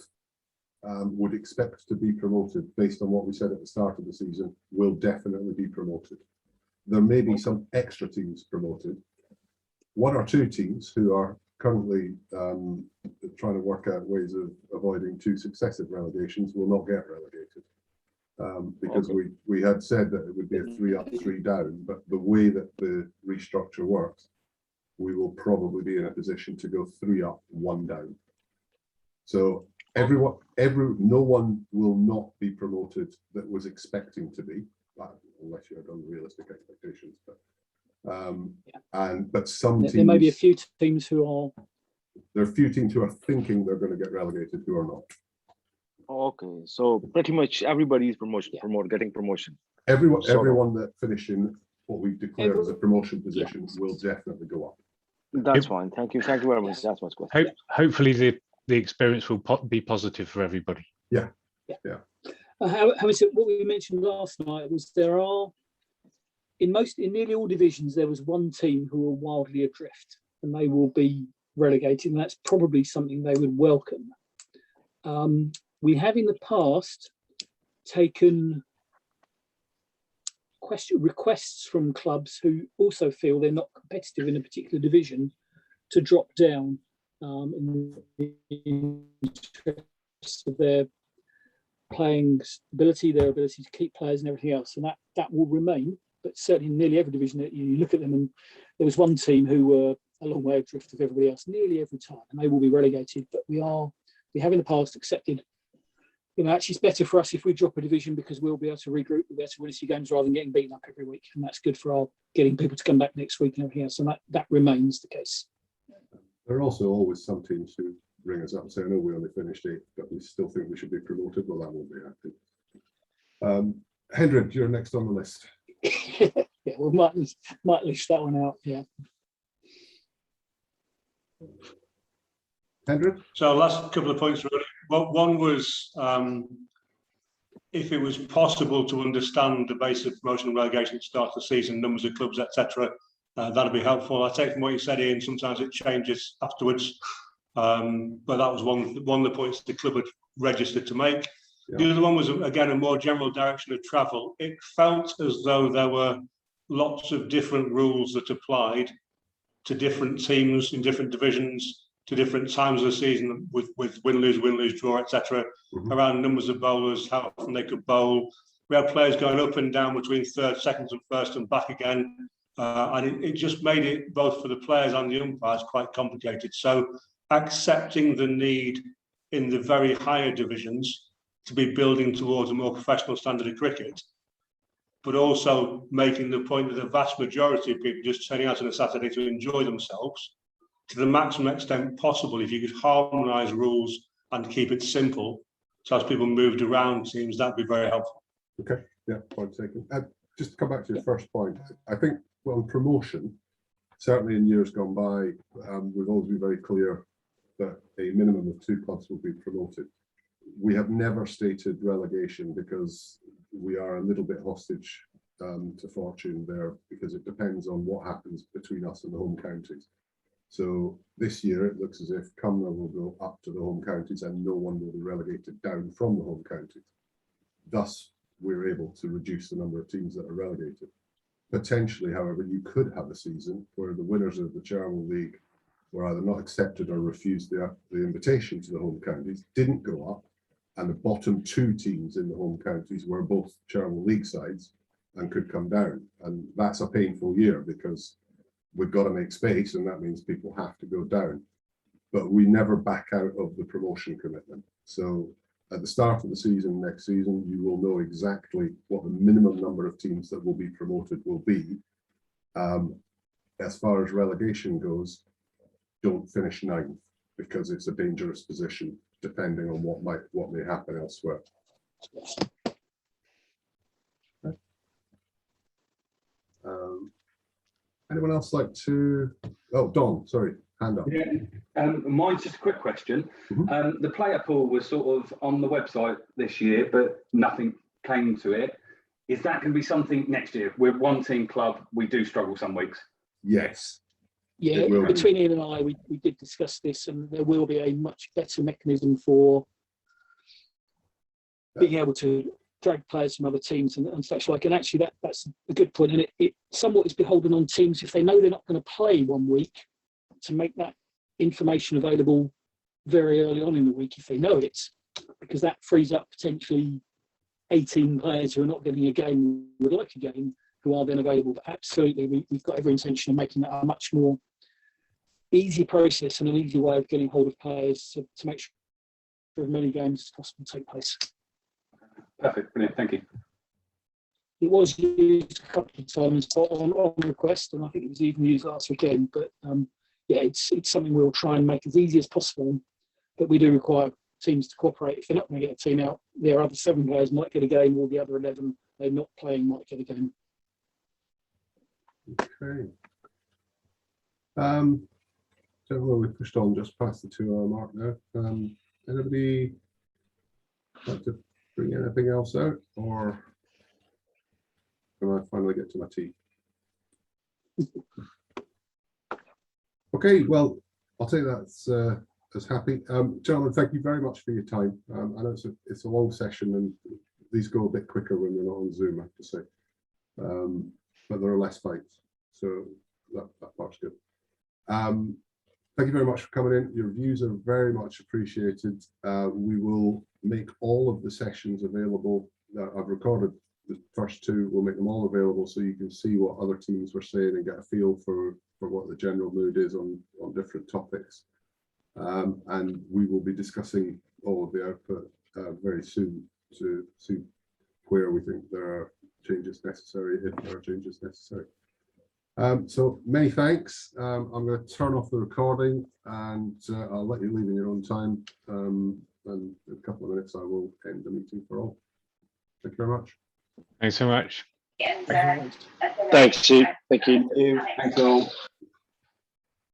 would expect to be promoted based on what we said at the start of the season will definitely be promoted. There may be some extra teams promoted. 1 or 2 teams who are currently trying to work out ways of avoiding 2 successive relegations will not get relegated. Because we had said that it would be a 3 up, 3 down, but the way that the restructure works, we will probably be in a position to go 3 up, 1 down. So no one will not be promoted that was expecting to be, unless you had unrealistic expectations. But some teams, there may be a few teams who are. There are a few teams who are thinking they're going to get relegated who are not. Okay, so pretty much everybody is getting promotion. Everyone that finished in what we've declared as a promotion position will definitely go up. That's fine. Thank you. Thank you very much. That's my question. Hopefully the experience will be positive for everybody. Yeah. What we mentioned last night was there are in nearly all divisions there was one team who are wildly adrift, and they will be relegated, and that's probably something they would welcome. We have in the past taken requests from clubs who also feel they're not competitive in a particular division to drop down in the interest of their playing ability, their ability to keep players and everything else, and that will remain. But certainly in nearly every division, you look at them, and there was one team who were a long way adrift of everybody else nearly every time, and they will be relegated. But we have in the past accepted, actually it's better for us if we drop a division because we'll be able to regroup, we'll be able to win a few games rather than getting beaten up every week, and that's good for our getting people to come back next week and everything else, and that remains the case. There are also always some teams who ring us up and say, "I know we only finished 8th, but we still think we should be promoted." Well, that won't be happening. Hendrik, you're next on the list. Yeah, we might list that one out. Yeah. Hendrik? So last couple of points really. Well, one was if it was possible to understand the base of promotion and relegation at the start of the season, numbers of clubs, etc., that'd be helpful. I take from what you said, Ian, sometimes it changes afterwards. But that was one of the points the club had registered to make. Yeah. The other one was, again, a more general direction of travel. It felt as though there were lots of different rules that applied to different teams in different divisions, to different times of the season, with win-lose, draw, etc., around numbers of bowlers, how often they could bowl. We had players going up and down between third, second and first and back again. And it just made it, both for the players and the umpires, quite complicated. So accepting the need in the very higher divisions to be building towards a more professional standard of cricket, but also making the point that the vast majority of people just turning out on a Saturday to enjoy themselves to the maximum extent possible. If you could harmonise rules and keep it simple, so as people moved around teams, that'd be very helpful. Okay, yeah, point taken. Just to come back to your first point, I think, well, promotion, certainly in years gone by, we've always been very clear that a minimum of 2 clubs will be promoted. We have never stated relegation because we are a little bit hostage to fortune there, because it depends on what happens between us and the home counties. So this year it looks as if Cumnor will go up to the home counties and no one will be relegated down from the home counties. Thus, we're able to reduce the number of teams that are relegated. Potentially, however, you could have a season where the winners of the Chairman League were either not accepted or refused the invitation to the home counties, didn't go up, and the bottom 2 teams in the home counties were both Chairman League sides and could come down. And that's a painful year because we've got to make space, and that means people have to go down. But we never back out of the promotion commitment. So at the start of the season, next season, you will know exactly what the minimum number of teams that will be promoted will be. As far as relegation goes, don't finish 9th, because it's a dangerous position depending on what may happen elsewhere. Okay. Anyone else like to? Oh, Don, sorry, hand up. Yeah, mine's just a quick question. The player pool was sort of on the website this year, but nothing came to it. Is that going to be something next year? We're one team club. We do struggle some weeks. Yes. Yeah, between Ian and I, we did discuss this, and there will be a much better mechanism for being able to drag players from other teams and such like. And actually, that's a good point. And it somewhat is beholden on teams if they know they're not going to play one week to make that information available very early on in the week if they know it, because that frees up potentially 18 players who are not getting a game, would like a game, who are then available. But absolutely, we've got every intention of making that a much more easy process and an easy way of getting hold of players to make sure as many games as possible take place. Perfect, brilliant, thank you. It was used a couple of times on request, and I think it was even used last weekend. But yeah, it's something we'll try and make as easy as possible. But we do require teams to cooperate. If they're not going to get a team out, their other 7 players might get a game, or the other 11 they're not playing might get a game. Okay. So well, we pushed on just past the 2-hour mark now. Anybody like to bring anything else out, or can I finally get to my tea? Okay, well, I'll take that as happy. Gentlemen, thank you very much for your time. I know it's a long session, and these go a bit quicker when they're not on Zoom, I have to say. But there are less fights, so that part's good. Thank you very much for coming in. Your views are very much appreciated. We will make all of the sessions available. I've recorded the first 2. We'll make them all available so you can see what other teams were saying and get a feel for what the general mood is on different topics. And we will be discussing all of the output very soon to see where we think there are changes necessary, if there are changes necessary. So many thanks. I'm going to turn off the recording, and I'll let you leave in your own time. And in a couple of minutes, I will end the meeting for all. Thank you very much. Thanks so much. Thanks, Sue. Thank you. Thanks all.